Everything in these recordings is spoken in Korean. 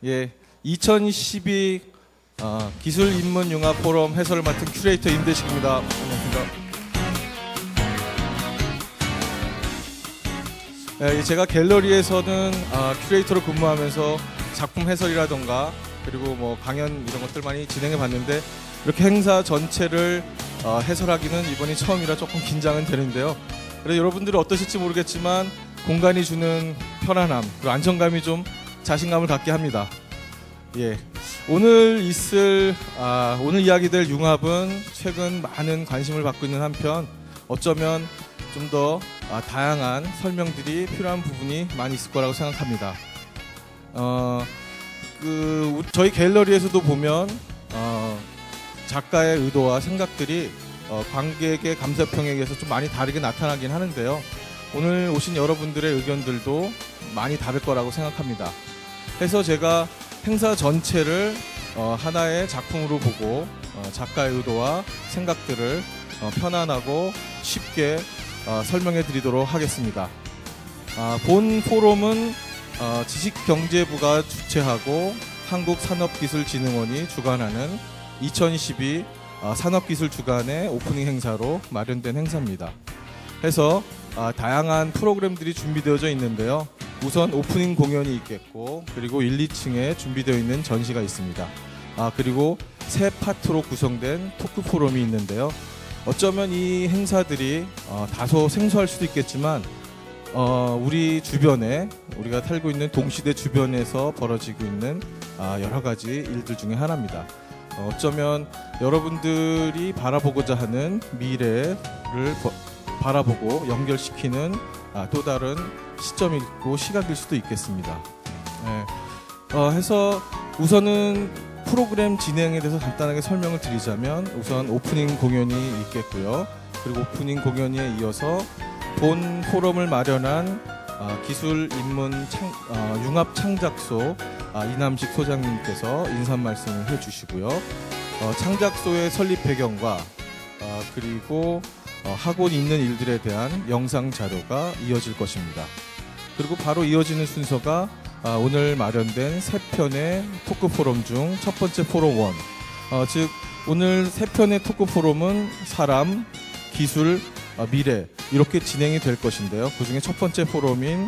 예, 2012 기술인문융합 포럼 해설을 맡은 큐레이터 임대식입니다. 반갑습니다. 예, 제가 갤러리에서는 큐레이터로 근무하면서 작품 해설이라던가 그리고 뭐 강연 이런 것들 많이 진행해 봤는데 이렇게 행사 전체를 해설하기는 이번이 처음이라 조금 긴장은 되는데요. 그래서 여러분들이 어떠실지 모르겠지만 공간이 주는 편안함 그리고 안정감이 좀 자신감을 갖게 합니다. 예, 오늘 이야기될 융합은 최근 많은 관심을 받고 있는 한편 어쩌면 좀 더 다양한 설명들이 필요한 부분이 많이 있을 거라고 생각합니다. 저희 갤러리에서도 보면 작가의 의도와 생각들이 관객의 감상평에 의해서 좀 많이 다르게 나타나긴 하는데요. 오늘 오신 여러분들의 의견들도 많이 다를 거라고 생각합니다. 그래서 제가 행사 전체를 하나의 작품으로 보고 작가의 의도와 생각들을 편안하고 쉽게 설명해 드리도록 하겠습니다. 본 포럼은 지식경제부가 주최하고 한국산업기술진흥원이 주관하는 2012 산업기술 주간의 오프닝 행사로 마련된 행사입니다. 그래서 다양한 프로그램들이 준비되어져 있는데요. 우선 오프닝 공연이 있겠고 그리고 1, 2층에 준비되어 있는 전시가 있습니다. 그리고 세 파트로 구성된 토크 포럼이 있는데요. 어쩌면 이 행사들이 다소 생소할 수도 있겠지만 우리 주변에 우리가 살고 있는 동시대 주변에서 벌어지고 있는 여러 가지 일들 중에 하나입니다. 어쩌면 여러분들이 바라보고자 하는 미래를 바라보고 연결시키는 또 다른 시점이고 시각일 수도 있겠습니다. 해서 우선은 프로그램 진행에 대해서 간단하게 설명을 드리자면 우선 오프닝 공연이 있겠고요. 그리고 오프닝 공연에 이어서 본 포럼을 마련한 기술인문융합 창작소 이남식 소장님께서 인사 말씀을 해주시고요. 창작소의 설립 배경과 그리고 하고 있는 일들에 대한 영상 자료가 이어질 것입니다. 그리고 바로 이어지는 순서가 오늘 마련된 세 편의 토크 포럼 중 첫 번째 포럼 1, 즉 오늘 세 편의 토크 포럼은 사람, 기술, 미래 이렇게 진행이 될 것인데요. 그 중에 첫 번째 포럼인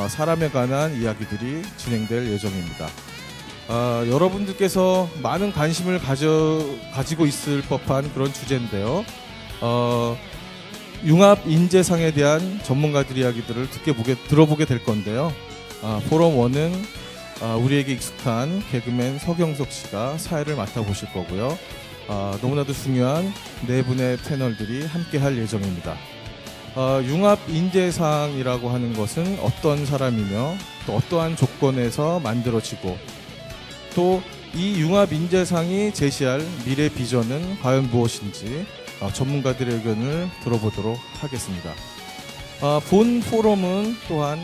사람에 관한 이야기들이 진행될 예정입니다. 여러분들께서 많은 관심을 가지고 있을 법한 그런 주제인데요. 융합 인재상에 대한 전문가들 이야기들을 들어보게 될 건데요. 포럼 1은 우리에게 익숙한 개그맨 서경석 씨가 사회를 맡아보실 거고요. 너무나도 중요한 네 분의 패널들이 함께 할 예정입니다. 융합 인재상이라고 하는 것은 어떤 사람이며 또 어떠한 조건에서 만들어지고 또 이 융합 인재상이 제시할 미래 비전은 과연 무엇인지 전문가들의 의견을 들어보도록 하겠습니다. 본 포럼은 또한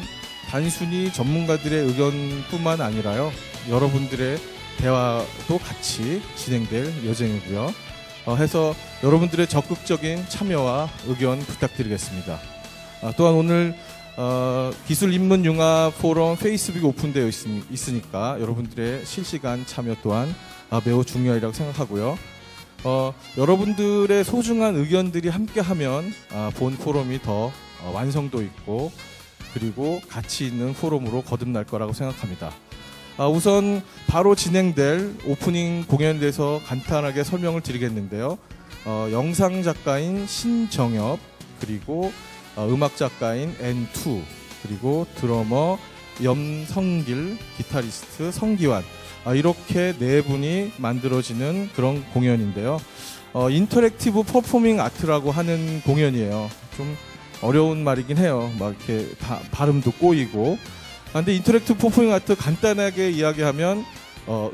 단순히 전문가들의 의견뿐만 아니라요. 여러분들의 대화도 같이 진행될 예정이고요. 해서 여러분들의 적극적인 참여와 의견 부탁드리겠습니다. 또한 오늘 기술인문융합 포럼 페이스북이 오픈되어 있으니까 여러분들의 실시간 참여 또한 매우 중요하리라고 생각하고요. 여러분들의 소중한 의견들이 함께하면 본 포럼이 더 완성도 있고 그리고 가치 있는 포럼으로 거듭날 거라고 생각합니다. 우선 바로 진행될 오프닝 공연에 대해서 간단하게 설명을 드리겠는데요. 영상 작가인 신정엽 그리고 음악 작가인 N2 그리고 드러머 염성길 기타리스트 성기환 이렇게 네 분이 만들어지는 그런 공연인데요. 인터랙티브 퍼포밍 아트라고 하는 공연이에요. 좀 어려운 말이긴 해요. 막 이렇게 발음도 꼬이고. 근데 인터랙티브 퍼포밍 아트 간단하게 이야기하면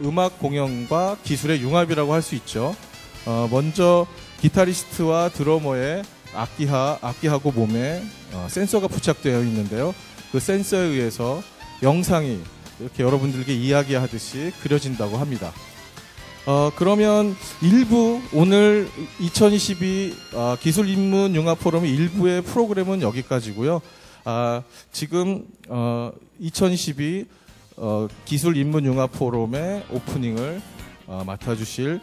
음악 공연과 기술의 융합이라고 할 수 있죠. 먼저 기타리스트와 드러머의 악기하고 몸에 센서가 부착되어 있는데요. 그 센서에 의해서 영상이 이렇게 여러분들에게 이야기하듯이 그려진다고 합니다. 그러면 오늘 2022 기술인문융합 포럼 일부의 프로그램은 여기까지고요. 지금 2022 기술 인문 융합 포럼의 오프닝을 맡아주실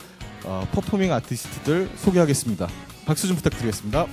퍼포밍 아티스트들 소개하겠습니다. 박수 좀 부탁드리겠습니다.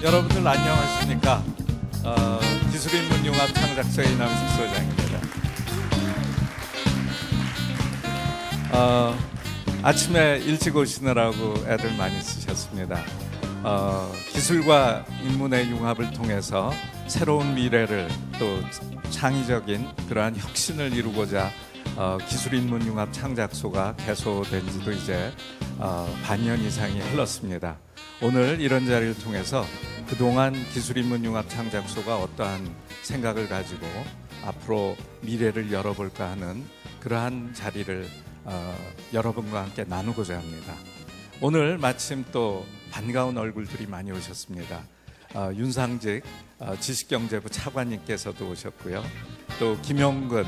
여러분들 안녕하십니까? 기술인문융합 창작소의 이남식 소장입니다. 아침에 일찍 오시느라고 애들 많이 쓰셨습니다. 기술과 인문의 융합을 통해서 새로운 미래를 또 창의적인 그러한 혁신을 이루고자 기술인문융합 창작소가 개소된 지도 이제 반년 이상이 흘렀습니다. 오늘 이런 자리를 통해서 그동안 기술인문융합 창작소가 어떠한 생각을 가지고 앞으로 미래를 열어볼까 하는 그러한 자리를 여러분과 함께 나누고자 합니다. 오늘 마침 또 반가운 얼굴들이 많이 오셨습니다. 윤상직 지식경제부 차관님께서도 오셨고요. 또 김용근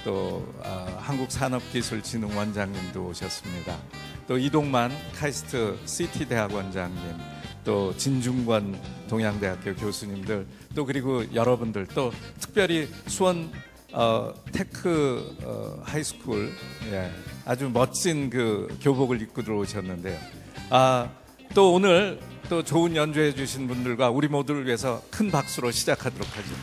또 한국산업기술진흥원장님도 오셨습니다. 또 이동만 카이스트 시티대학원장님, 또 진중권 동양대학교 교수님들, 또 그리고 여러분들, 또 특별히 수원 테크 하이스쿨, 예, 아주 멋진 그 교복을 입고 들어오셨는데요. 또 오늘 또 좋은 연주해 주신 분들과 우리 모두를 위해서 큰 박수로 시작하도록 하죠.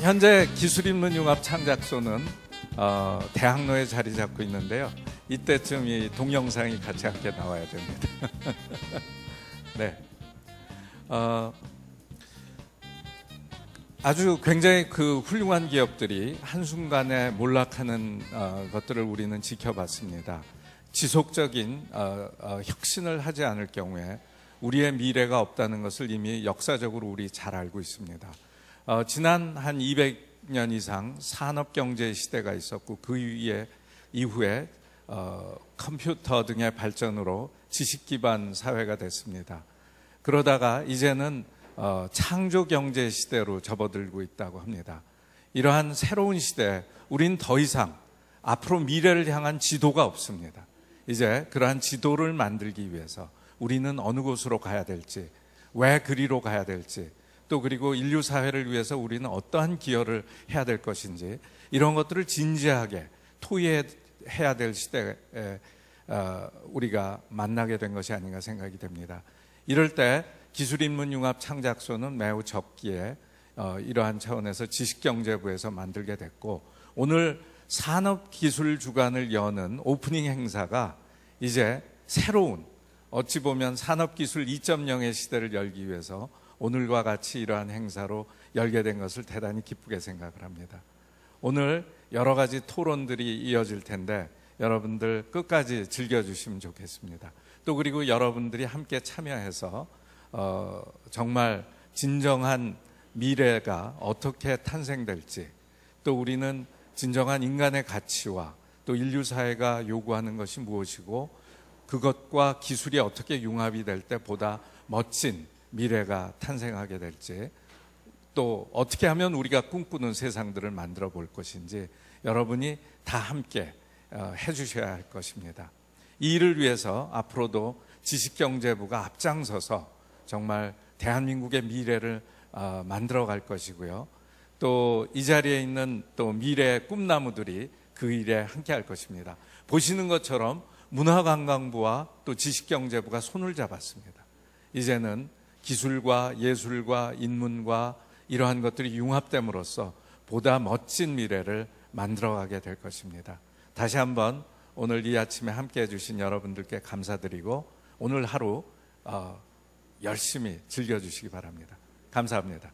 현재 기술인문융합 창작소는 대학로에 자리 잡고 있는데요. 이때쯤 이 동영상이 같이 함께 나와야 됩니다. 네. 아주 굉장히 그 훌륭한 기업들이 한순간에 몰락하는 것들을 우리는 지켜봤습니다. 지속적인 혁신을 하지 않을 경우에 우리의 미래가 없다는 것을 이미 역사적으로 우리 잘 알고 있습니다. 지난 한 200년 이상 산업경제 시대가 있었고 그 이후에 컴퓨터 등의 발전으로 지식 기반 사회가 됐습니다. 그러다가 이제는 창조 경제 시대로 접어들고 있다고 합니다. 이러한 새로운 시대에 우린 더 이상 앞으로 미래를 향한 지도가 없습니다. 이제 그러한 지도를 만들기 위해서 우리는 어느 곳으로 가야 될지, 왜 그리로 가야 될지, 또 그리고 인류 사회를 위해서 우리는 어떠한 기여를 해야 될 것인지, 이런 것들을 진지하게 토의해야 될 시대에 우리가 만나게 된 것이 아닌가 생각이 됩니다. 이럴 때 기술인문융합 창작소는 매우 적기에 이러한 차원에서 지식경제부에서 만들게 됐고, 오늘 산업기술주간을 여는 오프닝 행사가 이제 새로운, 어찌 보면 산업기술 2.0의 시대를 열기 위해서 오늘과 같이 이러한 행사로 열게 된 것을 대단히 기쁘게 생각을 합니다. 오늘 여러 가지 토론들이 이어질 텐데 여러분들 끝까지 즐겨주시면 좋겠습니다. 또 그리고 여러분들이 함께 참여해서 정말 진정한 미래가 어떻게 탄생될지, 또 우리는 진정한 인간의 가치와 또 인류 사회가 요구하는 것이 무엇이고 그것과 기술이 어떻게 융합이 될 때 보다 멋진 미래가 탄생하게 될지, 또 어떻게 하면 우리가 꿈꾸는 세상들을 만들어 볼 것인지 여러분이 다 함께 해주셔야 할 것입니다. 이 일을 위해서 앞으로도 지식경제부가 앞장서서 정말 대한민국의 미래를 만들어 갈 것이고요. 또 이 자리에 있는 또 미래의 꿈나무들이 그 일에 함께 할 것입니다. 보시는 것처럼 문화관광부와 또 지식경제부가 손을 잡았습니다. 이제는 기술과 예술과 인문과 이러한 것들이 융합됨으로써 보다 멋진 미래를 만들어가게 될 것입니다. 다시 한번 오늘 이 아침에 함께해 주신 여러분들께 감사드리고 오늘 하루 열심히 즐겨주시기 바랍니다. 감사합니다.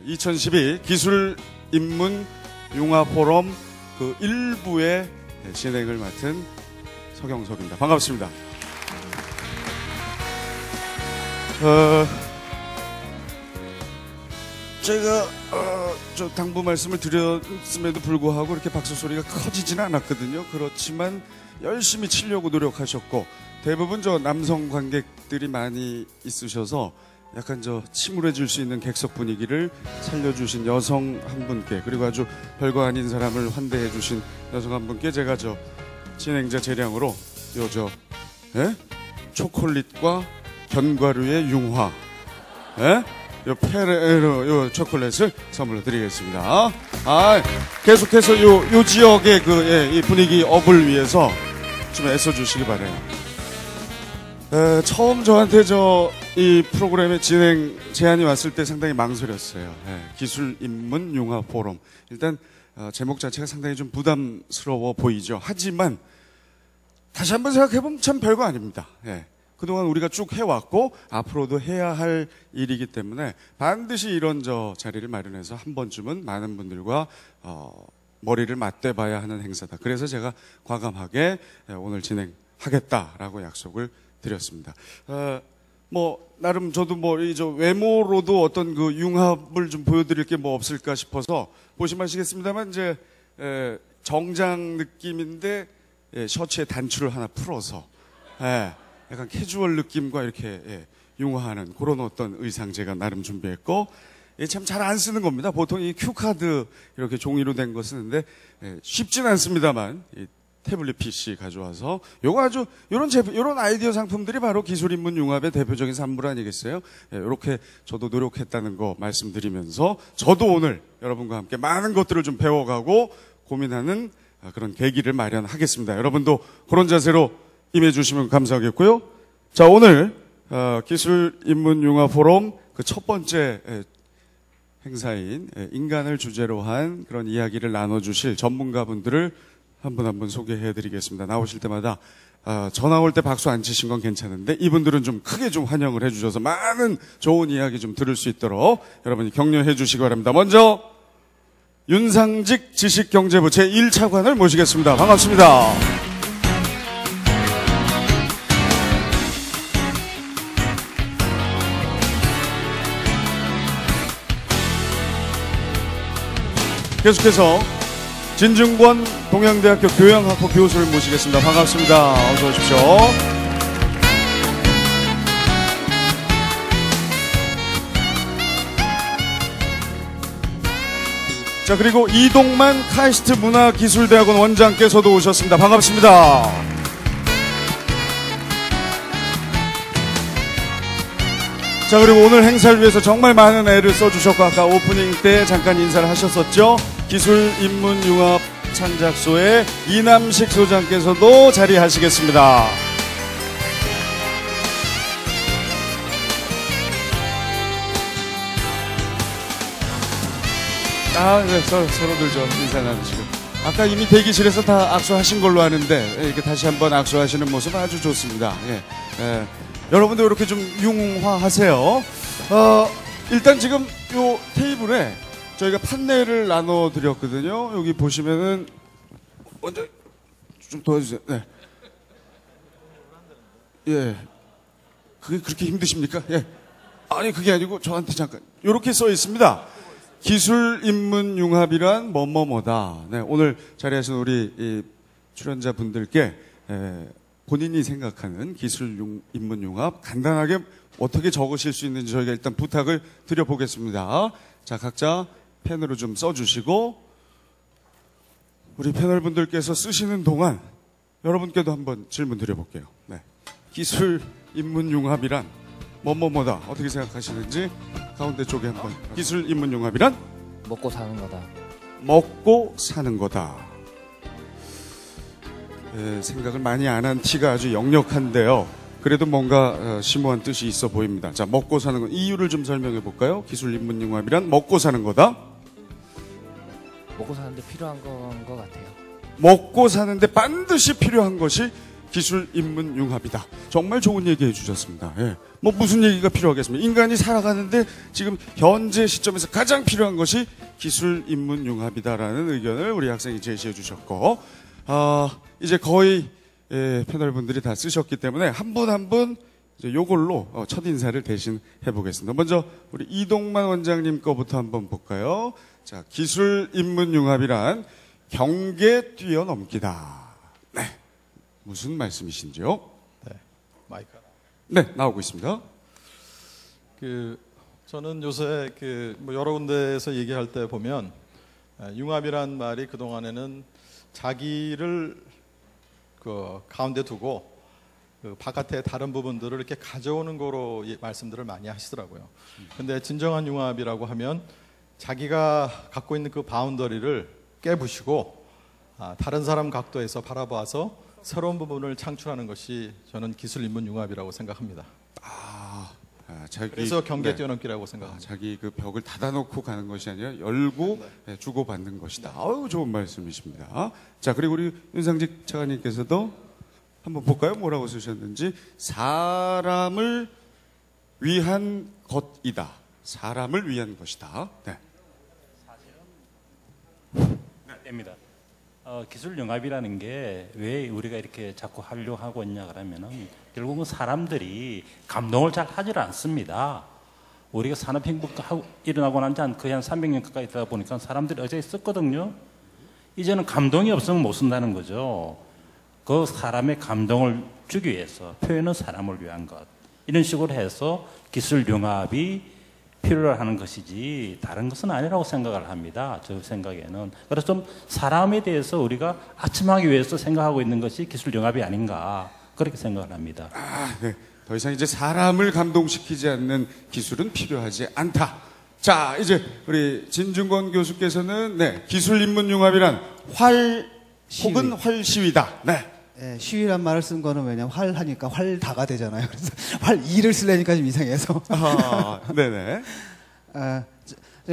2012 기술 인문 융합 포럼 그 1부의 진행을 맡은 서경석입니다. 반갑습니다. 제가 저 당부 말씀을 드렸음에도 불구하고 이렇게 박수 소리가 커지지는 않았거든요. 그렇지만 열심히 치려고 노력하셨고 대부분 저 남성 관객들이 많이 있으셔서 약간 저 침울해질 수 있는 객석 분위기를 살려주신 여성 한 분께, 그리고 아주 별거 아닌 사람을 환대해 주신 여성 한 분께 제가 저 진행자 재량으로 초콜릿과 견과류의 융화, 요 페레로 요 초콜릿을 선물로 드리겠습니다. 계속해서 요 지역의 이 분위기 업을 위해서 좀 애써 주시기 바래요. 처음 저한테 이 프로그램의 진행 제안이 왔을 때 상당히 망설였어요. 기술 인문 융합 포럼. 일단 제목 자체가 상당히 좀 부담스러워 보이죠. 하지만 다시 한번 생각해보면 참 별거 아닙니다. 그동안 우리가 쭉 해왔고 앞으로도 해야 할 일이기 때문에 반드시 이런 자리를 마련해서 한 번쯤은 많은 분들과 머리를 맞대봐야 하는 행사다. 그래서 제가 과감하게 오늘 진행하겠다라고 약속을 드렸습니다. 나름 저도 외모로도 어떤 그 융합을 좀 보여드릴 게 없을까 싶어서 보시면 아시겠습니다만 이제 정장 느낌인데 셔츠에 단추를 하나 풀어서 약간 캐주얼 느낌과 이렇게 융화하는 그런 어떤 의상 제가 나름 준비했고, 참 잘 안 쓰는 겁니다. 보통 이 큐카드 이렇게 종이로 된 거 쓰는데 쉽진 않습니다만 이 태블릿 PC 가져와서 요거 아주 요런 아이디어 상품들이 바로 기술 인문 융합의 대표적인 산물 아니겠어요? 이렇게 저도 노력했다는 거 말씀드리면서 저도 오늘 여러분과 함께 많은 것들을 좀 배워가고 고민하는 그런 계기를 마련하겠습니다. 여러분도 그런 자세로 임해주시면 감사하겠고요. 자, 오늘 기술 인문 융합 포럼 그 첫 번째 행사인 인간을 주제로 한 그런 이야기를 나눠주실 전문가분들을 한 분 한 분 소개해드리겠습니다. 나오실 때마다 저 나올 때 박수 안 치신 건 괜찮은데 이분들은 좀 크게 좀 환영을 해주셔서 많은 좋은 이야기 좀 들을 수 있도록 여러분이 격려해 주시기 바랍니다. 먼저 윤상직 지식경제부 제1차관을 모시겠습니다. 반갑습니다. 계속해서 진중권 동양대학교 교양학부 교수를 모시겠습니다. 반갑습니다. 어서 오십시오. 자, 그리고 이동만 카이스트 문화기술대학원 원장께서도 오셨습니다. 반갑습니다. 자, 그리고 오늘 행사를 위해서 정말 많은 애를 써주셨고 아까 오프닝 때 잠깐 인사를 하셨었죠. 기술인문융합 창작소의 이남식 소장께서도 자리하시겠습니다. 네, 서로들 좀 인사 나누시고. 아까 이미 대기실에서 다 악수하신 걸로 아는데 이렇게 다시 한번 악수하시는 모습 아주 좋습니다. 여러분도 이렇게 좀 융화하세요. 일단 지금 요 테이블에 저희가 판넬을 나눠드렸거든요. 여기 보시면은 먼저 좀 도와주세요. 네. 그게 그렇게 힘드십니까? 아니 그게 아니고 저한테 잠깐 이렇게 써 있습니다. 기술 인문 융합이란 뭐뭐뭐다. 네, 오늘 자리하신 우리 이 출연자 분들께 본인이 생각하는 기술 인문 융합 간단하게 어떻게 적으실 수 있는지 저희가 일단 부탁을 드려보겠습니다. 자, 각자 펜으로 좀 써주시고 우리 패널 분들께서 쓰시는 동안 여러분께도 한번 질문 드려볼게요. 네. 기술 인문 융합이란 뭐뭐뭐다. 어떻게 생각하시는지 가운데 쪽에 한번. 기술 인문 융합이란 먹고 사는 거다. 먹고 사는 거다. 생각을 많이 안 한 티가 아주 역력한데요. 그래도 뭔가 심오한 뜻이 있어 보입니다. 자, 먹고 사는 거 이유를 좀 설명해 볼까요? 기술 인문 융합이란 먹고 사는 거다. 먹고 사는데 필요한 건 것 같아요. 먹고 사는데 반드시 필요한 것이 기술 인문 융합이다. 정말 좋은 얘기 해주셨습니다. 예. 뭐 무슨 얘기가 필요하겠습니까? 인간이 살아가는데 지금 현재 시점에서 가장 필요한 것이 기술 인문 융합이다라는 의견을 우리 학생이 제시해 주셨고, 이제 거의 패널 분들이 다 쓰셨기 때문에 한 분 한 분 요걸로 첫 인사를 대신 해보겠습니다. 먼저 우리 이동만 원장님 거부터 한번 볼까요? 자, 기술 인문 융합이란 경계 뛰어넘기다. 네. 무슨 말씀이신지요? 네, 마이크. 네, 나오고 있습니다. 저는 요새 뭐 여러 군데에서 얘기할 때 보면 융합이란 말이 그 동안에는 자기를 가운데 두고 바깥의 다른 부분들을 이렇게 가져오는 거로 말씀들을 많이 하시더라고요. 근데 진정한 융합이라고 하면 자기가 갖고 있는 그 바운더리를 깨부시고 다른 사람 각도에서 바라봐서 새로운 부분을 창출하는 것이 저는 기술 인문 융합이라고 생각합니다. 그래서 경계 뛰어넘기라고 생각합니다. 자기 그 벽을 닫아놓고 가는 것이 아니라 열고 주고받는 것이다. 아유, 좋은 말씀이십니다. 자, 그리고 우리 윤상직 차관님께서도 한번 볼까요? 뭐라고 쓰셨는지. 사람을 위한 것이다. 사람을 위한 것이다. 네. 됩니다. 기술 융합이라는 게 왜 우리가 이렇게 자꾸 하려고 하고 있냐 그러면은 결국은 사람들이 감동을 잘 하질 않습니다. 우리가 산업행복하고 일어나고 난 지 거의 한 300년 가까이 있다 보니까 사람들이 어제 썼거든요. 이제는 감동이 없으면 못 쓴다는 거죠. 그 사람의 감동을 주기 위해서 표현은 사람을 위한 것, 이런 식으로 해서 기술 융합이 필요로 하는 것이지 다른 것은 아니라고 생각을 합니다. 저 생각에는. 그래서 좀 사람에 대해서 우리가 아첨하기 위해서 생각하고 있는 것이 기술 융합이 아닌가, 그렇게 생각을 합니다. 네. 더 이상 이제 사람을 감동시키지 않는 기술은 필요하지 않다. 자, 이제 우리 진중권 교수께서는 기술 인문 융합이란 혹은 활시위다. 네. 네, 시위란 말을 쓴 거는 왜냐면 활하니까 활다가 되잖아요. 그래서 활이를 쓰려니까 좀 이상해서. 네네.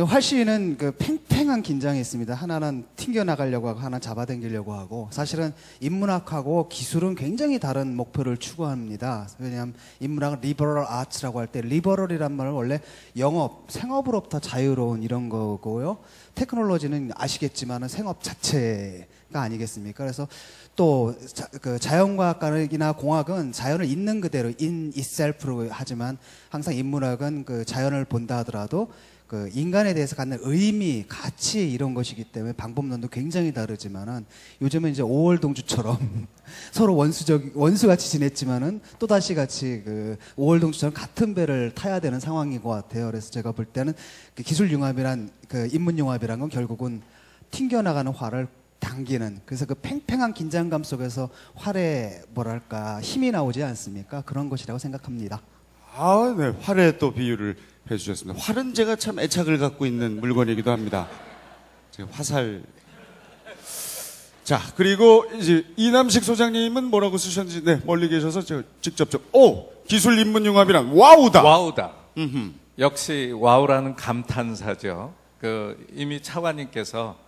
활시위는 그 팽팽한 긴장이 있습니다. 하나는 튕겨나가려고 하고 하나는 잡아당기려고 하고, 사실은 인문학하고 기술은 굉장히 다른 목표를 추구합니다. 왜냐하면 인문학은 리버럴 아츠라고 할 때 리버럴이란 말은 원래 영업, 생업으로부터 자유로운 이런 거고요. 테크놀로지는 아시겠지만은 생업 자체가 아니겠습니까? 그래서 또 그 자연과학이나 공학은 자연을 있는 그대로 in itself로 하지만 항상 인문학은 그 자연을 본다 하더라도 그 인간에 대해서 갖는 의미, 가치 이런 것이기 때문에 방법론도 굉장히 다르지만은 요즘은 이제 오월동주처럼 서로 원수같이 지냈지만은 또 다시 같이 그 오월동주처럼 같은 배를 타야 되는 상황인 것 같아요. 그래서 제가 볼 때는 그 기술 융합이란 그 인문 융합이란 건 결국은 튕겨나가는 활을 당기는, 그래서 그 팽팽한 긴장감 속에서 활에 뭐랄까 힘이 나오지 않습니까? 그런 것이라고 생각합니다. 네. 활에 또 비유를 해주셨습니다. 활은 제가 참 애착을 갖고 있는 물건이기도 합니다. 제가 화살. 자, 그리고 이제 이남식 소장님은 뭐라고 쓰셨는지 멀리 계셔서 제가 직접 기술 인문 융합이란 와우다. 와우다. 역시 와우라는 감탄사죠. 이미 차관님께서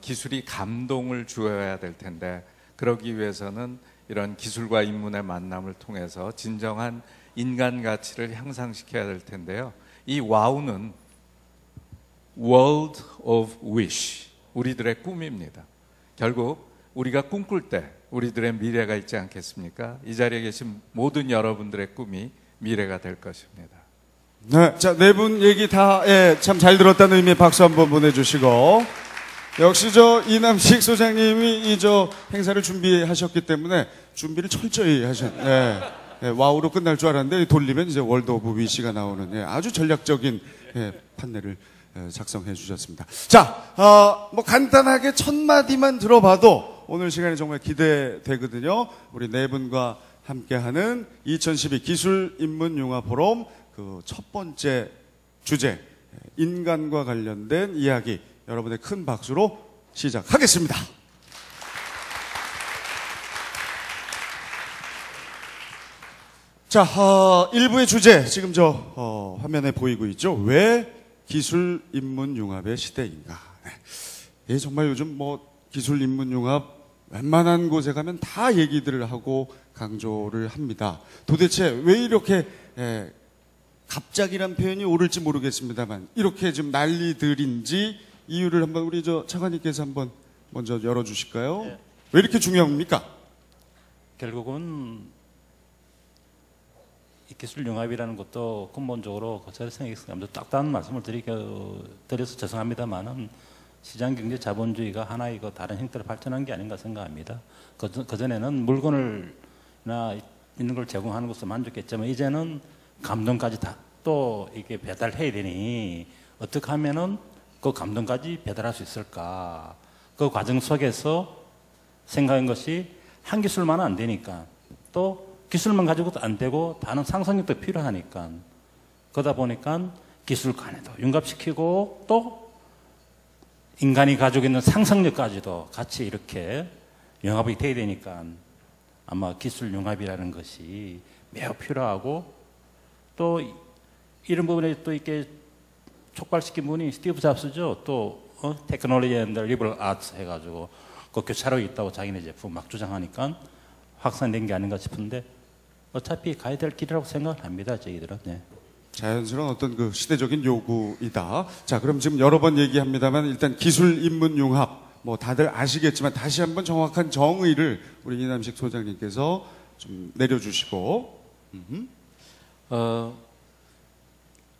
기술이 감동을 주어야 될 텐데, 그러기 위해서는 이런 기술과 인문의 만남을 통해서 진정한 인간 가치를 향상시켜야 될 텐데요. 이 와우는 World of Wish, 우리들의 꿈입니다. 결국 우리가 꿈꿀 때 우리들의 미래가 있지 않겠습니까? 이 자리에 계신 모든 여러분들의 꿈이 미래가 될 것입니다. 네, 자, 네 분 얘기 다 참 잘 들었다는 의미의 박수 한번 보내주시고, 역시 이남식 소장님이 행사를 준비하셨기 때문에 준비를 철저히 와우로 끝날 줄 알았는데 돌리면 이제 월드 오브 위시가 나오는 아주 전략적인 판넬을 작성해 주셨습니다. 자, 뭐 간단하게 첫 마디만 들어봐도 오늘 시간이 정말 기대되거든요. 우리 네 분과 함께하는 2012 기술 인문 융합 포럼 그 첫 번째 주제, 인간과 관련된 이야기, 여러분의 큰 박수로 시작하겠습니다. 자, 1부의 주제 지금 화면에 보이고 있죠. 왜 기술 인문 융합의 시대인가? 예, 정말 요즘 기술 인문 융합 웬만한 곳에 가면 다 얘기들을 하고 강조를 합니다. 도대체 왜 이렇게 갑작이란 표현이 옳을지 모르겠습니다만 이렇게 좀 난리들인지 이유를 한번 우리 차관님께서 한번 먼저 열어주실까요? 네. 왜 이렇게 중요합니까? 결국은 이 기술 융합이라는 것도 근본적으로 제가 생각했습니다. 딱딱한 말씀을 드려서 죄송합니다만은 시장 경제 자본주의가 하나의 다른 형태로 발전한 게 아닌가 생각합니다. 그전에는 물건을나 있는 걸 제공하는 것으로 만족했지만 이제는 감동까지 다 또 이게 배달해야 되니 어떻게 하면은 그 감동까지 배달할 수 있을까? 그 과정 속에서 생각한 것이 한 기술만은 안 되니까 또 기술만 가지고도 안 되고 다른 상상력도 필요하니까 그러다 보니까 기술 간에도 융합시키고 또 인간이 가지고 있는 상상력까지도 같이 이렇게 융합이 돼야 되니까 아마 기술 융합이라는 것이 매우 필요하고 또 이런 부분에 또 이렇게 촉발시킨 분이 스티브 잡스죠. 또 테크놀로지 앤 리버럴 아트 해가지고 그 교차로 있다고 자기네 제품 막 주장하니까 확산된 게 아닌가 싶은데 어차피 가야 될 길이라고 생각을 합니다. 저희들은. 네. 자연스러운 어떤 그 시대적인 요구이다. 자, 그럼 지금 여러 번 얘기합니다만 일단 기술 인문 융합 뭐 다들 아시겠지만 다시 한번 정확한 정의를 우리 이남식 소장님께서 좀 내려주시고.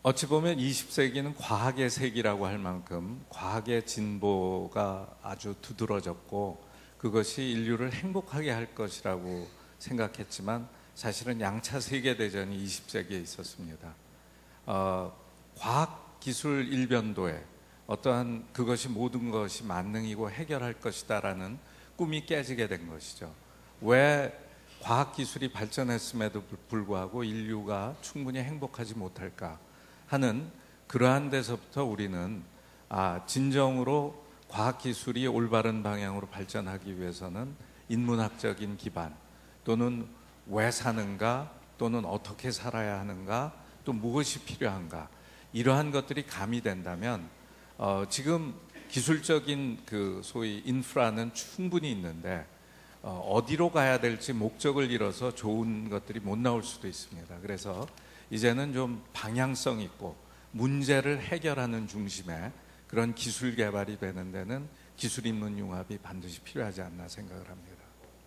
어찌 보면 20세기는 과학의 세기라고 할 만큼 과학의 진보가 아주 두드러졌고 그것이 인류를 행복하게 할 것이라고 생각했지만 사실은 양차 세계대전이 20세기에 있었습니다. 과학 기술 일변도에 어떠한 그것이 모든 것이 만능이고 해결할 것이다라는 꿈이 깨지게 된 것이죠. 왜 과학 기술이 발전했음에도 불구하고 인류가 충분히 행복하지 못할까 하는 그러한 데서부터 우리는 진정으로 과학 기술이 올바른 방향으로 발전하기 위해서는 인문학적인 기반 또는 왜 사는가 또는 어떻게 살아야 하는가 또 무엇이 필요한가 이러한 것들이 가미된다면 지금 기술적인 그 소위 인프라는 충분히 있는데 어디로 가야 될지 목적을 잃어서 좋은 것들이 못 나올 수도 있습니다. 그래서 이제는 좀 방향성 있고 문제를 해결하는 중심의 그런 기술 개발이 되는 데는 기술 인문 융합이 반드시 필요하지 않나 생각을 합니다.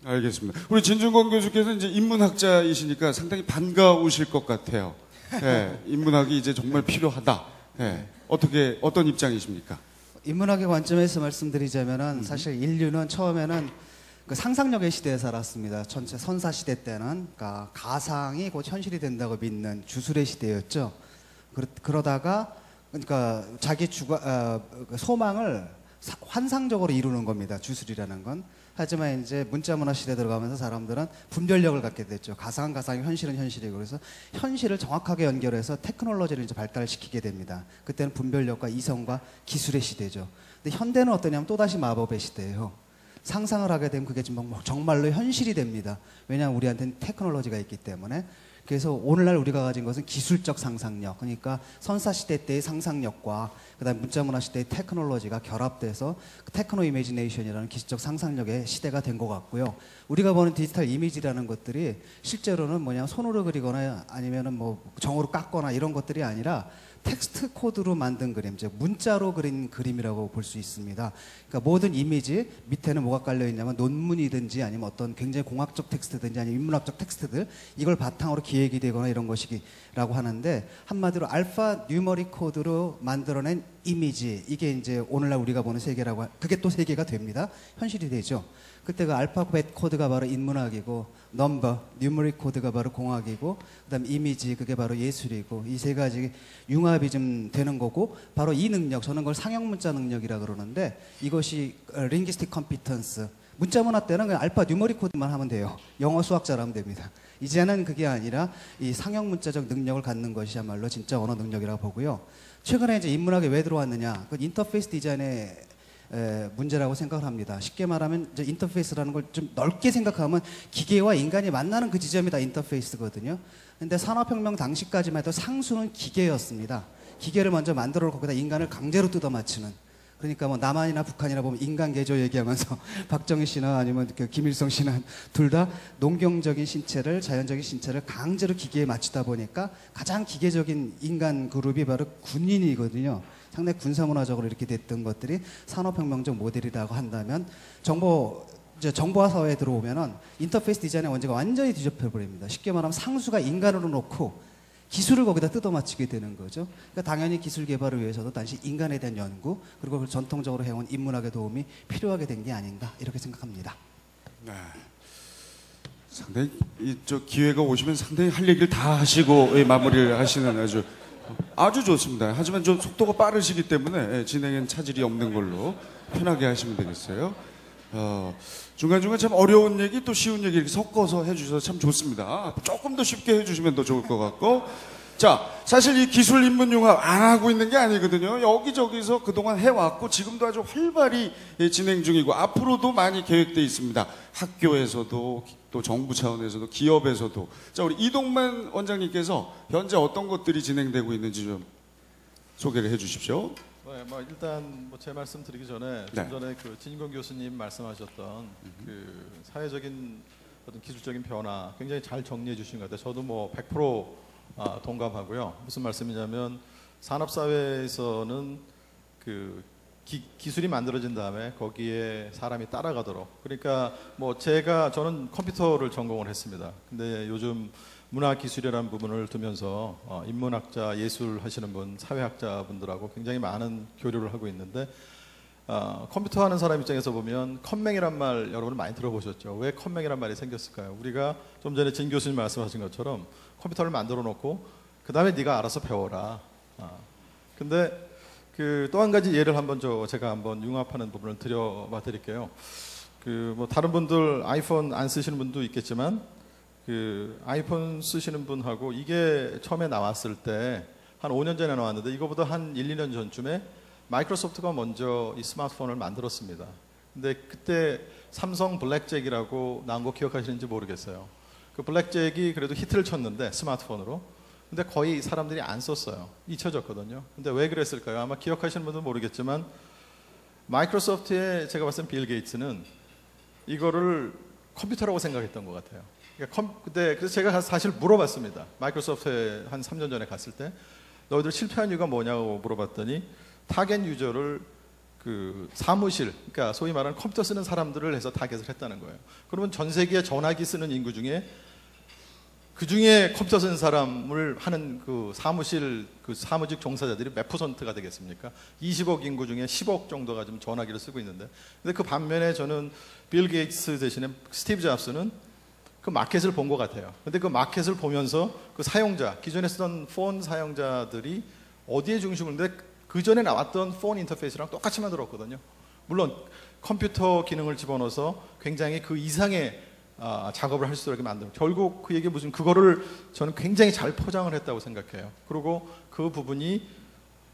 알겠습니다. 우리 진중권 교수께서 이제 인문학자이시니까 상당히 반가우실 것 같아요. 네, 인문학이 이제 정말 필요하다. 네, 어떤 입장이십니까? 인문학의 관점에서 말씀드리자면은 사실 인류는 처음에는 그 상상력의 시대에 살았습니다. 전체 선사 시대 때는 그러니까 가상이 곧 현실이 된다고 믿는 주술의 시대였죠. 그러다가 그러니까 자기 소망을 환상적으로 이루는 겁니다. 주술이라는 건. 하지만 이제 문자문화 시대 들어가면서 사람들은 분별력을 갖게 됐죠. 가상은 가상이고 현실은 현실이고 그래서 현실을 정확하게 연결해서 테크놀로지를 이제 발달시키게 됩니다. 그때는 분별력과 이성과 기술의 시대죠. 근데 현대는 어떠냐면 또다시 마법의 시대예요. 상상을 하게 되면 그게 정말로 현실이 됩니다. 왜냐하면 우리한테는 테크놀로지가 있기 때문에. 그래서 오늘날 우리가 가진 것은 기술적 상상력, 그러니까 선사시대 때의 상상력과 그다음에 문자문화 시대의 테크놀로지가 결합돼서 테크노 이미지네이션이라는 기술적 상상력의 시대가 된 것 같고요. 우리가 보는 디지털 이미지라는 것들이 실제로는 뭐냐면 손으로 그리거나 아니면은 뭐 정으로 깎거나 이런 것들이 아니라 텍스트 코드로 만든 그림, 즉 문자로 그린 그림이라고 볼 수 있습니다. 그러니까 모든 이미지 밑에는 뭐가 깔려 있냐면 논문이든지 아니면 어떤 굉장히 공학적 텍스트든지 아니면 인문학적 텍스트들 이걸 바탕으로 기획이 되거나 이런 것이라고 하는데 한마디로 알파 뉴머릭 코드로 만들어낸 이미지 이게 이제 오늘날 우리가 보는 세계라고 그게 또 세계가 됩니다. 현실이 되죠. 그때가 알파벳 코드가 바로 인문학이고 넘버, 뉴머릭 코드가 바로 공학이고 그다음 이미지 그게 바로 예술이고 이 세 가지 융합이 좀 되는 거고 바로 이 능력 저는 그걸 상형문자 능력이라 그러는데 이것이 링기스틱 컴피턴스 문자문화 때는 그냥 알파 뉴머릭 코드만 하면 돼요. 영어 수학자로 하면 됩니다. 이제는 그게 아니라 이 상형문자적 능력을 갖는 것이야말로 진짜 언어 능력이라고 보고요. 최근에 이제 인문학에 왜 들어왔느냐? 그 인터페이스 디자인의 문제라고 생각을 합니다. 쉽게 말하면 이제 인터페이스라는 걸 좀 넓게 생각하면 기계와 인간이 만나는 그 지점이 다 인터페이스거든요. 근데 산업혁명 당시까지만 해도 상수는 기계였습니다. 기계를 먼저 만들어 놓고 거기다 인간을 강제로 뜯어맞추는 그러니까 뭐 남한이나 북한이나 보면 인간 개조 얘기하면서 박정희 씨나 아니면 그 김일성 씨나 둘 다 농경적인 신체를 자연적인 신체를 강제로 기계에 맞추다 보니까 가장 기계적인 인간 그룹이 바로 군인이거든요. 상당히 군사문화적으로 이렇게 됐던 것들이 산업혁명적 모델이라고 한다면 정보화 사회에 들어오면은 인터페이스 디자인의 원칙가 완전히 뒤집혀 버립니다. 쉽게 말하면 상수가 인간으로 놓고 기술을 거기다 뜯어맞추게 되는 거죠. 그러니까 당연히 기술 개발을 위해서도 단지 인간에 대한 연구 그리고 그걸 전통적으로 해온 인문학의 도움이 필요하게 된 게 아닌가 이렇게 생각합니다. 네. 상당히 저 기회가 오시면 상당히 할 얘기를 다 하시고 마무리를 하시는 아주 좋습니다. 하지만 좀 속도가 빠르시기 때문에 진행엔 차질이 없는 걸로 편하게 하시면 되겠어요. 중간중간 참 어려운 얘기 또 쉬운 얘기 이렇게 섞어서 해주셔서 참 좋습니다. 조금 더 쉽게 해주시면 더 좋을 것 같고. 자, 사실 이 기술 인문 융합 안 하고 있는 게 아니거든요. 여기저기서 그동안 해왔고 지금도 아주 활발히 진행 중이고 앞으로도 많이 계획돼 있습니다. 학교에서도 또 정부 차원에서도 기업에서도. 자, 우리 이동만 원장님께서 현재 어떤 것들이 진행되고 있는지 좀 소개를 해 주십시오. 네, 뭐 일단 뭐 제 말씀 드리기 전에 좀 전에 그 진인권 교수님 말씀하셨던 그 사회적인 어떤 기술적인 변화 굉장히 잘 정리해 주신 것 같아요. 저도 뭐 100% 동감하고요. 무슨 말씀이냐면 산업 사회에서는 그 기술이 만들어진 다음에 거기에 사람이 따라가도록. 그러니까 뭐 저는 컴퓨터를 전공을 했습니다. 근데 요즘 문화기술이라는 부분을 두면서 인문학자, 예술 하시는 분, 사회학자 분들하고 굉장히 많은 교류를 하고 있는데 컴퓨터 하는 사람 입장에서 보면 컴맹이란 말 여러분 많이 들어보셨죠? 왜 컴맹이란 말이 생겼을까요? 우리가 좀 전에 진 교수님 말씀하신 것처럼 컴퓨터를 만들어 놓고 그 다음에 네가 알아서 배워라. 근데 그 또 한 가지 예를 한번 제가 한번 융합하는 부분을 드려봐 드릴게요. 그 뭐 다른 분들 아이폰 안 쓰시는 분도 있겠지만 그 아이폰 쓰시는 분하고 이게 처음에 나왔을 때 한 5년 전에 나왔는데 이거보다 한 1, 2년 전쯤에 마이크로소프트가 먼저 이 스마트폰을 만들었습니다. 근데 그때 삼성 블랙잭이라고 나온 거 기억하시는지 모르겠어요. 그 블랙잭이 그래도 히트를 쳤는데 스마트폰으로. 근데 거의 사람들이 안 썼어요. 잊혀졌거든요. 근데 왜 그랬을까요? 아마 기억하시는 분들은 모르겠지만 마이크로소프트의 제가 봤을 때 빌 게이츠는 이거를 컴퓨터라고 생각했던 것 같아요. 그래서 제가 사실 물어봤습니다. 마이크로소프트에 한 3년 전에 갔을 때 너희들 실패한 이유가 뭐냐고 물어봤더니 타겟 유저를 그 사무실, 그러니까 소위 말하는 컴퓨터 쓰는 사람들을 해서 타겟을 했다는 거예요. 그러면 전 세계 전화기 쓰는 인구 중에 그 중에 컴퓨터 쓰는 사람을 하는 그 사무직 종사자들이 몇 %가 되겠습니까? 20억 인구 중에 10억 정도가 지금 전화기를 쓰고 있는데, 근데 그 반면에 저는 빌 게이츠 대신에 스티브 잡스는 그 마켓을 본 것 같아요. 근데 그 마켓을 보면서 그 사용자, 기존에 쓰던 폰 사용자들이 어디에 중심을 두는데 그 전에 나왔던 폰 인터페이스랑 똑같이 만들었거든요. 물론 컴퓨터 기능을 집어넣어서 굉장히 그 이상의 작업을 할 수 있게 만들고 결국 그 얘기 무슨 그거를 저는 굉장히 잘 포장을 했다고 생각해요. 그리고 그 부분이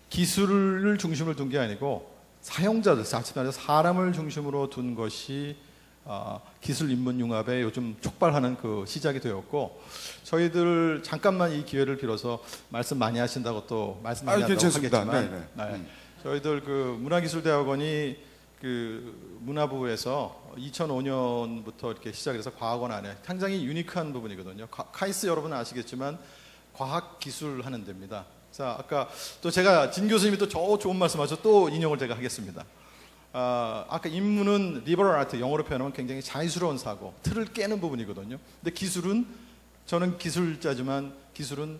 기술을 중심으로 둔 게 아니고 사용자들, 사람을 중심으로 둔 것이 기술 인문 융합에 요즘 촉발하는 그 시작이 되었고, 저희들 잠깐만 이 기회를 빌어서 말씀 많이 하신다고 또 말씀 많이 한다고 하겠지만 저희들 그 문화기술대학원이 그 문화부에서 2005년부터 이렇게 시작해서 과학원 안에 굉장히 유니크한 부분이거든요. 카이스 여러분은 아시겠지만 과학기술 하는 데입니다. 자, 아까 또 제가 진 교수님이 또 좋은 말씀하셔서 또 인용을 제가 하겠습니다. 아까 인문은 리버럴 아트, 영어로 표현하면 굉장히 자유스러운 사고, 틀을 깨는 부분이거든요. 근데 기술은, 저는 기술자지만 기술은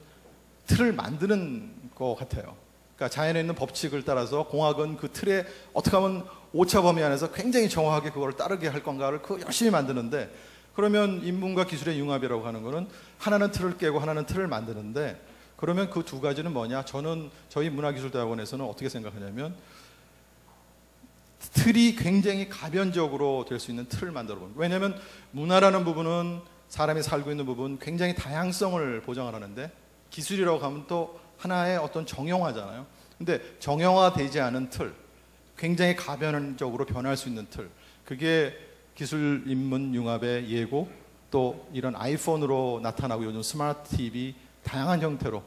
틀을 만드는 것 같아요. 그러니까 자연에 있는 법칙을 따라서 공학은 그 틀에 어떻게 하면 오차 범위 안에서 굉장히 정확하게 그걸 따르게 할 건가를 열심히 만드는데, 그러면 인문과 기술의 융합이라고 하는 거는 하나는 틀을 깨고 하나는 틀을 만드는데, 그러면 그 두 가지는 뭐냐? 저는 저희 문화기술대학원에서는 어떻게 생각하냐면 틀이 굉장히 가변적으로 될 수 있는 틀을 만들어 봅니다. 왜냐하면 문화라는 부분은 사람이 살고 있는 부분 굉장히 다양성을 보장을 하는데, 기술이라고 하면 또 하나의 어떤 정형화잖아요. 근데 정형화되지 않은 틀, 굉장히 가변적으로 변할 수 있는 틀, 그게 기술 인문 융합의 예고, 또 이런 아이폰으로 나타나고 요즘 스마트 TV 다양한 형태로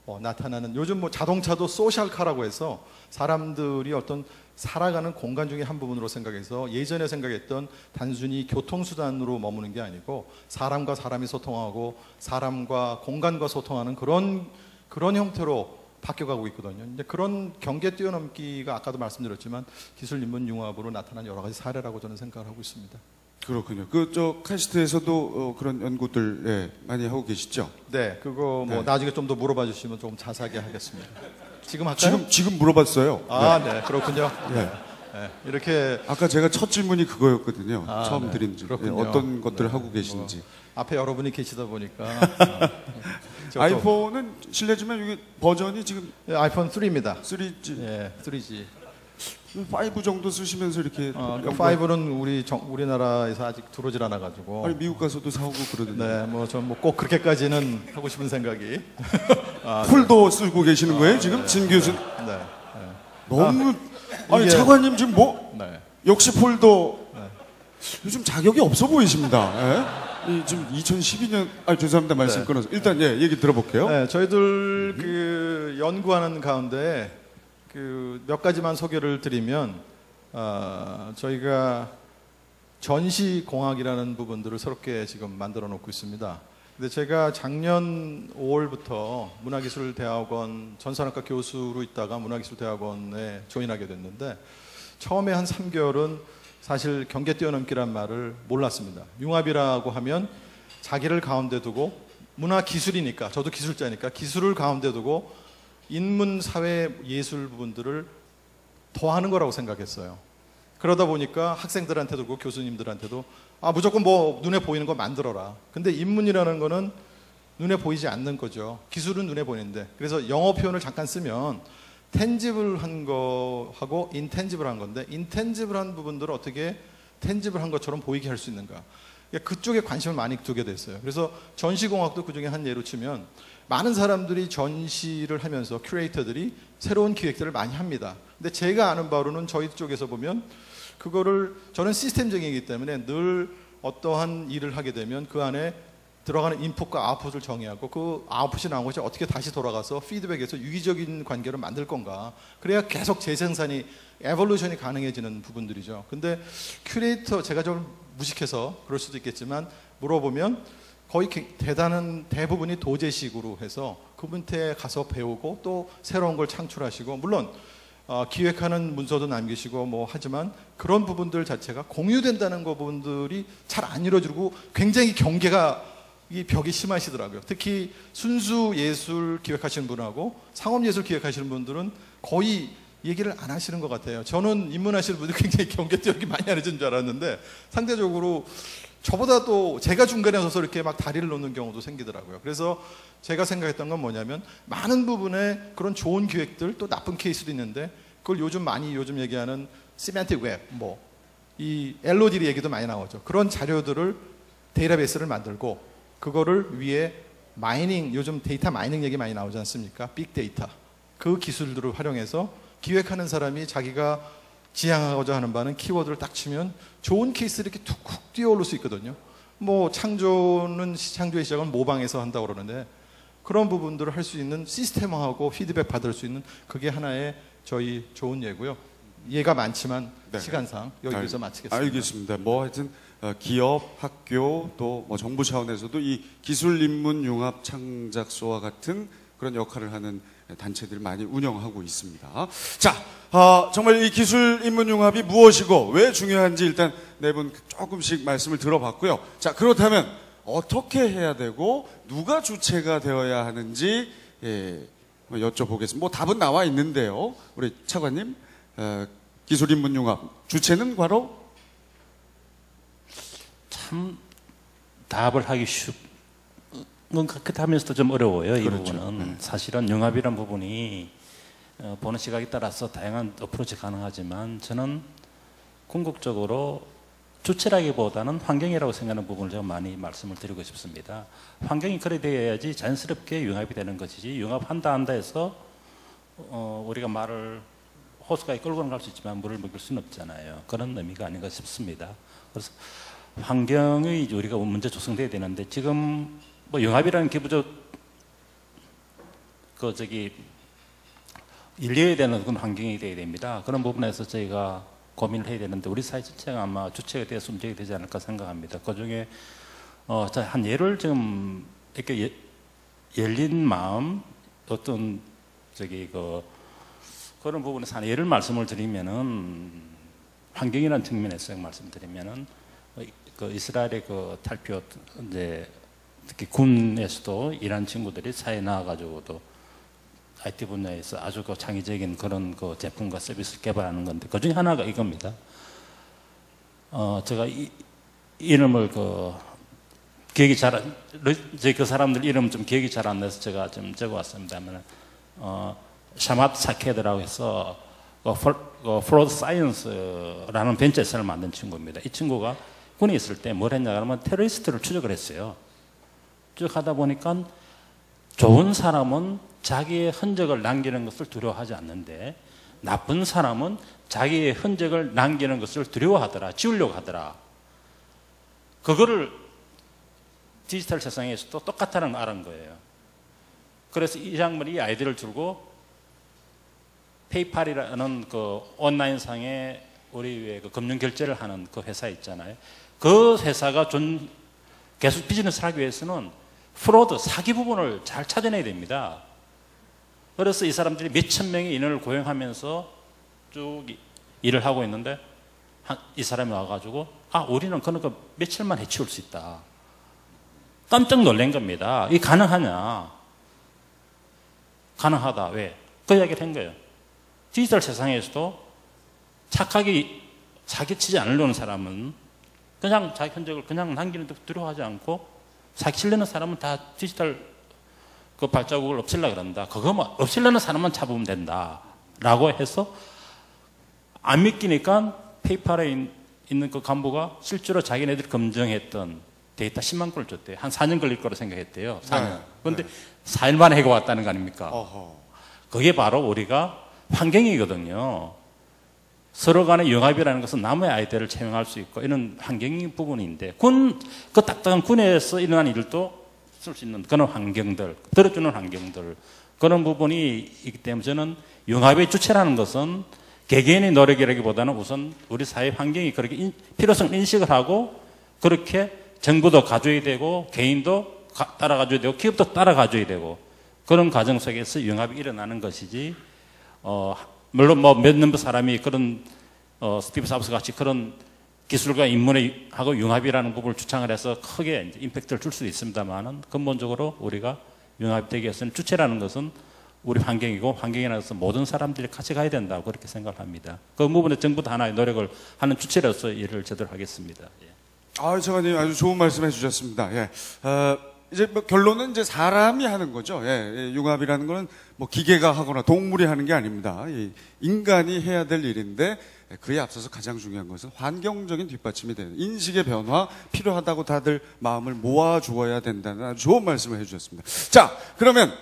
나타나는, 요즘 뭐 자동차도 소셜카라고 해서 사람들이 어떤 살아가는 공간 중에 한 부분으로 생각해서 예전에 생각했던 단순히 교통수단으로 머무는 게 아니고 사람과 사람이 소통하고 사람과 공간과 소통하는 그런 형태로 바뀌어가고 있거든요. 이제 그런 경계 뛰어넘기가 아까도 말씀드렸지만 기술 인문 융합으로 나타난 여러 가지 사례라고 저는 생각을 하고 있습니다. 그렇군요. 그 카이스트에서도 그런 연구들 예, 많이 하고 계시죠? 네, 그거 뭐 네. 나중에 좀 더 물어봐 주시면 조금 자세하게 하겠습니다. 지금 할까요? 지금 물어봤어요. 아, 네, 그렇군요. 네. 네, 이렇게 아까 제가 첫 질문이 그거였거든요. 아, 처음 네. 드린 질문. 예, 그렇군요. 어떤 것들을 네. 하고 계신지. 앞에 여러분이 계시다 보니까 아이폰은 실례지만 이게 버전이 지금 아이폰 3입니다. 3G, 예, 3G. 5 정도 쓰시면서 이렇게 그 연구- 5는 우리나라에서 아직 들어오질 않아가지고. 아니 미국 가서도 사오고 그러던데. 네, 뭐 전 뭐 꼭 그렇게까지는 하고 싶은 생각이. 아, 폴도 쓰고 계시는 거예요 지금 진 교수? 네, 네, 너무 아니 이게- 차관님 지금 뭐 네. 역시 폴도 요즘 자격이 없어 보이십니다. 예? 지금 2012년 죄송합니다 말씀 네. 끊어서 일단 예 얘기 들어볼게요. 네, 저희들 그 연구하는 가운데 그 몇 가지만 소개를 드리면 저희가 전시공학이라는 부분들을 새롭게 지금 만들어 놓고 있습니다. 근데 제가 작년 5월부터 문화기술대학원 전산학과 교수로 있다가 문화기술대학원에 조인하게 됐는데 처음에 한 3개월은 사실 경계 뛰어넘기란 말을 몰랐습니다. 융합이라고 하면 자기를 가운데 두고 문화기술이니까 저도 기술자니까 기술을 가운데 두고 인문, 사회, 예술 부분들을 더하는 거라고 생각했어요. 그러다 보니까 학생들한테도 그렇고 교수님들한테도 무조건 뭐 눈에 보이는 거 만들어라. 근데 인문이라는 거는 눈에 보이지 않는 거죠. 기술은 눈에 보이는데. 그래서 영어 표현을 잠깐 쓰면 텐지블한 거하고 인텐지블한 건데 인텐지블한 부분들을 어떻게 텐지블한 것처럼 보이게 할 수 있는가. 그쪽에 관심을 많이 두게 됐어요. 그래서 전시공학도 그중에 한 예로 치면 많은 사람들이 전시를 하면서 큐레이터들이 새로운 기획들을 많이 합니다. 근데 제가 아는 바로는 저희 쪽에서 보면 그거를 저는 시스템적이기 때문에 늘 어떠한 일을 하게 되면 그 안에 들어가는 인풋과 아웃풋을 정의하고 그 아웃풋이 나온 것이 어떻게 다시 돌아가서 피드백에서 유기적인 관계를 만들 건가. 그래야 계속 재생산이 에볼루션이 가능해지는 부분들이죠. 근데 큐레이터 제가 좀 무식해서 그럴 수도 있겠지만 물어보면 거의 대부분이 도제식으로 해서 그분한테 가서 배우고 또 새로운 걸 창출하시고 물론 기획하는 문서도 남기시고 뭐 하지만 그런 부분들 자체가 공유된다는 거 부분들이 잘 안 이루어지고 굉장히 경계가 이 벽이 심하시더라고요. 특히 순수 예술 기획하시는 분하고 상업 예술 기획하시는 분들은 거의 얘기를 안 하시는 것 같아요. 저는 입문하시는 분들이 굉장히 경계 뛰어넘기 많이 하는 줄 알았는데 상대적으로 저보다 또 제가 중간에 서서 이렇게 막 다리를 놓는 경우도 생기더라고요. 그래서 제가 생각했던 건 뭐냐면 많은 부분에 그런 좋은 기획들 또 나쁜 케이스도 있는데 그걸 요즘 얘기하는 시멘틱 웹 이 LOD 얘기도 많이 나오죠. 그런 자료들을 데이터베이스를 만들고 그거를 위에 마이닝 요즘 데이터 마이닝 얘기 많이 나오지 않습니까? 빅데이터 그 기술들을 활용해서 기획하는 사람이 자기가 지향하고자 하는 바는 키워드를 딱 치면 좋은 케이스를 이렇게 툭툭 뛰어오를 수 있거든요. 뭐 창조의 시작은 모방에서 한다고 그러는데 그런 부분들을 할 수 있는 시스템화하고 피드백 받을 수 있는 그게 하나의 저희 좋은 예고요. 예가 많지만 네. 시간상 여기서 마치겠습니다. 알겠습니다. 뭐 하여튼 기업, 학교 또 뭐 정부 차원에서도 이 기술 인문 융합 창작소와 같은 그런 역할을 하는 단체들을 많이 운영하고 있습니다. 자, 정말 이 기술 인문 융합이 무엇이고 왜 중요한지 일단 네 분 조금씩 말씀을 들어봤고요. 자, 그렇다면 어떻게 해야 되고 누가 주체가 되어야 하는지 여쭤보겠습니다. 뭐 답은 나와 있는데요. 우리 차관님, 기술 인문 융합 주체는 바로 참 답을 하기 쉽은 것 같기도 하면서도 좀 어려워요. 이 그렇죠. 부분은 사실은 융합이란 부분이 보는 시각에 따라서 다양한 어프로치 가능하지만 저는 궁극적으로 주체라기보다는 환경이라고 생각하는 부분을 제가 많이 말씀을 드리고 싶습니다. 환경이 그래 돼야지 자연스럽게 융합이 되는 것이지 융합한다 해서 우리가 말을 호수까지 끌고 갈 수 있지만 물을 먹일 수는 없잖아요. 그런 의미가 아닌가 싶습니다. 그래서 환경이 우리가 먼저 조성돼야 되는데 지금 뭐 융합이라는 기부적 일려야 되는 그런 환경이 돼야 됩니다. 그런 부분에서 저희가 고민을 해야 되는데 우리 사회 전체가 아마 주체가 돼서 움직여야 되지 않을까 생각합니다. 그 중에 한 예를 좀 이렇게 열린 마음 어떤 그런 부분에서 한 예를 말씀을 드리면은 환경이라는 측면에서 말씀드리면은 그 이스라엘의 그 탈피어 이제 특히 군에서도 일한 친구들이 사회에 나와가지고도 IT 분야에서 아주 그 창의적인 그런 그 제품과 서비스를 개발하는 건데 그 중에 하나가 이겁니다. 제가 이름을 기억이 그 사람들 이름 좀 기억이 잘 안 나서 제가 좀 적어왔습니다만 샤맛 사케드라고 해서 프로드 사이언스라는 벤처에서를 만든 친구입니다. 이 친구가 군에 있을 때 뭘 했냐 그러면 테러리스트를 추적을 했어요. 쭉 하다 보니까 좋은 사람은 자기의 흔적을 남기는 것을 두려워하지 않는데 나쁜 사람은 자기의 흔적을 남기는 것을 두려워하더라. 지우려고 하더라. 그거를 디지털 세상에서도 똑같다는 걸 알은 거예요. 그래서 이 양반이 이 아이디어를 들고 페이팔이라는 그 온라인상에 우리 왜 그 금융 결제를 하는 그 회사 있잖아요. 그 회사가 계속 비즈니스를 하기 위해서는 프로드, 사기 부분을 잘 찾아내야 됩니다. 그래서 이 사람들이 몇천 명의 인원을 고용하면서 쭉 일을 하고 있는데 이 사람이 와가지고 우리는 그러니까 며칠만 해치울 수 있다. 깜짝 놀란 겁니다. 이게 가능하냐? 가능하다. 왜? 그 이야기를 한 거예요. 디지털 세상에서도 착하게 사기치지 않으려는 사람은 그냥 자기 흔적을 그냥 남기는 데 두려워하지 않고 사기치려는 사람은 다 디지털 그 발자국을 없애려고 그런다. 그거만 없애려는 사람만 잡으면 된다. 라고 해서 안 믿기니까 페이팔에 있는 그 간부가 실제로 자기네들이 검증했던 데이터 10만 건을 줬대요. 한 4년 걸릴 거로 생각했대요. 4년. 그런데 4일 만에 해고 왔다는 거 아닙니까? 그게 바로 우리가 환경이거든요. 서로 간의 융합이라는 것은 남의 아이디어를 채용할 수 있고 이런 환경인 부분인데 그 딱딱한 군에서 일어난 일도 쓸 수 있는 그런 환경들, 들어주는 환경들 그런 부분이 있기 때문에 저는 융합의 주체라는 것은 개개인의 노력이라기보다는 우선 우리 사회 환경이 그렇게 필요성을 인식을 하고 그렇게 정부도 가져야 되고 개인도 따라가줘야 되고 기업도 따라가줘야 되고 그런 과정 속에서 융합이 일어나는 것이지 물론 뭐 몇 넘버 사람이 그런 스티브 잡스 같이 그런 기술과 인문하고 융합이라는 부분을 주창을 해서 크게 이제 임팩트를 줄 수도 있습니다만은 근본적으로 우리가 융합이 되기 위해서는 주체라는 것은 우리 환경이고 환경이라는 것은 모든 사람들이 같이 가야 된다고 그렇게 생각합니다. 그 부분에 정부도 하나의 노력을 하는 주체로서 일을 제대로 하겠습니다. 예. 장관님 아주 좋은 말씀해 주셨습니다. 예. 이제 뭐 결론은 이제 사람이 하는 거죠. 예. 융합이라는 거는 뭐 기계가 하거나 동물이 하는 게 아닙니다. 인간이 해야 될 일인데 그에 앞서서 가장 중요한 것은 환경적인 뒷받침이 되는 인식의 변화 필요하다고 다들 마음을 모아 주어야 된다는 아주 좋은 말씀을 해주셨습니다. 자, 그러면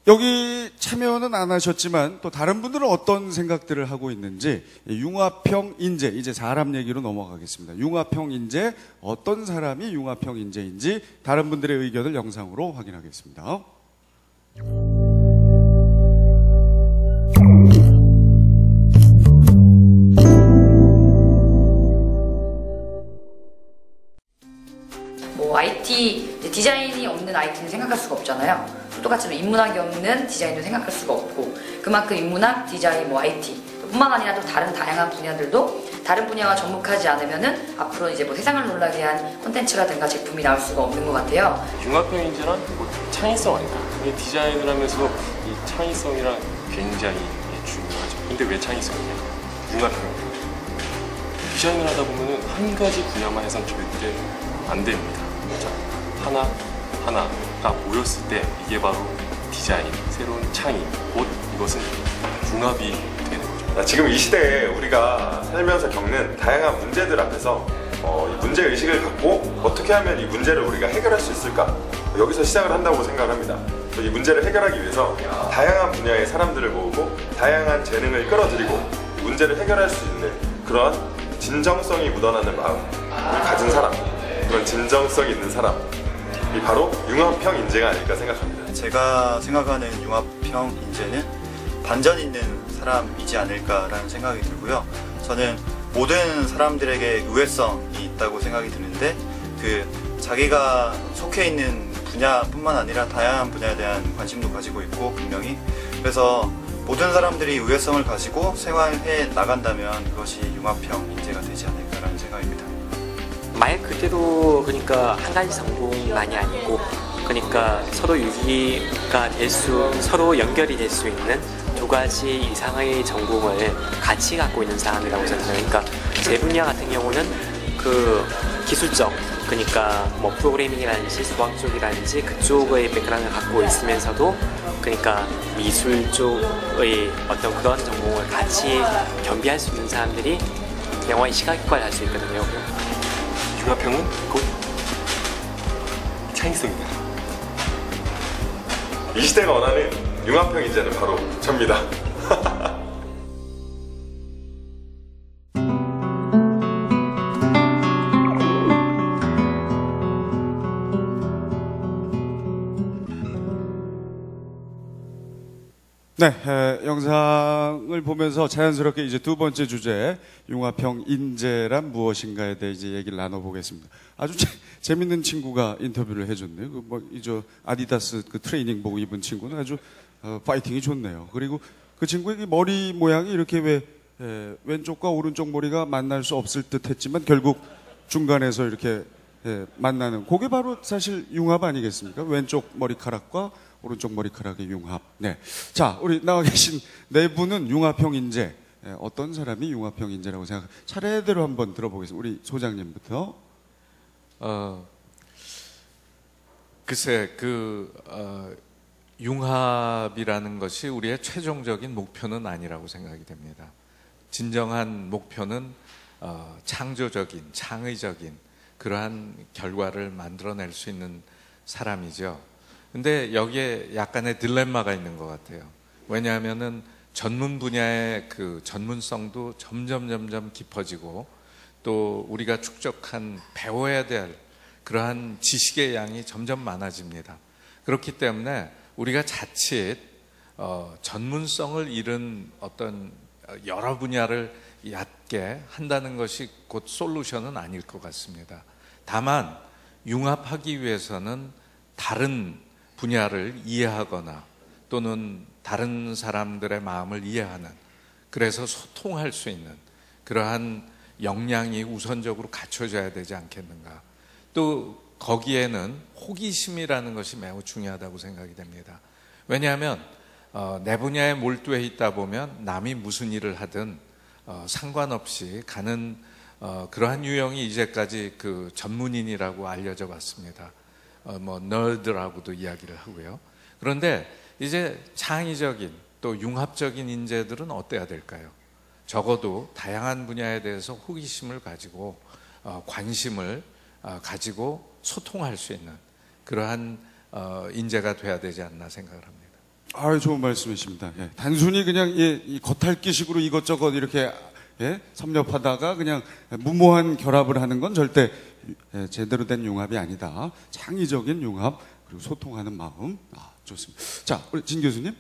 여기 참여는 안 하셨지만 또 다른 분들은 어떤 생각들을 하고 있는지 융합형 인재 이제 사람 얘기로 넘어가겠습니다. 융합형 인재 어떤 사람이 융합형 인재인지 다른 분들의 의견을 영상으로 확인하겠습니다. IT 디자인이 없는 IT는 생각할 수가 없잖아요. 똑같이 인문학이 없는 디자인도 생각할 수가 없고 그만큼 인문학, 디자인, IT 뿐만 아니라 또 다른 다양한 분야들도 다른 분야와 접목하지 않으면은 앞으로 이제 뭐 세상을 놀라게 한 콘텐츠라든가 제품이 나올 수가 없는 것 같아요. 융합형 인재란 창의성 아닌가? 디자인을 하면서 이 창의성이랑 굉장히 중요하죠. 근데 왜 창의성이냐? 융합형 디자인을 하다 보면은 한 가지 분야만 해서는 절대 안 됩니다. 자, 하나가 모였을 때 이게 바로 디자인, 새로운 창의, 곧 이것은 융합이 되는 거죠. 지금 이 시대에 우리가 살면서 겪는 다양한 문제들 앞에서 이 문제의식을 갖고 어떻게 하면 이 문제를 우리가 해결할 수 있을까? 여기서 시작을 한다고 생각을 합니다. 이 문제를 해결하기 위해서 다양한 분야의 사람들을 모으고 다양한 재능을 끌어들이고 문제를 해결할 수 있는 그런 진정성이 묻어나는 마음을 가진 사람, 그런 진정성 있는 사람이 바로 융합형 인재가 아닐까 생각합니다. 제가 생각하는 융합형 인재는 반전 있는 사람이지 않을까라는 생각이 들고요. 저는 모든 사람들에게 우회성이 있다고 생각이 드는데 자기가 속해 있는 분야뿐만 아니라 다양한 분야에 대한 관심도 가지고 있고 분명히 그래서 모든 사람들이 우회성을 가지고 생활해 나간다면 그것이 융합형 인재가 되지 않을까라는 생각입니다. 말 그대로 그러니까 한 가지 전공만이 아니고 그러니까 서로 유기가 서로 연결이 될 수 있는 두 가지 이상의 전공을 같이 갖고 있는 사람이라고 생각해요. 그러니까 제 분야 같은 경우는 기술적 그러니까 뭐 프로그래밍이라든지 수학 쪽이라든지 그쪽의 백그라운드를 갖고 있으면서도 그러니까 미술 쪽의 어떤 그런 전공을 같이 겸비할 수 있는 사람들이 영화의 시각효과를 할 수 있거든요. 융합형은 곧 창의성이다. 이 시대가 원하는 융합형 인재는 바로 접니다. 네, 영상을 보면서 자연스럽게 이제 두 번째 주제 융합형 인재란 무엇인가에 대해 이제 얘기를 나눠보겠습니다. 아주 재밌는 친구가 인터뷰를 해줬네요. 아디다스 트레이닝 보고 입은 친구는 아주 파이팅이 좋네요. 그리고 그 친구의 머리 모양이 이렇게 왼쪽과 오른쪽 머리가 만날 수 없을 듯했지만 결국 중간에서 이렇게 만나는 그게 바로 사실 융합 아니겠습니까? 왼쪽 머리카락과 오른쪽 머리카락의 융합. 네. 자, 우리 나와 계신 네 분은 융합형 인재. 어떤 사람이 융합형 인재라고 생각해요? 차례대로 한번 들어보겠습니다. 우리 소장님부터. 글쎄, 융합이라는 것이 우리의 최종적인 목표는 아니라고 생각이 됩니다. 진정한 목표는 창조적인, 창의적인 그러한 결과를 만들어낼 수 있는 사람이죠. 근데 여기에 약간의 딜레마가 있는 것 같아요. 왜냐하면은 전문 분야의 그 전문성도 점점 깊어지고 또 우리가 축적한 배워야 될 그러한 지식의 양이 점점 많아집니다. 그렇기 때문에 우리가 자칫 전문성을 잃은 어떤 여러 분야를 얕게 한다는 것이 곧 솔루션은 아닐 것 같습니다. 다만 융합하기 위해서는 다른 분야를 이해하거나 또는 다른 사람들의 마음을 이해하는 그래서 소통할 수 있는 그러한 역량이 우선적으로 갖춰져야 되지 않겠는가. 또 거기에는 호기심이라는 것이 매우 중요하다고 생각이 됩니다. 왜냐하면 내 분야에 몰두해 있다 보면 남이 무슨 일을 하든 상관없이 가는 그러한 유형이 이제까지 그 전문인이라고 알려져 왔습니다. 너드라고도 이야기를 하고요. 그런데 이제 창의적인 또 융합적인 인재들은 어때야 될까요? 적어도 다양한 분야에 대해서 호기심을 가지고 관심을 가지고 소통할 수 있는 그러한 인재가 돼야 되지 않나 생각을 합니다. 좋은 말씀이십니다. 예, 단순히 그냥 이 겉핥기식으로 이것저것 이렇게 섭렵하다가 그냥 무모한 결합을 하는 건 절대 제대로 된 융합이 아니다. 창의적인 융합 그리고 소통하는 마음. 좋습니다. 자, 우리 진 교수님.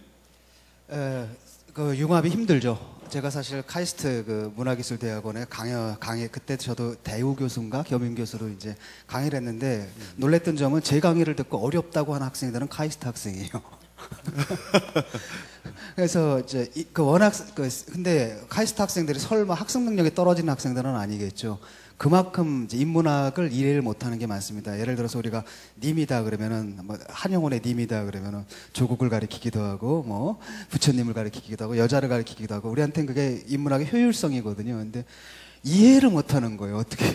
그 융합이 힘들죠. 제가 사실 카이스트 문화기술대학원에 강의 그때 저도 대우 교수인가 겸임 교수로 이제 강의를 했는데 놀랬던 점은 제 강의를 듣고 어렵다고 하는 학생들은 카이스트 학생이에요. 그래서 이제 근데 카이스트 학생들이 설마 학습 능력이 떨어지는 학생들은 아니겠죠. 그만큼 이제 인문학을 이해를 못하는 게 많습니다. 예를 들어서 우리가 님이다 그러면은 한영혼의 님이다 그러면은 조국을 가리키기도 하고 부처님을 가리키기도 하고 여자를 가리키기도 하고 우리한테는 그게 인문학의 효율성이거든요. 근데 이해를 못하는 거예요. 어떻게?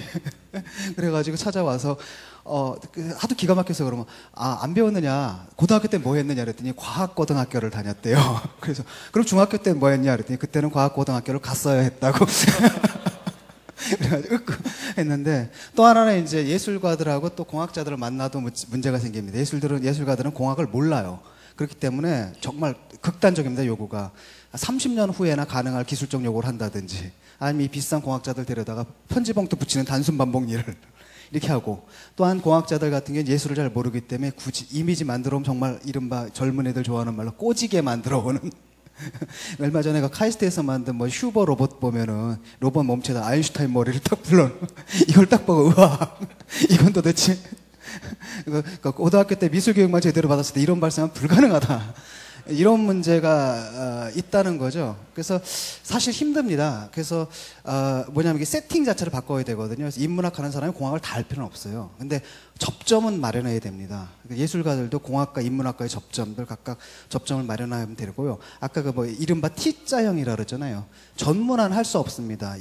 그래가지고 찾아와서 하도 기가 막혀서 그러면 안 배웠느냐? 고등학교 때 뭐 했느냐 그랬더니 과학고등학교를 다녔대요. 그래서 그럼 중학교 때 뭐 했냐 그랬더니 그때는 과학고등학교를 갔어야 했다고. 그래가지고 했는데 또 하나는 이제 예술가들하고 또 공학자들을 만나도 문제가 생깁니다. 예술가들은 공학을 몰라요. 그렇기 때문에 정말 극단적입니다. 요구가 30년 후에나 가능할 기술적 요구를 한다든지 아니면 이 비싼 공학자들 데려다가 편지봉투 붙이는 단순 반복 일을 이렇게 하고, 또한 공학자들 같은 경우는 예술을 잘 모르기 때문에 굳이 이미지 만들어 오면 정말 이른바 젊은 애들 좋아하는 말로 꼬지게 만들어 오는. 얼마 전에 그 카이스트에서 만든 뭐 슈버 로봇 보면은 로봇 몸체에다 아인슈타인 머리를 딱 불러. 이걸 딱 보고 우와, 이건 도대체 고등학교 때 미술 교육만 제대로 받았을 때 이런 발상은 불가능하다. 이런 문제가 있다는 거죠. 그래서 사실 힘듭니다. 그래서 뭐냐면 이게 세팅 자체를 바꿔야 되거든요. 그래서 인문학 하는 사람이 공학을 다 할 필요는 없어요. 근데 접점은 마련해야 됩니다. 그러니까 예술가들도 공학과 인문학과의 접점들 각각 접점을 마련하면 되고요. 아까 그 뭐 이른바 T자형이라 그러잖아요. 전문화는 할 수 없습니다.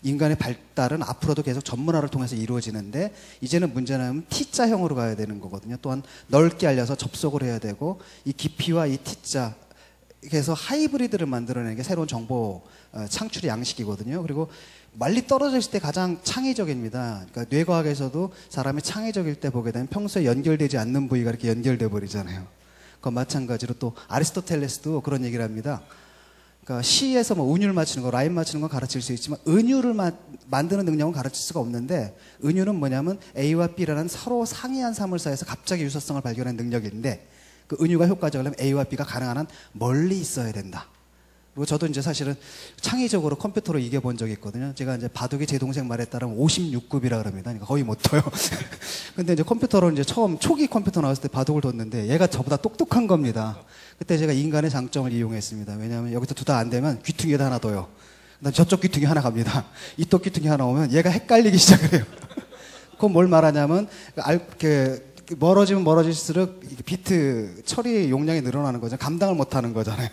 인간의 발달은 앞으로도 계속 전문화를 통해서 이루어지는데, 이제는 문제는 T자형으로 가야 되는 거거든요. 또한 넓게 알려서 접속을 해야 되고, 이 깊이와 이 T자, 그래서 하이브리드를 만들어내는 게 새로운 정보 창출의 양식이거든요. 그리고 멀리 떨어져 있을 때 가장 창의적입니다. 그러니까 뇌과학에서도 사람이 창의적일 때 보게 되면 평소에 연결되지 않는 부위가 이렇게 연결돼 버리잖아요. 그건 마찬가지로 또 아리스토텔레스도 그런 얘기를 합니다. 그러니까 시에서 뭐 운율 맞추는 거, 라임 맞추는 건 가르칠 수 있지만 은율을 만드는 능력은 가르칠 수가 없는데, 은율은 뭐냐면 A와 B라는 서로 상이한 사물사이에서 갑자기 유사성을 발견하는 능력인데, 그 은유가 효과적이려면 A와 B가 가능한 한 멀리 있어야 된다. 그리고 저도 이제 사실은 창의적으로 컴퓨터로 이겨본 적이 있거든요. 제가 이제 바둑이 제 동생 말에 따르면 56급이라 그럽니다. 그러니까 거의 못 둬요. 근데 이제 컴퓨터로 이제 처음 초기 컴퓨터 나왔을 때 바둑을 뒀는데 얘가 저보다 똑똑한 겁니다. 그때 제가 인간의 장점을 이용했습니다. 왜냐하면 여기서 두다 안 되면 귀퉁이에다 하나 둬요. 그다음 저쪽 귀퉁이 하나 갑니다. 이쪽 귀퉁이 하나 오면 얘가 헷갈리기 시작을 해요. 그건 뭘 말하냐면 멀어지면 멀어질수록 비트 처리 용량이 늘어나는 거죠. 감당을 못하는 거잖아요.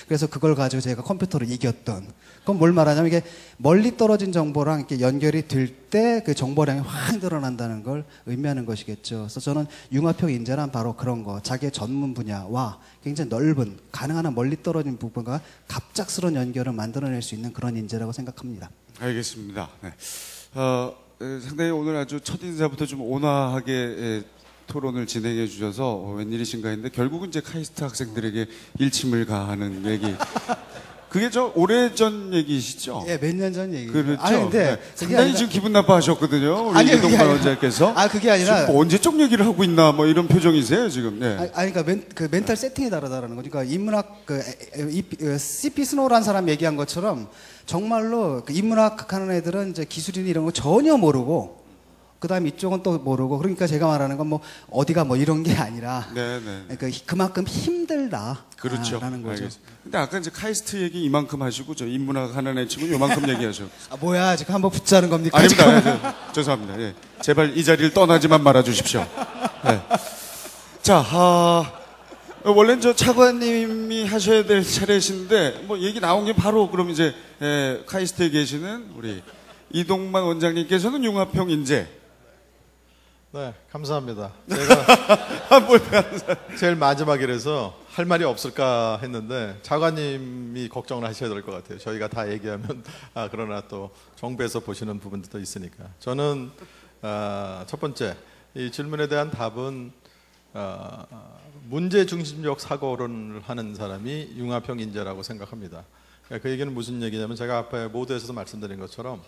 그래서 그걸 가지고 제가 컴퓨터를 이겼던. 그건 뭘 말하냐면 이게 멀리 떨어진 정보랑 이렇게 연결이 될 때 그 정보량이 확 늘어난다는 걸 의미하는 것이겠죠. 그래서 저는 융합형 인재란 바로 그런 거. 자기의 전문 분야와 굉장히 넓은, 가능한 한 멀리 떨어진 부분과 갑작스러운 연결을 만들어낼 수 있는 그런 인재라고 생각합니다. 알겠습니다. 네. 상당히 오늘 아주 첫 인사부터 좀 온화하게 토론을 진행해 주셔서 웬일이신가 했는데, 결국은 이제 카이스트 학생들에게 일침을 가하는 얘기. 그게 저 오래전 얘기시죠? 예, 몇 년 전 얘기. 그렇죠. 아니, 근데 네. 상당히 지금 기분 나빠하셨거든요. 우리 이동관 원장께서. 그게 아니라. 지금 뭐 언제적 얘기를 하고 있나 뭐 이런 표정이세요 지금. 네. 그러니까 그 멘탈 세팅이 다르다라는 거니까, 인문학 C.P. 스노우라는 사람 얘기한 것처럼 정말로 그 인문학 하는 애들은 이제 기술이나 이런 거 전혀 모르고, 그 다음에 이쪽은 또 모르고, 그러니까 제가 말하는 건 뭐 어디가 뭐 이런 게 아니라, 그러니까 그만큼 힘들다. 그렇죠. 라는 거죠. 알겠습니다. 근데 아까 이제 카이스트 얘기 이만큼 하시고 저 인문학 하는 애 친구 요만큼 얘기하셨어요. 뭐야, 지금 한번 붙자는 겁니까? 아닙니다. 죄송합니다. 예. 제발 이 자리를 떠나지만 말아 주십시오. 네. 자, 원래는 저 차관님이 하셔야 될 차례신데, 뭐 얘기 나온 게 바로 그럼 이제 카이스트에 계시는 우리 이동만 원장님께서는 융합형 인재. 네, 감사합니다. 제가 제일 마지막이라서 할 말이 없을까 했는데 차관님이 걱정을 하셔야 될 것 같아요. 저희가 다 얘기하면 그러나 또 정부에서 보시는 부분도 있으니까. 저는 첫 번째 이 질문에 대한 답은 문제 중심적 사고를 하는 사람이 융합형 인재라고 생각합니다. 그 얘기는 무슨 얘기냐면, 제가 앞에 모두에서도 말씀드린 것처럼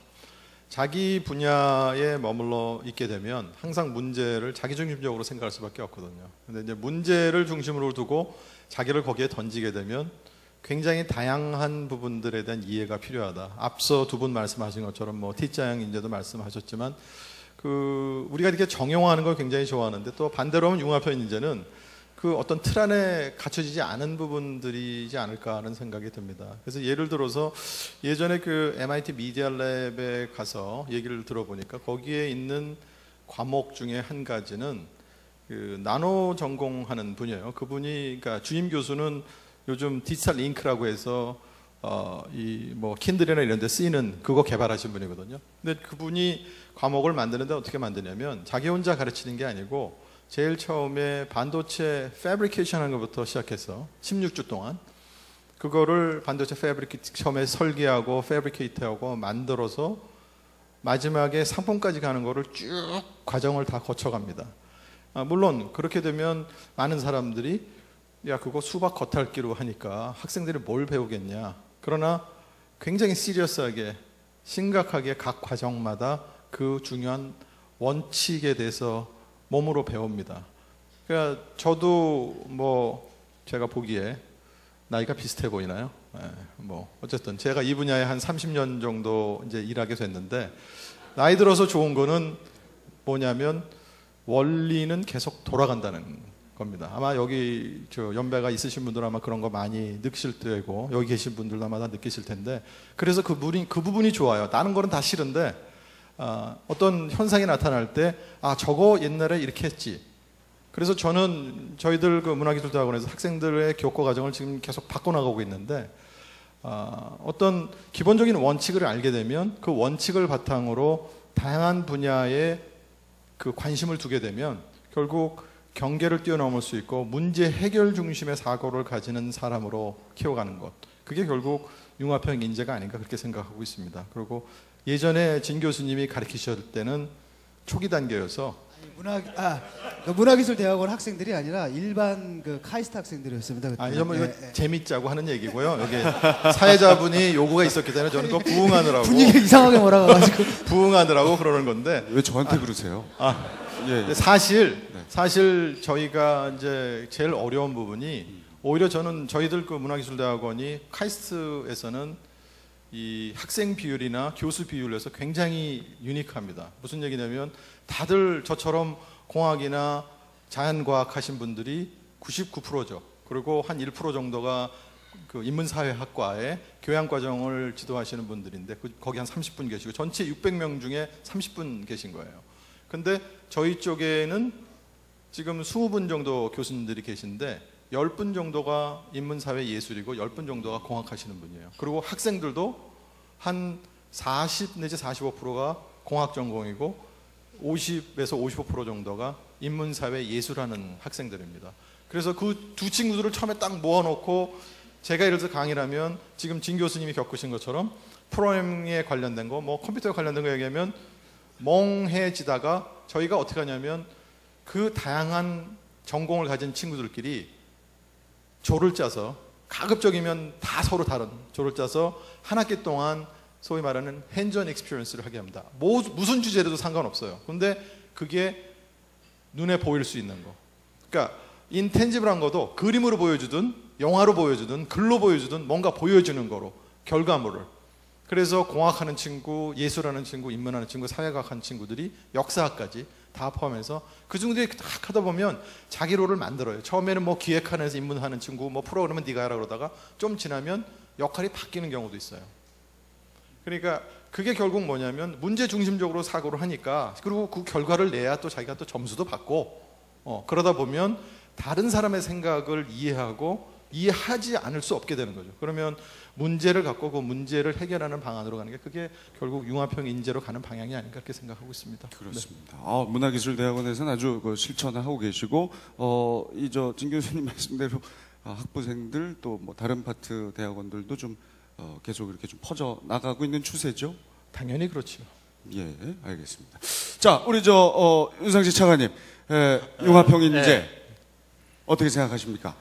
자기 분야에 머물러 있게 되면 항상 문제를 자기 중심적으로 생각할 수밖에 없거든요. 근데 이제 문제를 중심으로 두고 자기를 거기에 던지게 되면 굉장히 다양한 부분들에 대한 이해가 필요하다. 앞서 두 분 말씀하신 것처럼 뭐 T자형 인재도 말씀하셨지만, 우리가 이렇게 정형화하는 걸 굉장히 좋아하는데, 또 반대로 하면 융합형 인재는 그 어떤 틀 안에 갖춰지지 않은 부분들이지 않을까 하는 생각이 듭니다. 그래서 예를 들어서 예전에 그 MIT 미디어 랩에 가서 얘기를 들어보니까 거기에 있는 과목 중에 한 가지는 그 나노 전공하는 분이에요. 그분이, 그러니까 주임 교수는 요즘 디지털 잉크라고 해서 이 뭐 킨들이나 이런 데 쓰이는 그거 개발하신 분이거든요. 근데 그분이 과목을 만드는데 어떻게 만드냐면, 자기 혼자 가르치는 게 아니고 제일 처음에 반도체 패브리케이션 하는 것부터 시작해서 16주 동안 그거를 반도체 처음에 설계하고 패브리케이트하고 만들어서 마지막에 상품까지 가는 거를 쭉 과정을 다 거쳐갑니다. 물론 그렇게 되면 많은 사람들이 야, 그거 수박 겉핥기로 하니까 학생들이 뭘 배우겠냐. 그러나 굉장히 시리어스하게 심각하게 각 과정마다 그 중요한 원칙에 대해서 몸으로 배웁니다. 그러니까 저도 뭐 제가 보기에 나이가 비슷해 보이나요? 뭐 어쨌든 제가 이 분야에 한 30년 정도 이제 일하게 됐는데 나이 들어서 좋은 거는 뭐냐면 원리는 계속 돌아간다는 겁니다. 아마 여기 저 연배가 있으신 분들 아마 그런 거 많이 느끼실 테고 여기 계신 분들도 아마 다 느끼실 텐데 그래서 그 부분이 좋아요. 다른 거는 다 싫은데 어떤 현상이 나타날 때 저거 옛날에 이렇게 했지. 그래서 저는 저희들 그 문화기술대학원에서 학생들의 교과 과정을 지금 계속 바꿔나가고 있는데 어떤 기본적인 원칙을 알게 되면 그 원칙을 바탕으로 다양한 분야에 그 관심을 두게 되면 결국 경계를 뛰어넘을 수 있고 문제 해결 중심의 사고를 가지는 사람으로 키워가는 것. 그게 결국 융합형 인재가 아닌가 그렇게 생각하고 있습니다. 그리고 예전에 진 교수님이 가르치실 때는 초기 단계여서 문화기술대학원 학생들이 아니라 일반 그 카이스트 학생들이었습니다. 그때. 아니요, 뭐 이거 재밌자고 하는 얘기고요. 여기 사회자분이 요구가 있었기 때문에 저는 그거 부응하느라고 분위기 이상하게 몰아가가지고 부응하느라고 그러는 건데 왜 저한테 그러세요? 예. 사실 저희가 이제 제일 어려운 부분이 오히려 저는 저희들 그 문화기술대학원이 카이스트에서는 이 학생 비율이나 교수 비율에서 굉장히 유니크합니다. 무슨 얘기냐면 다들 저처럼 공학이나 자연과학 하신 분들이 99%죠. 그리고 한 1% 정도가 그 인문사회학과에 교양과정을 지도하시는 분들인데 거기 한 30분 계시고 전체 600명 중에 30분 계신 거예요. 근데 저희 쪽에는 지금 20분 정도 교수님들이 계신데 10분 정도가 인문사회 예술이고 10분 정도가 공학하시는 분이에요. 그리고 학생들도 한 40 내지 45%가 공학 전공이고 50에서 55% 정도가 인문사회 예술하는 학생들입니다. 그래서 그 두 친구들을 처음에 딱 모아놓고 제가 예를 들어서 강의를 하면 지금 진 교수님이 겪으신 것처럼 프로그래밍에 관련된 거, 뭐 컴퓨터에 관련된 거 얘기하면 멍해지다가 저희가 어떻게 하냐면 그 다양한 전공을 가진 친구들끼리 조를 짜서 가급적이면 다 서로 다른 조를 짜서 한 학기 동안 소위 말하는 핸즈온 익스피리언스를 하게 합니다. 무슨 주제로도 상관없어요. 근데 그게 눈에 보일 수 있는 거. 그러니까 인텐지블한 것도 그림으로 보여주든 영화로 보여주든 글로 보여주든 뭔가 보여주는 거로 결과물을. 그래서 공학하는 친구, 예술하는 친구, 인문하는 친구, 사회과학 하는 친구들이 역사학까지 다 포함해서 그 친구들이 딱 하다 보면 자기 롤을 만들어요. 처음에는 뭐 기획하는 에서 인문하는 친구, 뭐 프로그램은 네가 해라 그러다가 좀 지나면 역할이 바뀌는 경우도 있어요. 그러니까 그게 결국 뭐냐면 문제 중심적으로 사고를 하니까 그리고 그 결과를 내야 또 자기가 또 점수도 받고 그러다 보면 다른 사람의 생각을 이해하지 않을 수 없게 되는 거죠. 그러면 문제를 갖고 그 문제를 해결하는 방안으로 가는 게 그게 결국 융합형 인재로 가는 방향이 아닌가 그렇게 생각하고 있습니다. 그렇습니다. 네. 문화기술대학원에서는 아주 실천을 하고 계시고 진 교수님 말씀대로 학부생들 또 뭐 다른 파트 대학원들도 좀 계속 이렇게 좀 퍼져 나가고 있는 추세죠. 당연히 그렇죠. 예, 알겠습니다. 자, 우리 윤상식 차관님, 융합형 인재 어떻게 생각하십니까?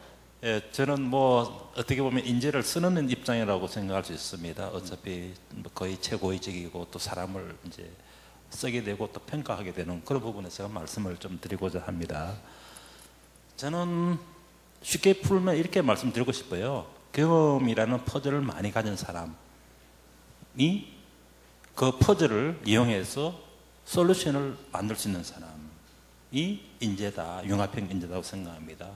예, 저는 뭐 어떻게 보면 인재를 쓰는 입장이라고 생각할 수 있습니다. 어차피 거의 최고위직이고 또 사람을 이제 쓰게 되고 또 평가하게 되는 그런 부분에서 제가 말씀을 좀 드리고자 합니다. 저는 쉽게 풀면 이렇게 말씀드리고 싶어요. 경험이라는 퍼즐을 많이 가진 사람이 그 퍼즐을 이용해서 솔루션을 만들 수 있는 사람이 인재다, 융합형 인재다고 생각합니다.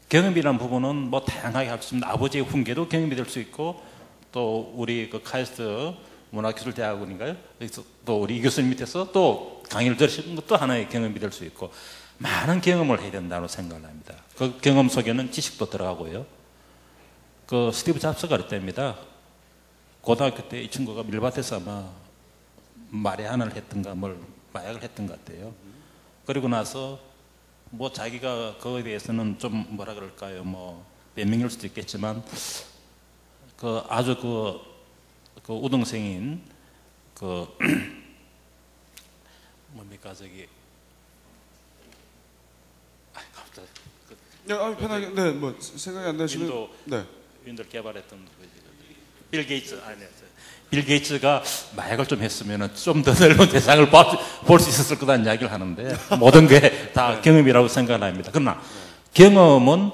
경험이라는 부분은 뭐 다양하게 할 수 있습니다. 아버지의 훈계도 경험이 될 수 있고 또 우리 그 카이스트 문화기술대학원인가요? 여기서 또 우리 이 교수님 밑에서 또 강의를 들으시는 것도 하나의 경험이 될 수 있고 많은 경험을 해야 된다고 생각을 합니다. 그 경험 속에는 지식도 들어가고요. 그 스티브 잡스가 그랬답니다. 고등학교 때 이 친구가 밀밭에서 아마 마리아나를 했던가 마약을 했던 것 같아요. 그리고 나서 뭐 자기가 그거에 대해서는 좀 뭐라 그럴까요? 뭐 변명일 수도 있겠지만 그 아주 그 우등생인 그 뭡니까 저기 갑자기 편하게 뭐 생각이 안 나시면 윈도를 개발했던 빌 게이츠가 마약을 좀 했으면 좀 더 넓은 대상을 볼 수 있었을 거다는 이야기를 하는데 모든 게 다 경험이라고 생각을 합니다. 그러나 경험은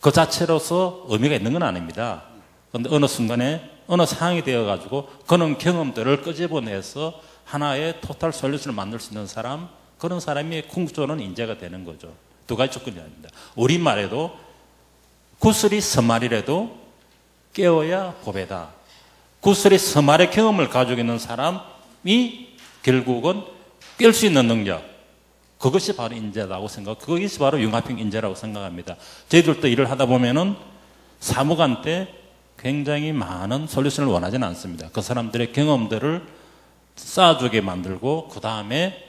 그 자체로서 의미가 있는 건 아닙니다. 그런데 어느 순간에 어느 상황이 되어가지고 그런 경험들을 끄집어내서 하나의 토탈 솔루션을 만들 수 있는 사람, 그런 사람이 궁극적으로는 인재가 되는 거죠. 두 가지 조건이 아닙니다. 우리말에도 구슬이 서말이라도 깨어야 보배다. 구슬이 서말의 경험을 가지고 있는 사람이 결국은 깰 수 있는 능력, 그것이 바로 인재라고 그것이 바로 융합형 인재라고 생각합니다. 저희들도 일을 하다 보면은 사무관 때 굉장히 많은 솔루션을 원하지는 않습니다. 그 사람들의 경험들을 쌓아주게 만들고, 그 다음에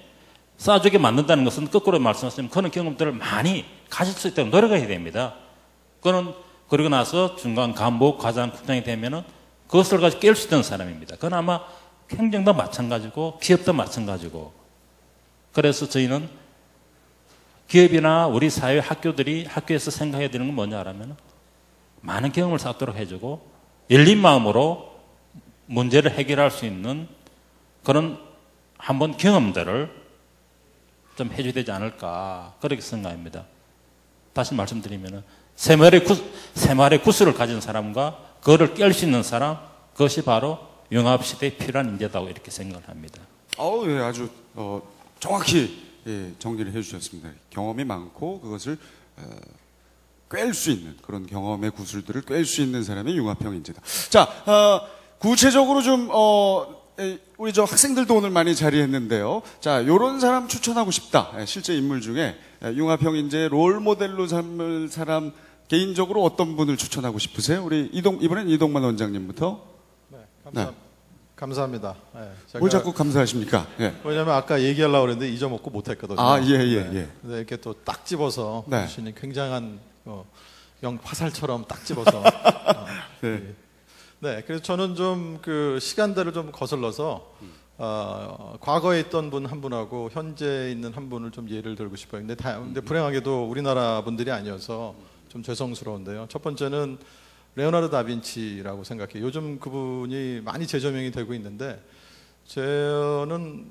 쌓아주게 만든다는 것은 거꾸로 말씀하시면 그런 경험들을 많이 가질 수 있도록 노력해야 됩니다. 그러고 나서 중간 간부, 과장, 국장이 되면은 그것을 가지고 깰 수 있는 사람입니다. 그건 아마 행정도 마찬가지고 기업도 마찬가지고. 그래서 저희는 기업이나 우리 사회 학교들이 학교에서 생각해야 되는 건 뭐냐 하면 많은 경험을 쌓도록 해주고 열린 마음으로 문제를 해결할 수 있는 그런 한번 경험들을 좀 해줘야 되지 않을까 그렇게 생각합니다. 다시 말씀드리면 세 마리의 구슬을 가진 사람과 그거를 깰 수 있는 사람, 그것이 바로 융합시대에 필요한 인재다고 이렇게 생각을 합니다. 예, 아주 정확히 정리를 해주셨습니다. 경험이 많고 그것을 꿰 수 있는 그런 경험의 구슬들을 꿰 수 있는 사람이 융합형 인재다. 자, 구체적으로 좀 우리 저 학생들도 오늘 많이 자리했는데요. 자, 요런 사람 추천하고 싶다. 실제 인물 중에 융합형 인재 롤 모델로 삼을 사람 개인적으로 어떤 분을 추천하고 싶으세요? 우리 이번엔 이동만 원장님부터. 네, 감사합니다. 뭘 자꾸 감사하십니까? 예. 왜냐면 아까 얘기하려고 그랬는데 잊어먹고 못했거든요. 예. 근데 이렇게 또 딱 집어서 네. 주시니 굉장한 화살처럼 딱 집어서. 네, 그래서 저는 좀 그 시간대를 좀 거슬러서 과거에 있던 분 한 분하고 현재 있는 한 분을 좀 예를 들고 싶어요. 근데 불행하게도 우리나라 분들이 아니어서 좀 죄송스러운데요. 첫 번째는 레오나르도 다빈치라고 생각해요. 요즘 그분이 많이 재조명이 되고 있는데 저는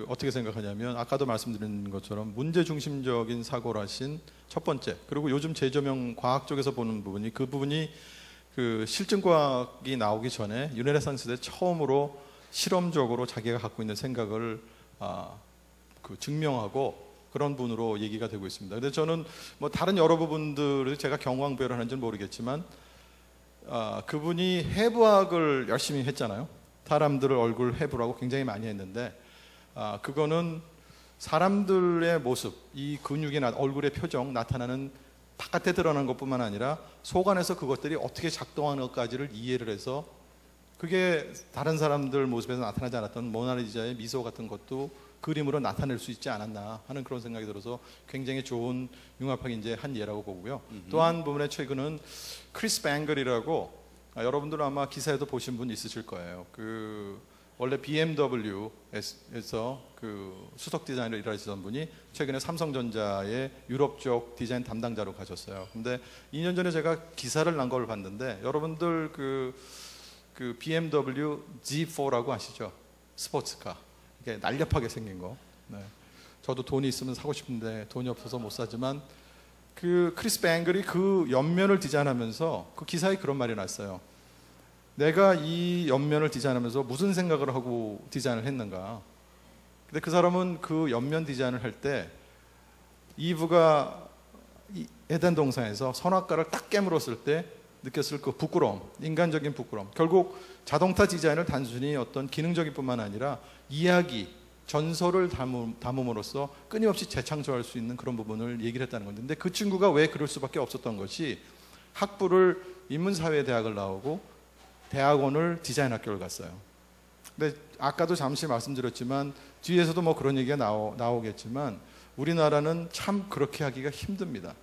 어떻게 생각하냐면 아까도 말씀드린 것처럼 문제 중심적인 사고를 하신 첫 번째, 그리고 요즘 재조명 과학 쪽에서 보는 부분이 그 부분이 실증과학이 나오기 전에 르네상스 시대 처음으로 실험적으로 자기가 갖고 있는 생각을 증명하고 그런 분으로 얘기가 되고 있습니다. 근데 저는 뭐 다른 여러 부분들을 제가 경황부여를 하는지는 모르겠지만 그분이 해부학을 열심히 했잖아요. 사람들을 얼굴 해부라고 굉장히 많이 했는데 그거는 사람들의 모습, 이 근육이나 얼굴의 표정 나타나는 바깥에 드러나는 것뿐만 아니라 속 안에서 그것들이 어떻게 작동하는 것까지를 이해를 해서 그게 다른 사람들 모습에서 나타나지 않았던 모나리자의 미소 같은 것도 그림으로 나타낼 수 있지 않았나 하는 그런 생각이 들어서 굉장히 좋은 융합형 인재 한 예라고 보고요. 또 한 부분에 최근은 크리스 뱅글이라고 여러분들 아마 기사에도 보신 분 있으실 거예요. 원래 BMW에서 수석 디자이너로 일하시던 분이 최근에 삼성전자의 유럽 쪽 디자인 담당자로 가셨어요. 근데 2년 전에 제가 기사를 난 걸 봤는데 여러분들 BMW G4라고 아시죠? 스포츠카. 이게 날렵하게 생긴 거. 네. 저도 돈이 있으면 사고 싶은데 돈이 없어서 못 사지만 크리스 뱅글이 그 옆면을 디자인하면서 그 기사에 그런 말이 났어요. 내가 이 옆면을 디자인하면서 무슨 생각을 하고 디자인을 했는가. 근데 그 사람은 그 옆면 디자인을 할 때 이브가 에덴 동산에서 선악과를 딱 깨물었을 때 느꼈을 그 부끄러움, 인간적인 부끄러움. 결국 자동차 디자인을 단순히 어떤 기능적인 뿐만 아니라 이야기, 전설을 담음으로써 끊임없이 재창조할 수 있는 그런 부분을 얘기를 했다는 건데, 근데 그 친구가 왜 그럴 수밖에 없었던 것이 학부를 인문사회대학을 나오고 대학원을 디자인 학교를 갔어요. 근데 아까도 잠시 말씀드렸지만 뒤에서도 뭐 그런 얘기가 나오겠지만 우리나라는 참 그렇게 하기가 힘듭니다.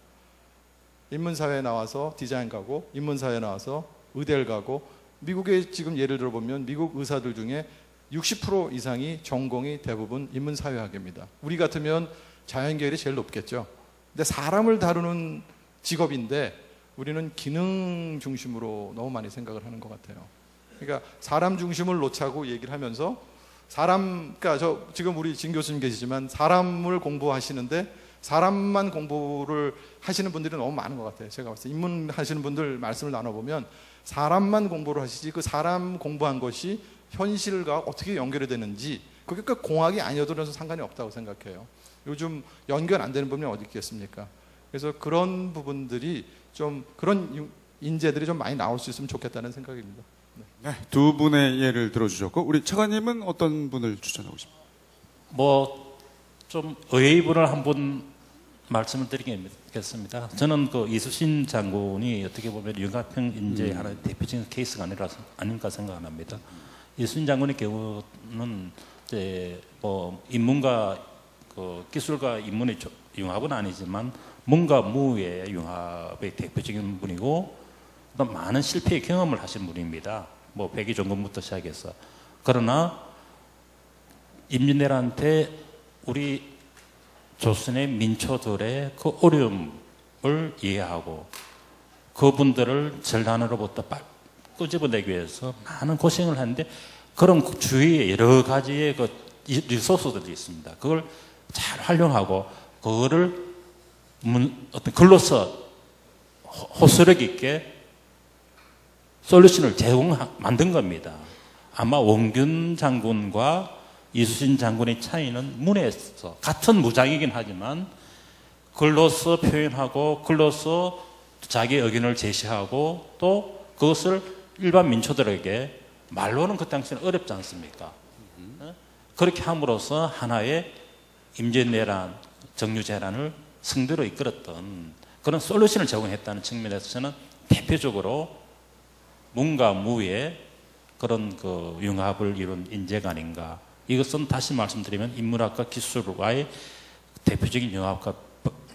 인문사회에 나와서 디자인 가고 인문사회에 나와서 의대를 가고, 미국에 지금 예를 들어보면 미국 의사들 중에 60% 이상이 전공이 대부분 인문사회학입니다. 우리 같으면 자연계열이 제일 높겠죠. 근데 사람을 다루는 직업인데 우리는 기능 중심으로 너무 많이 생각을 하는 것 같아요. 그러니까 사람 중심을 놓자고 얘기를 하면서 그러니까 지금 우리 진 교수님 계시지만 사람을 공부하시는데 사람만 공부를 하시는 분들이 너무 많은 것 같아요. 제가 봤을 때 입문하시는 분들 말씀을 나눠보면 사람만 공부를 하시지 그 사람 공부한 것이 현실과 어떻게 연결이 되는지 그게 꼭 공학이 아니어도 상관이 없다고 생각해요. 요즘 연결 안 되는 부분이 어디 있겠습니까? 그래서 그런 부분들이 좀 그런 인재들이 좀 많이 나올 수 있으면 좋겠다는 생각입니다. 네, 두 분의 예를 들어주셨고 우리 차관님은 어떤 분을 추천하고 싶습니까? 뭐 좀 의외의 분을 한 분 말씀을 드리겠습니다. 저는 그 이수신 장군이 어떻게 보면 융합형 인재의 하나의 대표적인 케이스가 아닌가 생각합니다. 이수신 장군의 경우는 이제 뭐 인문과 그 기술과 인문의 융합은 아니지만 문과 무의 융합의 대표적인 분이고 또 많은 실패의 경험을 하신 분입니다. 뭐 백의종군부터 시작해서. 그러나 임진왜란때 우리 조선의 민초들의 그 어려움을 이해하고 그분들을 전란으로부터 끄집어내기 위해서 많은 고생을 하는데 그런 주위에 여러 가지의 그 리소스들이 있습니다. 그걸 잘 활용하고 그거를 어떤 글로서 호소력 있게 솔루션을 만든 겁니다. 아마 원균 장군과 이수신 장군의 차이는 문에서 같은 무장이긴 하지만 글로서 표현하고 글로서 자기 의견을 제시하고 또 그것을 일반 민초들에게 말로는 그 당시에는 어렵지 않습니까? 그렇게 함으로써 하나의 임진왜란, 정유재란을 승대로 이끌었던 그런 솔루션을 제공했다는 측면에서 저는 대표적으로 문과 무의 그런 그 융합을 이룬 인재가 아닌가. 이것은 다시 말씀드리면 인문학과 기술과의 대표적인 융합과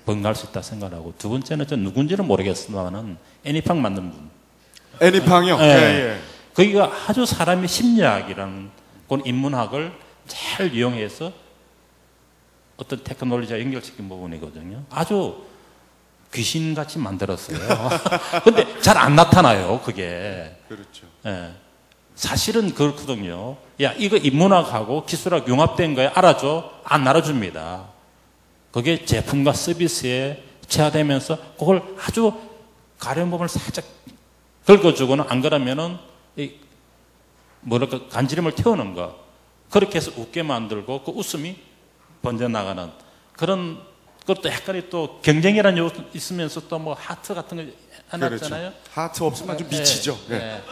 번갈할 수 있다 생각하고 두 번째는 저 누군지는 모르겠습니다만은 애니팡 만든 분. 애니팡이요? 네. 예. 거기가 아주 사람의 심리학이라는 그런 인문학을 잘 이용해서 어떤 테크놀로지와 연결시킨 부분이거든요. 아주 귀신같이 만들었어요. 근데 잘 안 나타나요, 그게. 그렇죠. 예. 사실은 그렇거든요. 야, 이거 인문학하고 기술학 융합된 거에 알아줘? 안 알아줍니다. 그게 제품과 서비스에 체화되면서 그걸 아주 가려운 부분을 살짝 긁어주고는 안 그러면은 뭐랄까 간지럼을 태우는 거. 그렇게 해서 웃게 만들고 그 웃음이 번져나가는 그런 그것도 약간의 또 경쟁이라는 요소 있으면서 또 뭐 하트 같은 거 해놨잖아요. 그렇죠. 하트 없으면 아주 미치죠. 네. 네.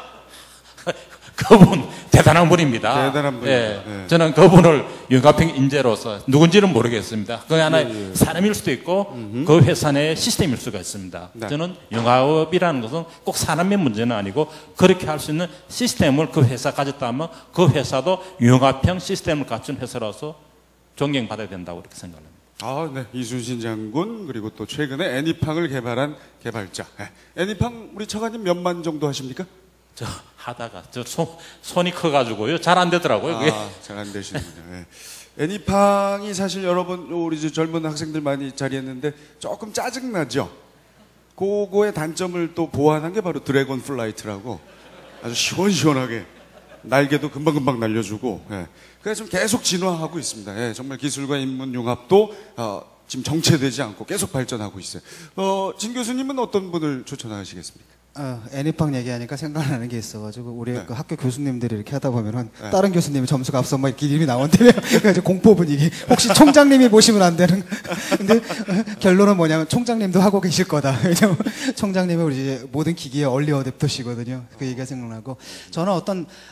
그분 대단한 분입니다. 대단한 분입니다. 예. 네. 저는 그분을 융합형 인재로서 누군지는 모르겠습니다. 그 하나의 사람일 수도 있고 그 회사 내 시스템일 수가 있습니다. 네. 저는 융합이라는 것은 꼭 사람의 문제는 아니고 그렇게 할 수 있는 시스템을 그 회사 가졌다 하면 그 회사도 융합형 시스템을 갖춘 회사로서 존경받아야 된다고 이렇게 생각합니다. 아, 네. 이순신 장군 그리고 또 최근에 애니팡을 개발한 개발자. 네. 애니팡 우리 차관님 몇만 정도 하십니까? 저 하다가 저 손이 커가지고요 잘 안 되더라고요. 그게. 잘 안 되시는군요. 네. 애니팡이 사실 여러분 우리 젊은 학생들 많이 자리했는데 조금 짜증 나죠. 그거의 단점을 또 보완한 게 바로 드래곤 플라이트라고 아주 시원시원하게 날개도 금방금방 날려주고. 네. 그래서 좀 계속 진화하고 있습니다. 네. 정말 기술과 인문 융합도 지금 정체되지 않고 계속 발전하고 있어요. 진 교수님은 어떤 분을 추천하시겠습니까? 애니팡 얘기하니까 생각나는 게 있어가지고 우리 그 학교 교수님들이 이렇게 하다 보면은 다른 교수님이 점수가 앞서 뭐 이렇게 이름이 나온대요. 그래서 공포 분위기. 혹시 총장님이 보시면 안 되는. 근데 결론은 뭐냐면 총장님도 하고 계실 거다. 왜냐면 총장님은 우리 이제 모든 기기의 얼리 어댑터시거든요. 그 얘기가 생각나고 저는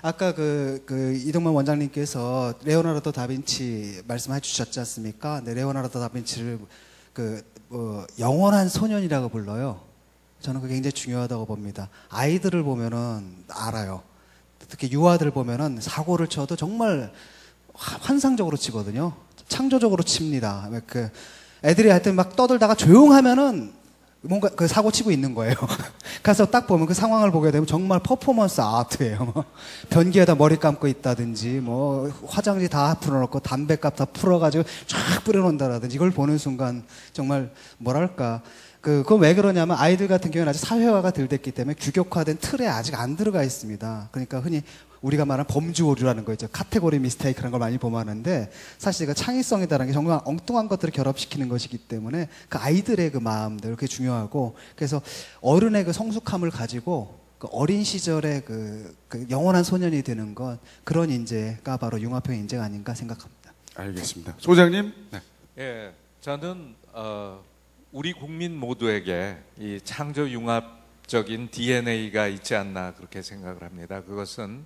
아까 그 이동만 원장님께서 레오나르도 다빈치 말씀해 주셨지 않습니까? 네, 레오나르도 다빈치를 영원한 소년이라고 불러요. 저는 그게 굉장히 중요하다고 봅니다. 아이들을 보면은 알아요. 특히 유아들 보면은 사고를 쳐도 정말 환상적으로 치거든요. 창조적으로 칩니다. 애들이 하여튼 막 떠들다가 조용하면은 뭔가 그 사고 치고 있는 거예요. 가서 딱 보면 그 상황을 보게 되면 정말 퍼포먼스 아트예요. 뭐 변기에다 머리 감고 있다든지, 뭐 화장지 다 풀어놓고 담배값 다 풀어가지고 쫙 뿌려놓는다라든지, 이걸 보는 순간 정말 뭐랄까. 그건 왜 그러냐면 아이들 같은 경우는 아직 사회화가 덜 됐기 때문에 규격화된 틀에 아직 안 들어가 있습니다. 그러니까 흔히 우리가 말하는 범주 오류라는 거 있죠. 카테고리 미스테이크라는 걸 많이 보면하는데, 사실 그 창의성이다라는 게 정말 엉뚱한 것들을 결합시키는 것이기 때문에 그 아이들의 그 마음들, 그게 중요하고, 그래서 어른의 그 성숙함을 가지고 그 어린 시절의 그 영원한 소년이 되는 건 그런 인재가 바로 융합형 인재가 아닌가 생각합니다. 알겠습니다. 소장님. 네. 예, 저는 우리 국민 모두에게 이 창조 융합적인 DNA가 있지 않나 그렇게 생각을 합니다. 그것은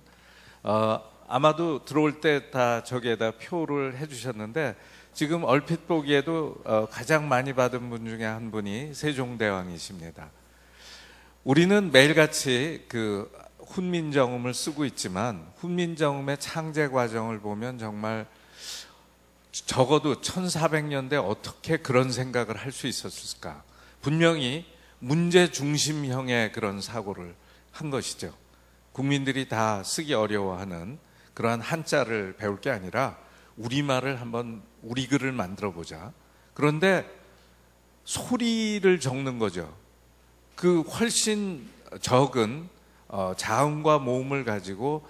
아마도 들어올 때 다 저기에다 표를 해주셨는데, 지금 얼핏 보기에도 가장 많이 받은 분 중에 한 분이 세종대왕이십니다. 우리는 매일같이 그 훈민정음을 쓰고 있지만, 훈민정음의 창제 과정을 보면 정말 적어도 1400년대 어떻게 그런 생각을 할 수 있었을까? 분명히 문제 중심형의 그런 사고를 한 것이죠. 국민들이 다 쓰기 어려워하는 그러한 한자를 배울 게 아니라 우리말을 한번, 우리 글을 만들어 보자. 그런데 소리를 적는 거죠. 그 훨씬 적은 자음과 모음을 가지고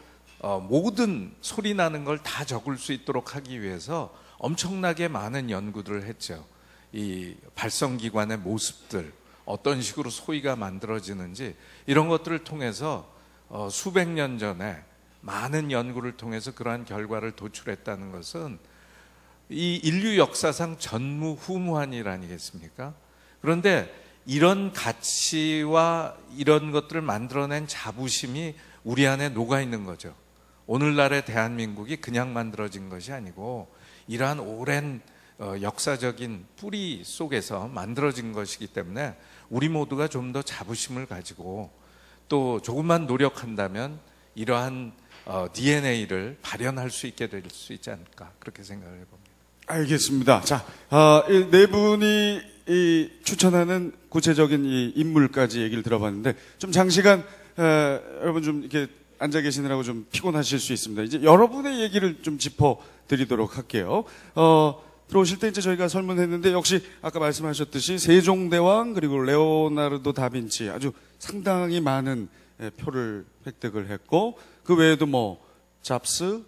모든 소리 나는 걸 다 적을 수 있도록 하기 위해서 엄청나게 많은 연구들을 했죠. 이 발성기관의 모습들, 어떤 식으로 소리가 만들어지는지, 이런 것들을 통해서 수백 년 전에 많은 연구를 통해서 그러한 결과를 도출했다는 것은 이 인류 역사상 전무후무한일 아니겠습니까? 그런데 이런 가치와 이런 것들을 만들어낸 자부심이 우리 안에 녹아 있는 거죠. 오늘날의 대한민국이 그냥 만들어진 것이 아니고 이러한 오랜 역사적인 뿌리 속에서 만들어진 것이기 때문에 우리 모두가 좀 더 자부심을 가지고 또 조금만 노력한다면 이러한 DNA를 발현할 수 있게 될 수 있지 않을까, 그렇게 생각을 해봅니다. 알겠습니다. 자, 네 분이 추천하는 구체적인 이 인물까지 얘기를 들어봤는데, 좀 장시간 여러분 좀 이렇게 앉아 계시느라고 좀 피곤하실 수 있습니다. 이제 여러분의 얘기를 좀 짚어드리도록 할게요. 들어오실 때 이제 저희가 설문했는데, 역시 아까 말씀하셨듯이 세종대왕 그리고 레오나르도 다빈치 아주 상당히 많은 표를 획득을 했고, 그 외에도 뭐 잡스,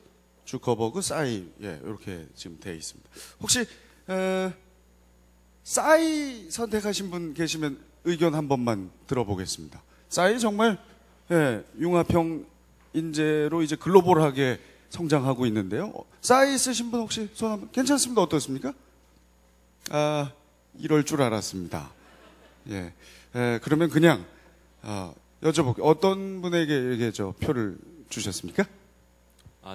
주커버그, 싸이, 이렇게 지금 되어 있습니다. 혹시 싸이 선택하신 분 계시면 의견 한 번만 들어보겠습니다. 싸이 정말 융합형 인재로 이제 글로벌하게 성장하고 있는데요. 싸이 쓰신 분 혹시 손 한번? 괜찮습니다. 어떻습니까? 이럴 줄 알았습니다. 그러면 그냥 여쭤볼게요. 어떤 분에게 이렇게 표를 주셨습니까?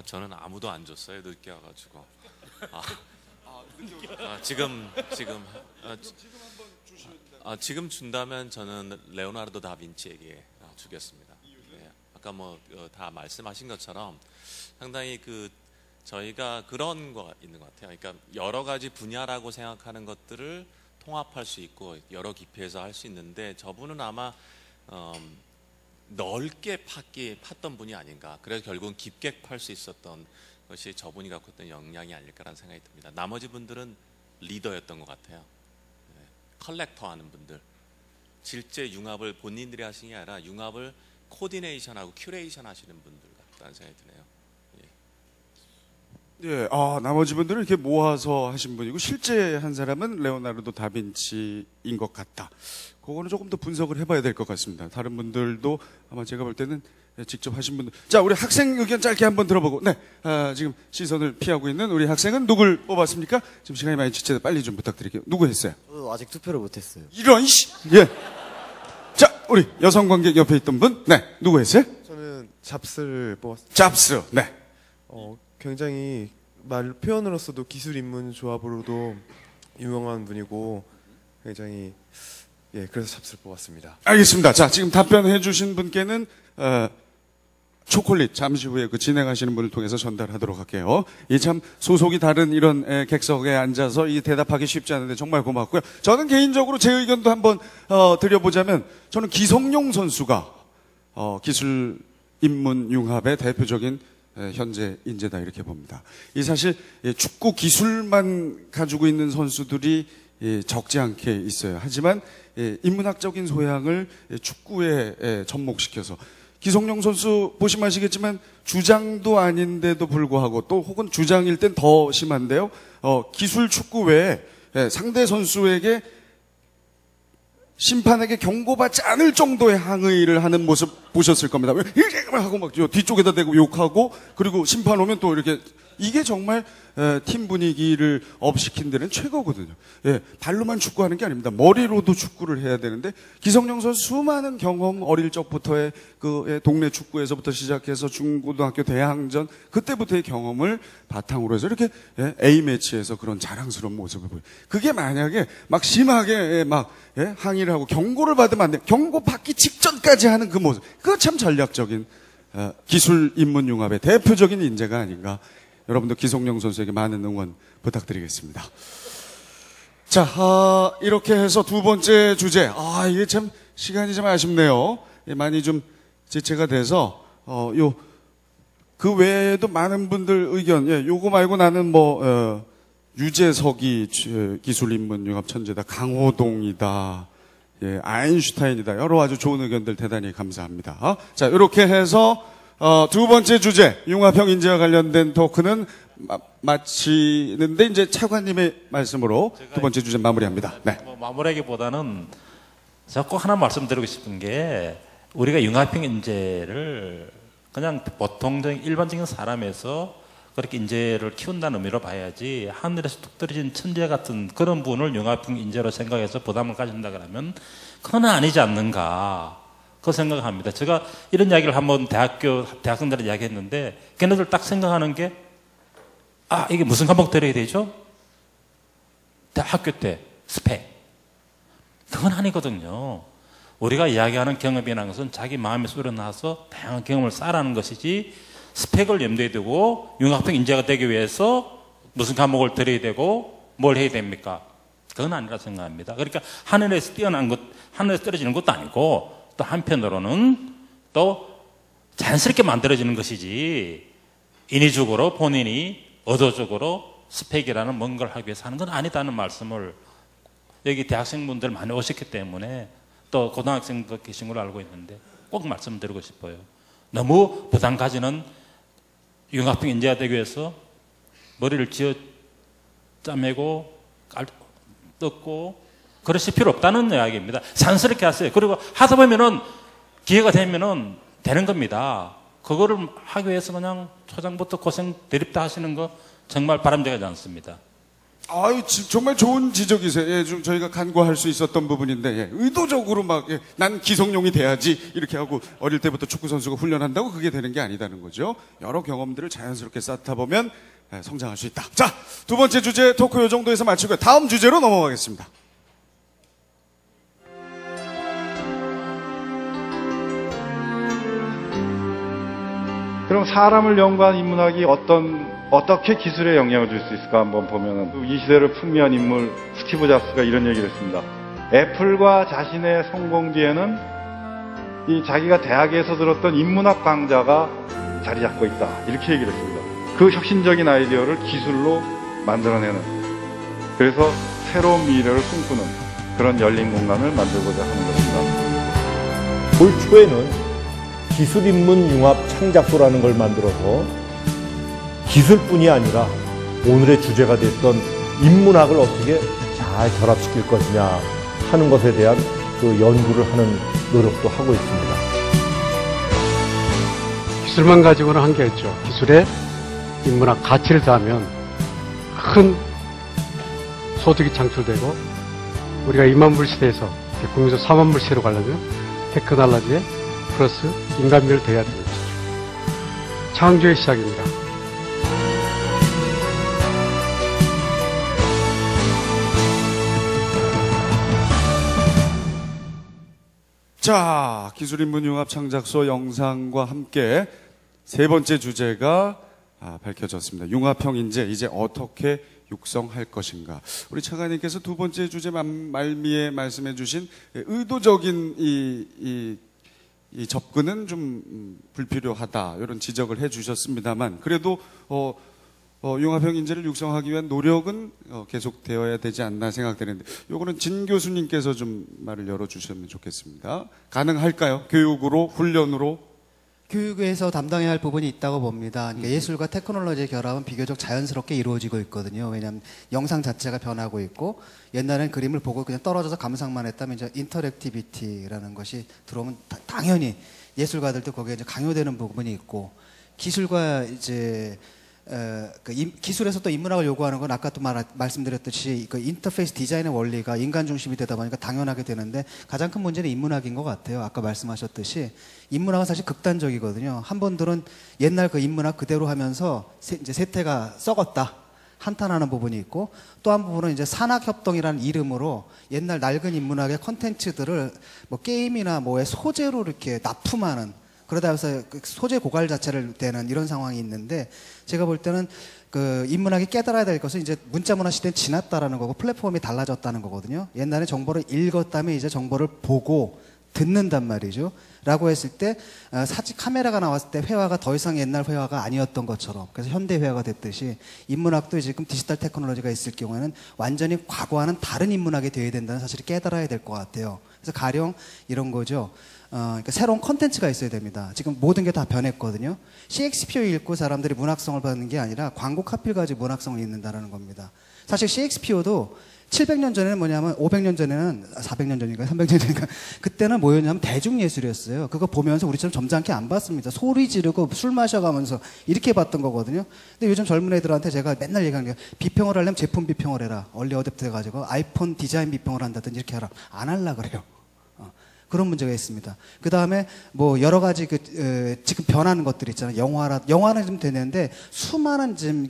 저는 아무도 안 줬어요. 늦게 와가지고. 지금 준다면 저는 레오나르도 다빈치에게 주겠습니다. 아까 다 말씀하신 것처럼 상당히 저희가 그런 거 있는 것 같아요. 그러니까 여러 가지 분야라고 생각하는 것들을 통합할 수 있고 여러 깊이에서 할 수 있는데, 저분은 아마 넓게 팠던 분이 아닌가. 그래서 결국은 깊게 팔 수 있었던 것이 저분이 갖고 있던 역량이 아닐까라는 생각이 듭니다. 나머지 분들은 리더였던 것 같아요. 컬렉터 하는 분들, 실제 융합을 본인들이 하시는 게 아니라 융합을 코디네이션하고 큐레이션 하시는 분들 같다는 생각이 드네요. 나머지 분들은 이렇게 모아서 하신 분이고, 실제 한 사람은 레오나르도 다빈치인 것 같다. 그거는 조금 더 분석을 해봐야 될 것 같습니다. 다른 분들도 아마 제가 볼 때는 직접 하신 분들. 자, 우리 학생 의견 짧게 한번 들어보고, 지금 시선을 피하고 있는 우리 학생은 누굴 뽑았습니까? 지금 시간이 많이 지체돼 빨리 좀 부탁드릴게요. 누구 했어요? 아직 투표를 못했어요. 이런, 자, 우리 여성 관객 옆에 있던 분, 누구 했어요? 저는 잡스를 뽑았습니다. 잡스, 굉장히 표현으로서도 기술 인문 조합으로도 유명한 분이고, 굉장히 그래서 잡스를 뽑았습니다. 알겠습니다. 자, 지금 답변해 주신 분께는 초콜릿 잠시 후에 그 진행하시는 분을 통해서 전달하도록 할게요. 이 참 소속이 다른 이런 객석에 앉아서 이 대답하기 쉽지 않은데 정말 고맙고요. 저는 개인적으로 제 의견도 한번 드려보자면 저는 기성용 선수가 기술 인문 융합의 대표적인 현재 인재다 이렇게 봅니다. 이 사실 축구 기술만 가지고 있는 선수들이 적지 않게 있어요. 하지만 인문학적인 소양을 축구에 접목시켜서 기성용 선수 보시면 아시겠지만 주장도 아닌데도 불구하고 또 혹은 주장일 땐 더 심한데요. 기술 축구 외에 상대 선수에게 심판에게 경고받지 않을 정도의 항의를 하는 모습 보셨을 겁니다. 이렇게 하고 막 뒤쪽에다 대고 욕하고 그리고 심판 오면 또 이렇게 이게 정말 팀 분위기를 업시킨 데는 최고거든요. 발로만 축구하는 게 아닙니다. 머리로도 축구를 해야 되는데 기성용 선수 수많은 경험 어릴 적부터의 그 동네 축구에서부터 시작해서 중고등학교 대항전 그때부터의 경험을 바탕으로 해서 이렇게 A매치에서 그런 자랑스러운 모습을 보여요. 그게 만약에 막 심하게 막 항의를 하고 경고를 받으면 안 돼. 경고 받기 직전까지 하는 그 모습. 그거 참 전략적인 기술 인문 융합의 대표적인 인재가 아닌가. 여러분도 기성용 선수에게 많은 응원 부탁드리겠습니다. 자, 이렇게 해서 두 번째 주제. 이게 참 시간이 좀 아쉽네요. 많이 좀 지체가 돼서 그 외에도 많은 분들 의견. 요거 말고 나는 유재석이 기술 인문 융합 천재다. 강호동이다. 아인슈타인이다. 여러 아주 좋은 의견들 대단히 감사합니다. 자, 이렇게 해서 두 번째 주제 융합형 인재와 관련된 토크는 마치는데 이제 차관님의 말씀으로 두 번째 주제 마무리합니다. 네. 마무리하기보다는 제가 꼭 하나 말씀드리고 싶은 게 우리가 융합형 인재를 그냥 보통적인 일반적인 사람에서 그렇게 인재를 키운다는 의미로 봐야지 하늘에서 뚝 떨어진 천재 같은 그런 분을 융합형 인재로 생각해서 부담을 가진다 그러면 그건 아니지 않는가. 그 생각합니다. 제가 이런 이야기를 한번 대학생들한테 이야기했는데 걔네들 딱 생각하는 게 이게 무슨 과목 들어야 되죠? 학교 때 스펙. 그건 아니거든요. 우리가 이야기하는 경험이라는 것은 자기 마음에 우러나서 다양한 경험을 쌓아라는 것이지 스펙을 염두에 두고 융합형 인재가 되기 위해서 무슨 과목을 들어야 되고 뭘 해야 됩니까? 그건 아니라 생각합니다. 그러니까 하늘에서 하늘에서 떨어지는 것도 아니고 또 한편으로는 또 자연스럽게 만들어지는 것이지 인위적으로 본인이 의도적으로 스펙이라는 뭔가를 하기 위해서 하는 건 아니다는 말씀을 여기 대학생분들 많이 오셨기 때문에 또 고등학생도 계신 걸로 알고 있는데 꼭 말씀드리고 싶어요. 너무 부담 가지는 융합형 인재가 되기 위해서 머리를 쥐어 짜매고 뜯고 그러실 필요 없다는 이야기입니다. 자연스럽게 하세요. 그리고 하다 보면은 기회가 되면은 되는 겁니다. 그거를 하기 위해서 그냥 초장부터 고생 대립다 하시는 거 정말 바람직하지 않습니다. 정말 좋은 지적이세요. 좀 저희가 간과할 수 있었던 부분인데 의도적으로 난 기성용이 돼야지 이렇게 하고 어릴 때부터 축구 선수가 훈련한다고 그게 되는 게 아니다는 거죠. 여러 경험들을 자연스럽게 쌓다 보면 성장할 수 있다. 자, 두 번째 주제 토크 요 정도에서 마치고요. 다음 주제로 넘어가겠습니다. 그럼 사람을 연구한 인문학이 어떻게 기술에 영향을 줄 수 있을까 한번 보면은 이 시대를 풍미한 인물 스티브 잡스가 이런 얘기를 했습니다. 애플과 자신의 성공 뒤에는 이 자기가 대학에서 들었던 인문학 강좌가 자리 잡고 있다. 이렇게 얘기를 했습니다. 그 혁신적인 아이디어를 기술로 만들어내는, 그래서 새로운 미래를 꿈꾸는 그런 열린 공간을 만들고자 하는 것입니다. 올 초에는 기술인문융합 창작소라는 걸 만들어서 기술뿐이 아니라 오늘의 주제가 됐던 인문학을 어떻게 잘 결합시킬 것이냐 하는 것에 대한 그 연구를 하는 노력도 하고 있습니다. 기술만 가지고는 한계였죠. 기술에 인문학 가치를 더하면 큰 소득이 창출되고 우리가 2만 불 시대에서 국민소 4만 불 시대로 가려면 테크놀로지에 플러스 인간미를 더해야 되는 것이죠. 창조의 시작입니다. 자, 기술인문융합 창작소 영상과 함께 세 번째 주제가 밝혀졌습니다. 융합형 인재 이제 어떻게 육성할 것인가. 우리 차관님께서 두 번째 주제 말미에 말씀해 주신 의도적인 이 접근은 좀 불필요하다 이런 지적을 해 주셨습니다만 그래도 융합형 인재를 육성하기 위한 노력은 계속되어야 되지 않나 생각되는데 요거는 진 교수님께서 좀 말을 열어주시면 좋겠습니다. 가능할까요? 교육으로 훈련으로? 교육에서 담당해야 할 부분이 있다고 봅니다. 그러니까 예술과 테크놀로지의 결합은 비교적 자연스럽게 이루어지고 있거든요. 왜냐하면 영상 자체가 변하고 있고 옛날엔 그림을 보고 그냥 떨어져서 감상만 했다면 이제 인터랙티비티라는 것이 들어오면 당연히 예술가들도 거기에 이제 강요되는 부분이 있고 기술과 이제 기술에서 또 인문학을 요구하는 건 아까 또 말씀드렸듯이 그 인터페이스 디자인의 원리가 인간 중심이 되다 보니까 당연하게 되는데 가장 큰 문제는 인문학인 것 같아요. 아까 말씀하셨듯이 인문학은 사실 극단적이거든요. 한 분들은 옛날 그 인문학 그대로 하면서 이제 세태가 썩었다. 한탄하는 부분이 있고 또 한 부분은 이제 산학협동이라는 이름으로 옛날 낡은 인문학의 컨텐츠들을 뭐 게임이나 뭐의 소재로 이렇게 납품하는 그러다 해서 소재 고갈 자체를 되는 이런 상황이 있는데 제가 볼 때는 그 인문학이 깨달아야 될 것은 이제 문자문화 시대는 지났다라는 거고 플랫폼이 달라졌다는 거거든요. 옛날에 정보를 읽었다면 이제 정보를 보고 듣는단 말이죠. 라고 했을 때 사진 카메라가 나왔을 때 회화가 더 이상 옛날 회화가 아니었던 것처럼 그래서 현대 회화가 됐듯이 인문학도 지금 디지털 테크놀로지가 있을 경우에는 완전히 과거와는 다른 인문학이 되어야 된다는 사실을 깨달아야 될 것 같아요. 그래서 가령 이런 거죠. 그러니까 새로운 콘텐츠가 있어야 됩니다. 지금 모든 게 다 변했거든요. 셰익스피어 읽고 사람들이 문학성을 받는 게 아니라 광고 카피를 가지고 문학성을 읽는다는 겁니다. 사실 셰익스피어도 700년 전에는 뭐냐면 500년 전에는 400년 전인가 300년 전인가 그때는 뭐였냐면 대중예술이었어요. 그거 보면서 우리처럼 점잖게 안 봤습니다. 소리 지르고 술 마셔가면서 이렇게 봤던 거거든요. 근데 요즘 젊은 애들한테 제가 맨날 얘기하는 게 비평을 하려면 제품 비평을 해라. 얼리 어댑터 해가지고 아이폰 디자인 비평을 한다든지 이렇게 하라. 안 할라 그래요. 그런 문제가 있습니다. 그 다음에 뭐 여러 가지 지금 변하는 것들 있잖아요. 영화는 좀 되는데 수많은 지금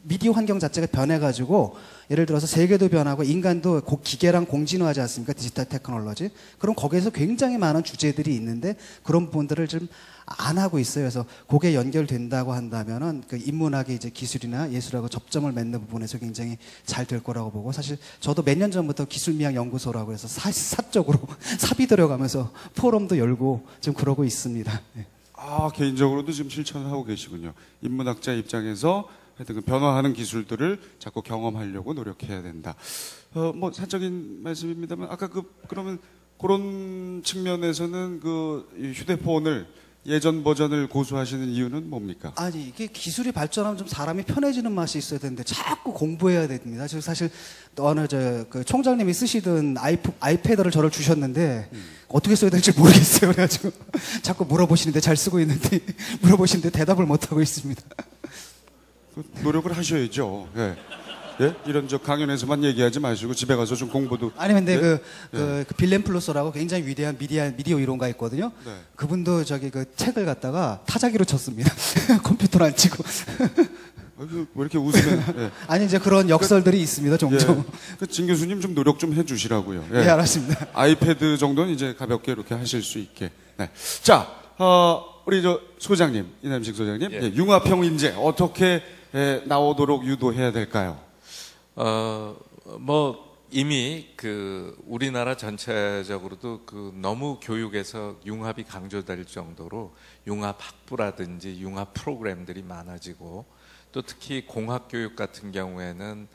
미디어 환경 자체가 변해가지고 예를 들어서 세계도 변하고 인간도 기계랑 공진화하지 않습니까? 디지털 테크놀로지. 그럼 거기에서 굉장히 많은 주제들이 있는데 그런 부분들을 좀 안 하고 있어요. 그래서 그게 연결된다고 한다면은 그 인문학이 이제 기술이나 예술하고 접점을 맺는 부분에서 굉장히 잘 될 거라고 보고 사실 저도 몇 년 전부터 기술미학 연구소라고 해서 사적으로 사비 들여가면서 포럼도 열고 좀 그러고 있습니다. 네. 개인적으로도 지금 실천을 하고 계시군요. 인문학자 입장에서 하여튼 그 변화하는 기술들을 자꾸 경험하려고 노력해야 된다. 뭐 사적인 말씀입니다만 아까 그러면 그런 측면에서는 그 휴대폰을 예전 버전을 고수하시는 이유는 뭡니까? 아니 이게 기술이 발전하면 좀 사람이 편해지는 맛이 있어야 되는데 자꾸 공부해야 됩니다. 저 사실 어느 그 총장님이 쓰시던 아이패드를 저를 주셨는데 어떻게 써야 될지 모르겠어요. 그래가지고 자꾸 물어보시는데 잘 쓰고 있는데 물어보시는데 대답을 못 하고 있습니다. 노력을 하셔야죠. 예. 예? 이런 강연에서만 얘기하지 마시고 집에 가서 좀 공부도. 아니 근데 그 빌렌 플루서라고 굉장히 위대한 미디어 이론가 있거든요. 네. 그분도 그 책을 갖다가 타자기로 쳤습니다. 컴퓨터로 안 치고. 왜 이렇게 웃으면? 예. 아니 이제 그런 역설들이 있습니다. 종종. 진 교수님 좀 노력 좀 해주시라고요. 예, 알았습니다. 아이패드 정도는 이제 가볍게 이렇게 하실 수 있게. 네. 자, 우리 소장님, 이남식 소장님, 융합형 인재 어떻게 나오도록 유도해야 될까요? 뭐 이미 우리나라 전체적으로도 너무 교육에서 융합이 강조될 정도로 융합 학부라든지 융합 프로그램들이 많아지고 또 특히 공학 교육 같은 경우에는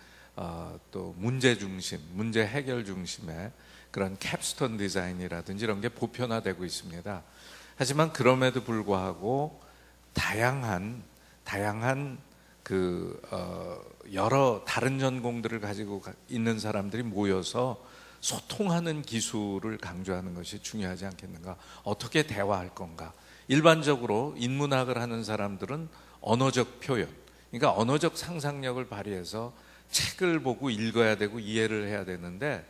또 문제 중심, 문제 해결 중심의 그런 캡스톤 디자인이라든지 이런 게 보편화되고 있습니다. 하지만 그럼에도 불구하고 다양한 여러 다른 전공들을 가지고 있는 사람들이 모여서 소통하는 기술을 강조하는 것이 중요하지 않겠는가? 어떻게 대화할 건가? 일반적으로 인문학을 하는 사람들은 언어적 표현, 그러니까 언어적 상상력을 발휘해서 책을 보고 읽어야 되고 이해를 해야 되는데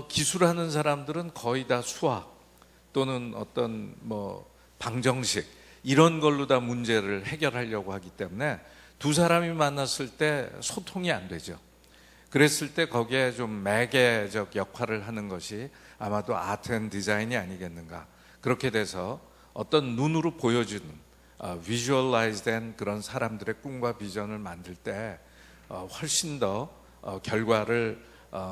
기술하는 사람들은 거의 다 수학 또는 어떤 방정식 이런 걸로 다 문제를 해결하려고 하기 때문에 두 사람이 만났을 때 소통이 안 되죠. 그랬을 때 거기에 좀 매개적 역할을 하는 것이 아마도 아트 앤 디자인이 아니겠는가. 그렇게 돼서 어떤 눈으로 보여주는 비주얼라이즈된 그런 사람들의 꿈과 비전을 만들 때 훨씬 더 결과를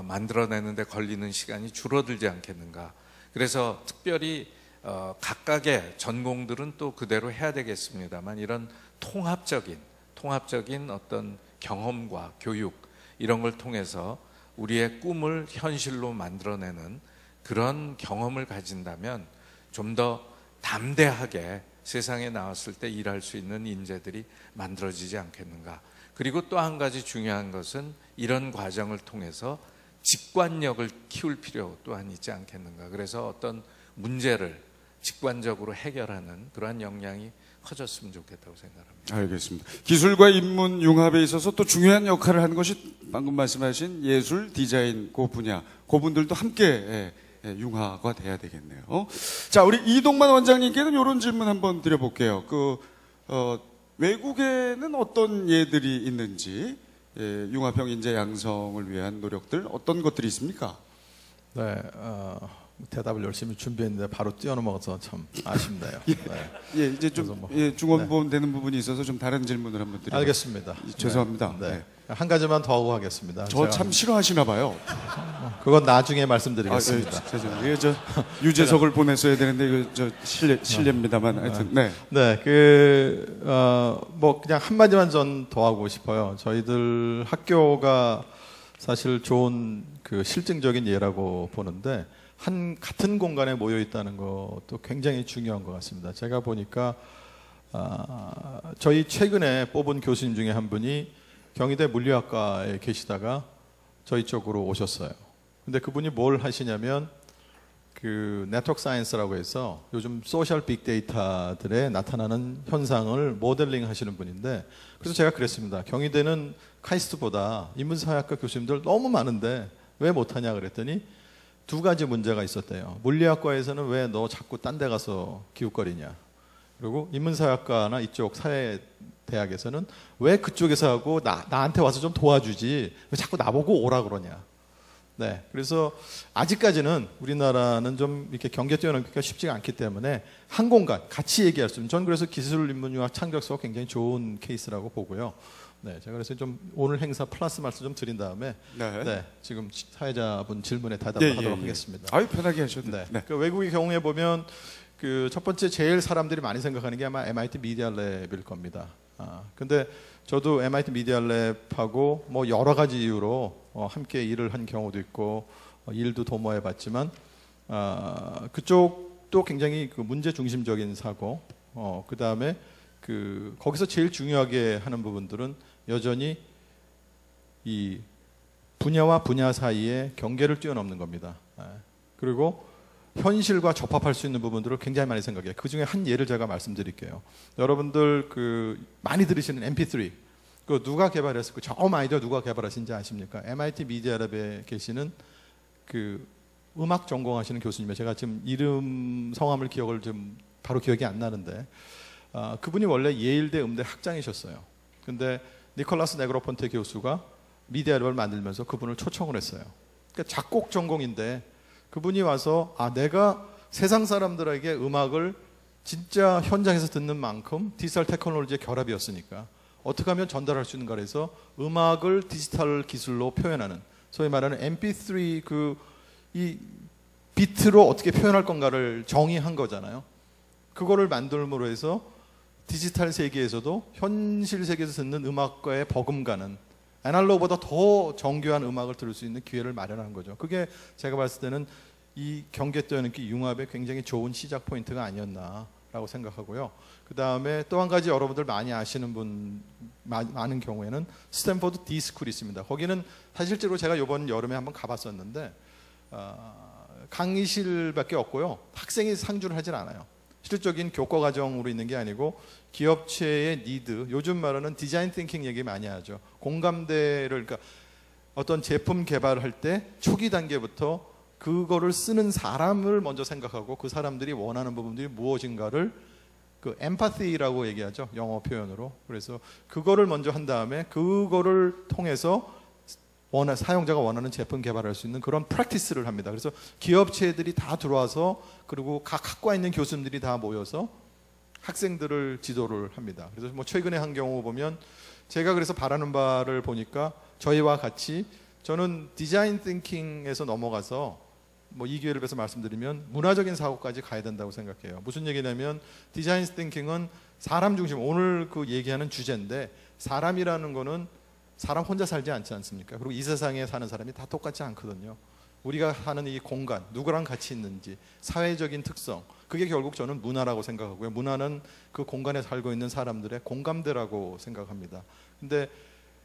만들어내는데 걸리는 시간이 줄어들지 않겠는가. 그래서 특별히 각각의 전공들은 또 그대로 해야 되겠습니다만 이런 통합적인 어떤 경험과 교육 이런 걸 통해서 우리의 꿈을 현실로 만들어내는 그런 경험을 가진다면 좀 더 담대하게 세상에 나왔을 때 일할 수 있는 인재들이 만들어지지 않겠는가. 그리고 또 한 가지 중요한 것은 이런 과정을 통해서 직관력을 키울 필요 또한 있지 않겠는가. 그래서 어떤 문제를 직관적으로 해결하는 그러한 역량이 커졌으면 좋겠다고 생각합니다. 알겠습니다. 기술과 인문 융합에 있어서 또 중요한 역할을 하는 것이 방금 말씀하신 예술, 디자인 그 분야, 그분들도 함께 융화가 돼야 되겠네요. 자, 우리 이동만 원장님께는 이런 질문 한번 드려볼게요. 외국에는 어떤 예들이 있는지, 융합형 인재 양성을 위한 노력들 어떤 것들이 있습니까? 네, 대답을 열심히 준비했는데 바로 뛰어넘어서 참 아쉽네요. 예, 이제 좀 중원되는 부분이 있어서 좀 다른 질문을 한번 드리겠습니다. 알겠습니다. 죄송합니다. 네. 한 가지만 더 하고 하겠습니다. 저 참 싫어하시나 봐요. 그건 나중에 말씀드리겠습니다. 죄송해요. 저 유재석을 보냈어야 되는데 이거 실례입니다만 하여튼 네. 뭐 그냥 한 마디만 전 더 하고 싶어요. 저희들 학교가 사실 좋은 그 실증적인 예라고 보는데 같은 공간에 모여 있다는 것도 굉장히 중요한 것 같습니다. 제가 보니까 저희 최근에 뽑은 교수님 중에 한 분이 경희대 물리학과에 계시다가 저희 쪽으로 오셨어요. 근데 그분이 뭘 하시냐면 그 네트워크 사이언스라고 해서 요즘 소셜 빅데이터들에 나타나는 현상을 모델링 하시는 분인데, 그래서 제가 그랬습니다. 경희대는 카이스트보다 인문사회학과 교수님들 너무 많은데 왜 못하냐 그랬더니 두 가지 문제가 있었대요. 물리학과에서는 왜 너 자꾸 딴 데 가서 기웃거리냐. 그리고 인문사회학과나 이쪽 사회대학에서는 왜 그쪽에서 하고 나한테 와서 좀 도와주지 왜 자꾸 나보고 오라 그러냐. 네, 그래서 아직까지는 우리나라는 좀 이렇게 경계 뛰어넘기가 쉽지가 않기 때문에 한 공간 같이 얘기할 수 있는, 전 그래서 기술인문융합 창작소가 굉장히 좋은 케이스라고 보고요. 네, 제가 그래서 좀 오늘 행사 플러스 말씀 좀 드린 다음에 네, 지금 사회자분 질문에 대답하도록 하겠습니다. 아유, 편하게 하셔도 네. 그 외국의 경우에 보면 그 첫 번째 제일 사람들이 많이 생각하는 게 아마 MIT 미디어 랩일 겁니다. 근데 저도 MIT 미디어 랩하고 뭐 여러 가지 이유로 함께 일을 한 경우도 있고 일도 도모해 봤지만 그쪽도 굉장히 그 문제 중심적인 사고, 그 다음에 그 거기서 제일 중요하게 하는 부분들은 여전히 이 분야와 분야 사이에 경계를 뛰어넘는 겁니다. 그리고 현실과 접합할 수 있는 부분들을 굉장히 많이 생각해요. 그 중에 한 예를 제가 말씀드릴게요. 여러분들 그 많이 들으시는 MP3 그 누가 개발했을 그 처음 아이디어 누가 개발하신지 아십니까? MIT 미디어랩에 계시는 그 음악 전공하시는 교수님이에요. 제가 지금 이름 성함을 기억을 좀 바로 기억이 안 나는데 그분이 원래 예일대 음대 학장이셨어요. 근데 니콜라스 네그로폰테 교수가 미디어랩을 만들면서 그분을 초청을 했어요. 그러니까 작곡 전공인데 그분이 와서 내가 세상 사람들에게 음악을 진짜 현장에서 듣는 만큼 디지털 테크놀로지의 결합이었으니까 어떻게 하면 전달할 수 있는가 해서 음악을 디지털 기술로 표현하는, 소위 말하는 MP3 이 비트로 어떻게 표현할 건가를 정의한 거잖아요. 그거를 만들므로 해서 디지털 세계에서도 현실 세계에서 듣는 음악과의 버금가는 애널로그보다 더 정교한 음악을 들을 수 있는 기회를 마련한 거죠. 그게 제가 봤을 때는 이 경계 뛰어넘기 융합의 굉장히 좋은 시작 포인트가 아니었나라고 생각하고요. 그 다음에 또 한 가지 여러분들 많이 아시는 분 많은 경우에는 스탠포드 D스쿨이 있습니다. 거기는 사실적으로 제가 이번 여름에 한번 가봤었는데 강의실밖에 없고요. 학생이 상주를 하진 않아요. 실질적인 교과 과정으로 있는 게 아니고 기업체의 니드, 요즘 말하는 디자인 띵킹 얘기 많이 하죠. 공감대를, 그러니까 어떤 제품 개발할 때 초기 단계부터 그거를 쓰는 사람을 먼저 생각하고 그 사람들이 원하는 부분들이 무엇인가를 그 엠파티라고 얘기하죠. 영어 표현으로. 그래서 그거를 먼저 한 다음에 그거를 통해서 사용자가 원하는 제품 개발할 수 있는 그런 프랙티스를 합니다. 그래서 기업체들이 다 들어와서 그리고 각 학과에 있는 교수님들이 다 모여서 학생들을 지도를 합니다. 그래서 뭐 최근에 한 경우 보면 제가 그래서 바라는 바를 보니까 저희와 같이 저는 디자인 띵킹에서 넘어가서 뭐 이 기회를 위해서 말씀드리면 문화적인 사고까지 가야 된다고 생각해요. 무슨 얘기냐면 디자인 띵킹은 사람 중심, 오늘 그 얘기하는 주제인데 사람이라는 거는 사람 혼자 살지 않지 않습니까? 그리고 이 세상에 사는 사람이 다 똑같지 않거든요. 우리가 사는 이 공간, 누구랑 같이 있는지, 사회적인 특성, 그게 결국 저는 문화라고 생각하고요. 문화는 그 공간에 살고 있는 사람들의 공감대라고 생각합니다. 근데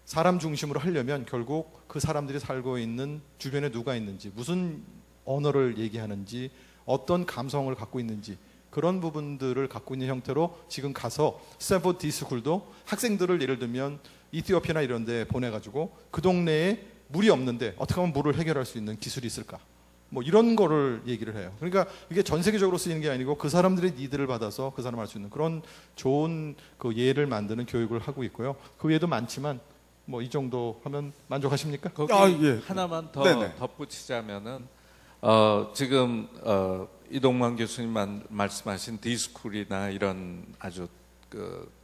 사람 중심으로 하려면 결국 그 사람들이 살고 있는 주변에 누가 있는지, 무슨 언어를 얘기하는지, 어떤 감성을 갖고 있는지, 그런 부분들을 갖고 있는 형태로 지금 가서 스탠포드 디스쿨도 학생들을 예를 들면 이티오피아나 이런 데 보내가지고 그 동네에 물이 없는데 어떻게 하면 물을 해결할 수 있는 기술이 있을까? 뭐 이런 거를 얘기를 해요. 그러니까 이게 전 세계적으로 쓰이는 게 아니고 그 사람들의 니드를 받아서 그 사람 할 수 있는 그런 좋은 그 예를 만드는 교육을 하고 있고요. 그 외에도 많지만 뭐 이 정도 하면 만족하십니까? 거기 예. 하나만 더 네네. 덧붙이자면은 지금 이동만 교수님 말씀하신 디스쿨이나 이런 아주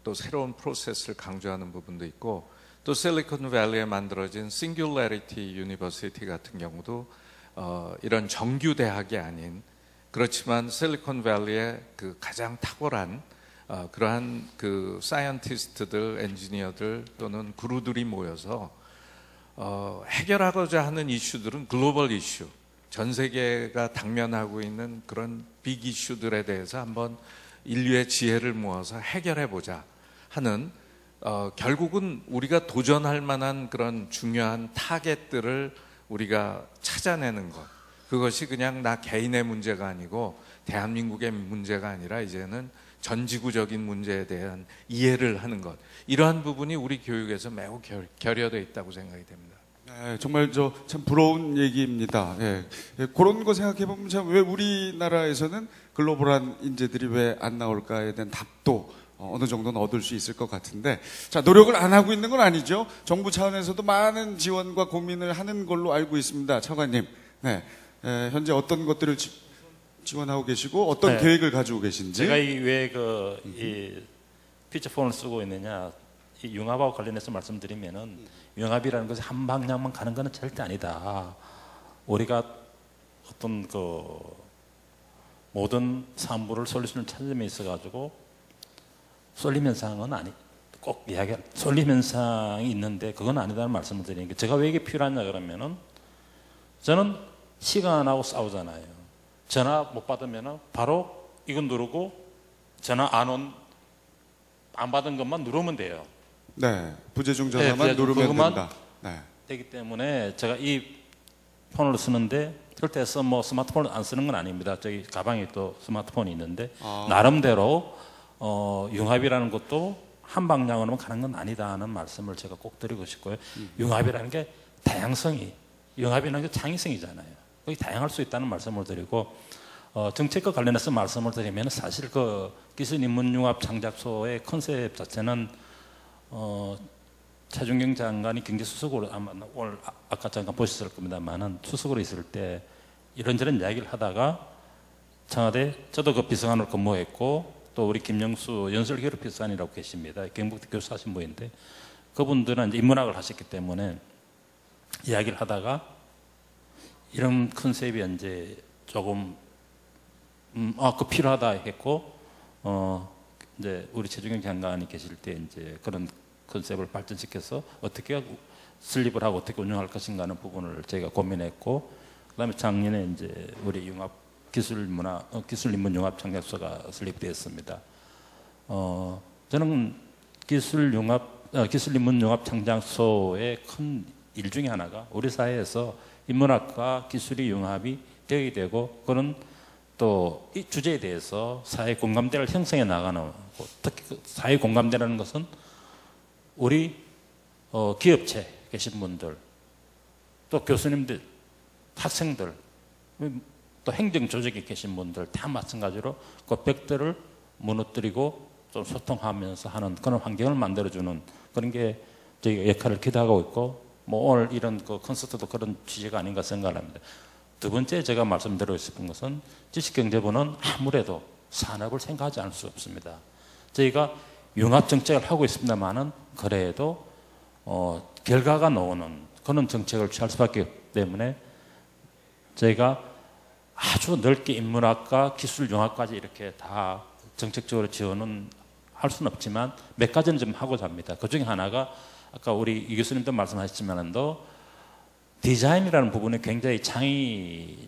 또 새로운 프로세스를 강조하는 부분도 있고, 또 실리콘밸리에 만들어진 싱귤래리티 유니버시티 같은 경우도 이런 정규 대학이 아닌, 그렇지만 실리콘밸리의 그 가장 탁월한 그러한 그 사이언티스트들, 엔지니어들 또는 그루들이 모여서 해결하고자 하는 이슈들은 글로벌 이슈, 전 세계가 당면하고 있는 그런 빅 이슈들에 대해서 한번 인류의 지혜를 모아서 해결해보자 하는, 결국은 우리가 도전할 만한 그런 중요한 타겟들을 우리가 찾아내는 것, 그것이 그냥 나 개인의 문제가 아니고 대한민국의 문제가 아니라 이제는 전지구적인 문제에 대한 이해를 하는 것, 이러한 부분이 우리 교육에서 매우 결여되어 있다고 생각이 됩니다. 네, 정말 참 부러운 얘기입니다. 예. 그런 거 생각해 보면 참 왜 우리나라에서는 글로벌한 인재들이 왜 안 나올까에 대한 답도 어느 정도는 얻을 수 있을 것 같은데, 자, 노력을 안 하고 있는 건 아니죠. 정부 차원에서도 많은 지원과 고민을 하는 걸로 알고 있습니다. 차관님, 네, 현재 어떤 것들을 지원하고 계시고 어떤 네. 계획을 가지고 계신지. 제가 이 피처폰을 쓰고 있느냐, 이 융합하고 관련해서 말씀드리면은 융합이라는 것이 한 방향만 가는 것은 절대 아니다. 우리가 어떤 그 모든 산부를 솔루션을 찾는 데 있어 가지고 쏠림 현상은 꼭 이야기할 쏠림 현상이 있는데 그건 아니다는 말씀을 드리는 게, 제가 왜 이게 필요하냐 그러면은 저는 시간하고 싸우잖아요. 전화 못 받으면은 바로 이건 누르고 전화 안 받은 것만 누르면 돼요. 네, 부재중 전화만 누르면 된다. 네. 되기 때문에 제가 이 폰을 쓰는데 그럴 때 뭐 스마트폰을 안 쓰는 건 아닙니다. 저기 가방에 또 스마트폰이 있는데 나름대로 융합이라는 것도 한 방향으로만 가는 건 아니다는 말씀을 제가 꼭 드리고 싶고요. 융합이라는 게 다양성이, 융합이라는 게 창의성이잖아요. 거기 다양할 수 있다는 말씀을 드리고, 정책과 관련해서 말씀을 드리면 사실 그 기술인문융합 창작소의 컨셉 자체는 차준경 장관이 경제수석으로 아마 오늘 아까 잠깐 보셨을 겁니다만은 수석으로 있을 때 이런저런 이야기를 하다가 청와대, 저도 그 비서관으로 근무했고 또 우리 김영수 연설교육 비서관이라고 계십니다. 경북대 교수 하신 분인데 그분들은 이제 인문학을 하셨기 때문에 이야기를 하다가 이런 컨셉이 이제 조금 그 필요하다 했고 이제 우리 최준경 장관이 계실 때 이제 그런 컨셉을 발전시켜서 어떻게 설립을 하고 어떻게 운영할 것인가 하는 부분을 저희가 고민했고, 그다음에 작년에 이제 우리 융합 기술인문융합 창작소가 설립되었습니다. 저는 기술인문융합 창작소의 큰 일 중에 하나가 우리 사회에서 인문학과 기술이 융합이 되게 되고, 그런 또 이 주제에 대해서 사회 공감대를 형성해 나가는, 특히 그 사회 공감대라는 것은 우리 기업체 계신 분들, 또 교수님들, 학생들, 또 행정조직에 계신 분들 다 마찬가지로 그 벽들을 무너뜨리고 좀 소통하면서 하는 그런 환경을 만들어주는 그런 게 저희가 역할을 기대하고 있고, 뭐 오늘 이런 그 콘서트도 그런 취지가 아닌가 생각합니다. 두 번째 제가 말씀드리고 싶은 것은 지식경제부는 아무래도 산업을 생각하지 않을 수 없습니다. 저희가 융합 정책을 하고 있습니다만은 그래도 결과가 나오는 그런 정책을 취할 수밖에 없기 때문에 저희가 아주 넓게 인문학과 기술융합까지 이렇게 다 정책적으로 지원은 할 수는 없지만 몇 가지는 좀 하고자 합니다. 그 중에 하나가 아까 우리 이 교수님도 말씀하셨지만도 디자인이라는 부분에 굉장히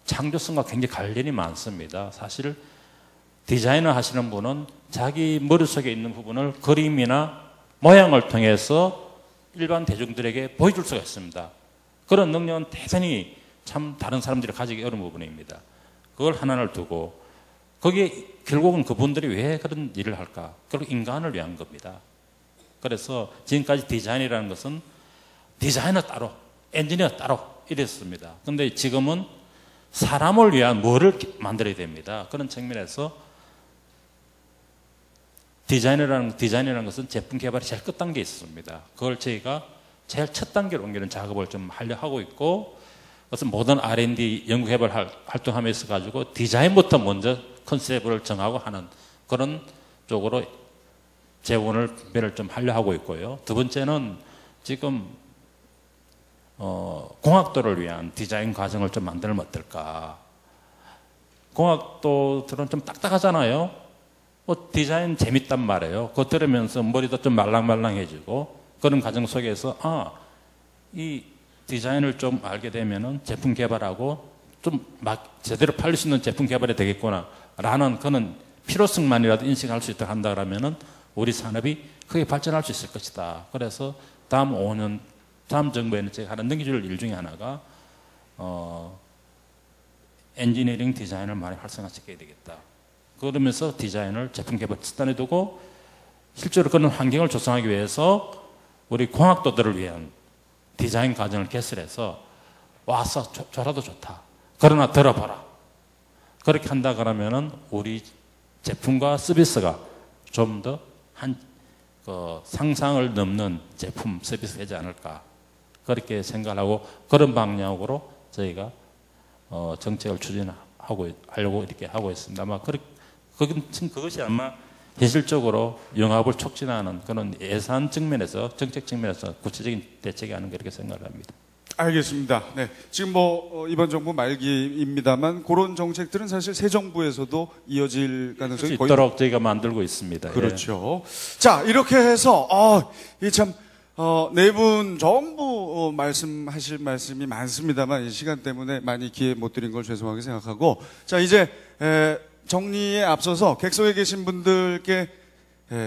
창조성과 굉장히 관련이 많습니다. 사실 디자인을 하시는 분은 자기 머릿속에 있는 부분을 그림이나 모양을 통해서 일반 대중들에게 보여줄 수가 있습니다. 그런 능력은 대단히 참 다른 사람들이 가지기 어려운 부분입니다. 그걸 하나를 두고 거기에 결국은 그분들이 왜 그런 일을 할까? 결국 인간을 위한 겁니다. 그래서 지금까지 디자인이라는 것은 디자이너 따로, 엔지니어 따로 이랬습니다. 그런데 지금은 사람을 위한 뭐를 만들어야 됩니다. 그런 측면에서 디자인이라는 것은 제품 개발이 제일 끝 단계에 있습니다. 그걸 저희가 제일 첫 단계로 옮기는 작업을 좀 하려 하고 있고, 그래서 모든 R&D 연구개발 활동하면서 가지고 디자인부터 먼저 컨셉을 정하고 하는 그런 쪽으로 재원을 분배를 좀 하려 하고 있고요. 두 번째는 지금 공학도를 위한 디자인 과정을 좀 만들면 어떨까. 공학도들은 좀 딱딱하잖아요. 디자인 재밌단 말이에요. 그거 들으면서 머리도 좀 말랑말랑해지고 그런 과정 속에서 이 디자인을 좀 알게 되면은 제품 개발하고 좀 막 제대로 팔릴 수 있는 제품 개발이 되겠구나 라는 그런 필요성만이라도 인식할 수 있다고 한다 그러면은 우리 산업이 크게 발전할 수 있을 것이다. 그래서 다음 5년 다음 정부에는 제가 하나 넘겨줄 일 중에 하나가 엔지니어링 디자인을 많이 활성화시켜야 되겠다. 그러면서 디자인을 제품 개발 수단에 두고 실제로 그런 환경을 조성하기 위해서 우리 공학도들을 위한 디자인 과정을 개설해서 와서 줘라도 좋다. 그러나 들어봐라. 그렇게 한다 그러면은 우리 제품과 서비스가 좀 더 상상을 넘는 제품 서비스가 되지 않을까. 그렇게 생각하고 그런 방향으로 저희가 정책을 추진하려고 이렇게 하고 있습니다. 아마 그것이 아마 현실적으로 영합을 촉진하는 그런 예산 측면에서 정책 측면에서 구체적인 대책이 아닌가 이렇게 생각을 합니다. 알겠습니다. 네, 지금 이번 정부 말기입니다만 그런 정책들은 사실 새 정부에서도 이어질 가능성이 거의 있도록 저희가 만들고 있습니다. 그렇죠. 예. 자, 이렇게 해서 이 참 네 분 전부 말씀하실 말씀이 많습니다만 이 시간 때문에 많이 기회 못 드린 걸 죄송하게 생각하고, 자, 이제 정리에 앞서서 객석에 계신 분들께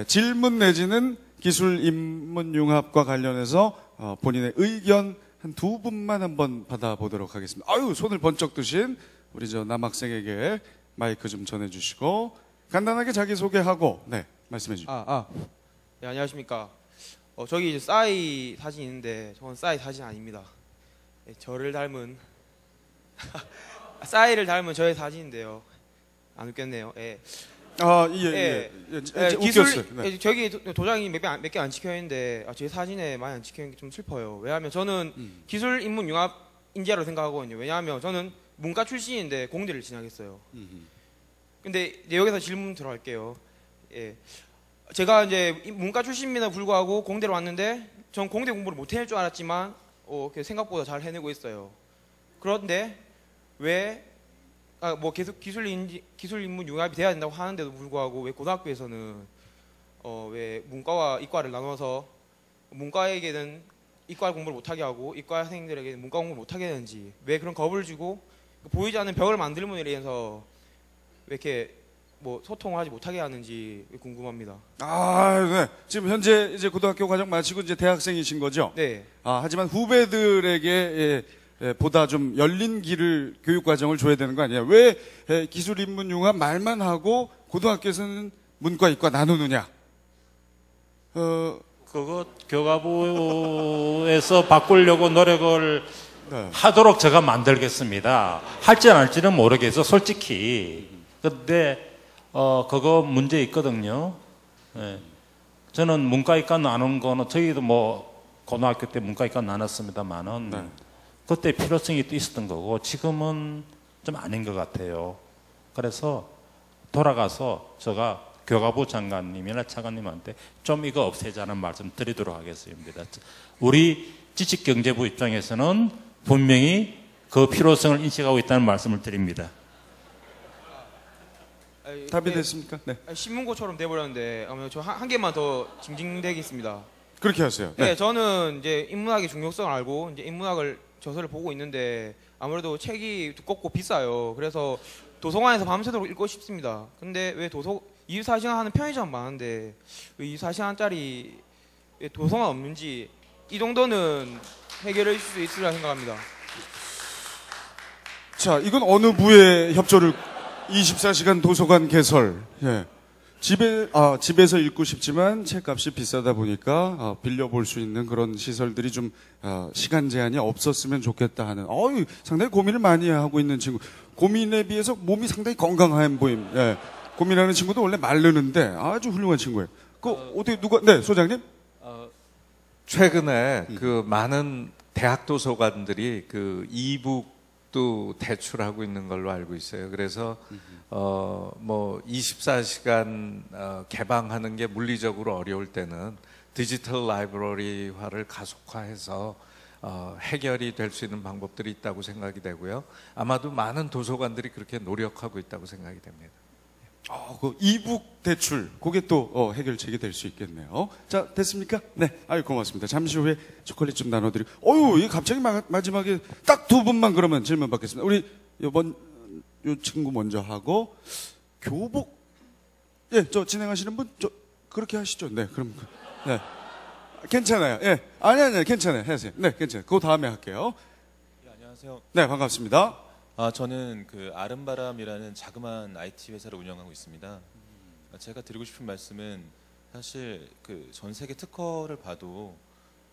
질문 내지는 기술 인문 융합과 관련해서 본인의 의견 한 두 분만 한번 받아보도록 하겠습니다. 손을 번쩍 드신 우리 남학생에게 마이크 좀 전해주시고 간단하게 자기소개하고 말씀해 주시죠. 네, 안녕하십니까. 저기 이제 싸이 사진 있는데 저건 싸이 사진 아닙니다. 네, 저를 닮은 싸이를 닮은 저의 사진인데요. 안 웃겼네요. 예. 웃겼어요. 저기 도장이 몇 개 안 찍혀 있는데 제 사진에 많이 안 찍혀 있는 게 좀 슬퍼요. 왜냐하면 저는 기술 인문 융합 인재라고 생각하거든요. 왜냐하면 저는 문과 출신인데 공대를 진학했어요. 근데 여기서 질문 들어갈게요. 예. 제가 이제 문과 출신임에도 불구하고 공대로 왔는데 전 공대 공부를 못 해낼 줄 알았지만 생각보다 잘 해내고 있어요. 그런데 왜 계속 기술 인문 융합이 돼야 된다고 하는데도 불구하고 왜 고등학교에서는 왜 문과와 이과를 나눠서 문과에게는 이과 공부를 못하게 하고 이과 학생들에게는 문과 공부를 못하게 하는지, 왜 그런 겁을 주고 보이지 않는 벽을 만들므로 인해서 왜 이렇게 소통을 하지 못하게 하는지 궁금합니다. 네. 지금 현재 이제 고등학교 과정 마치고 이제 대학생이신 거죠? 네. 하지만 후배들에게 보다 좀 열린 길을 교육 과정을 줘야 되는 거 아니에요? 왜 기술 인문 융합 말만 하고 고등학교에서는 문과 이과 나누느냐? 그거 교과부에서 바꾸려고 노력을 하도록 제가 만들겠습니다. 할지 안 할지는 모르겠어, 솔직히. 근데 그거 문제 있거든요. 네. 저는 문과 이과 나눈 거는 저희도 고등학교 때 문과 이과 나눴습니다만은 그때 필요성이 또 있었던 거고 지금은 좀 아닌 것 같아요. 그래서 돌아가서 제가 교과부 장관님이나 차관님한테 좀 이거 없애자는 말씀 드리도록 하겠습니다. 우리 지식경제부 입장에서는 분명히 그 필요성을 인식하고 있다는 말씀을 드립니다. 답이 됐습니까? 네. 신문고처럼 돼버렸는데 저 한 개만 더 징징대겠습니다. 그렇게 하세요. 네, 저는 이제 인문학의 중요성을 알고 이제 인문학을 저서를 보고 있는데 아무래도 책이 두껍고 비싸요. 그래서 도서관에서 밤새도록 읽고 싶습니다. 근데 왜 24시간 하는 편의점 많은데 왜 24시간짜리 도서관 없는지 이 정도는 해결해 줄 수 있으리라 생각합니다. 자, 이건 어느 부의 협조를 24시간 도서관 개설. 예. 집에서 읽고 싶지만 책값이 비싸다 보니까 빌려볼 수 있는 그런 시설들이 좀 시간 제한이 없었으면 좋겠다 하는 상당히 고민을 많이 하고 있는 친구. 고민에 비해서 몸이 상당히 건강한 보임. 예. 고민하는 친구도 원래 마르는데 아주 훌륭한 친구예요. 어떻게 네, 소장님? 최근에 그 많은 대학 도서관들이 그 이북도 대출하고 있는 걸로 알고 있어요. 그래서 뭐 24시간 개방하는 게 물리적으로 어려울 때는 디지털 라이브러리화를 가속화해서 해결이 될 수 있는 방법들이 있다고 생각이 되고요. 아마도 많은 도서관들이 그렇게 노력하고 있다고 생각이 됩니다. 그 이북 대출, 그게 또 해결책이 될 수 있겠네요. 자, 됐습니까? 네, 아유 고맙습니다. 잠시 후에 초콜릿 좀 나눠드리고. 이 갑자기 마지막에 딱 두 분만 그러면 질문 받겠습니다. 우리 요 친구 먼저 하고 교복, 저 진행하시는 분, 그렇게 하시죠. 네, 그럼 네, 괜찮아요. 예, 아니 괜찮아요. 하세요. 네, 괜찮아요. 그 다음에 할게요. 안녕하세요. 네, 반갑습니다. 저는 그 아름바람이라는 자그마한 IT 회사를 운영하고 있습니다. 제가 드리고 싶은 말씀은 사실 그 전 세계 특허를 봐도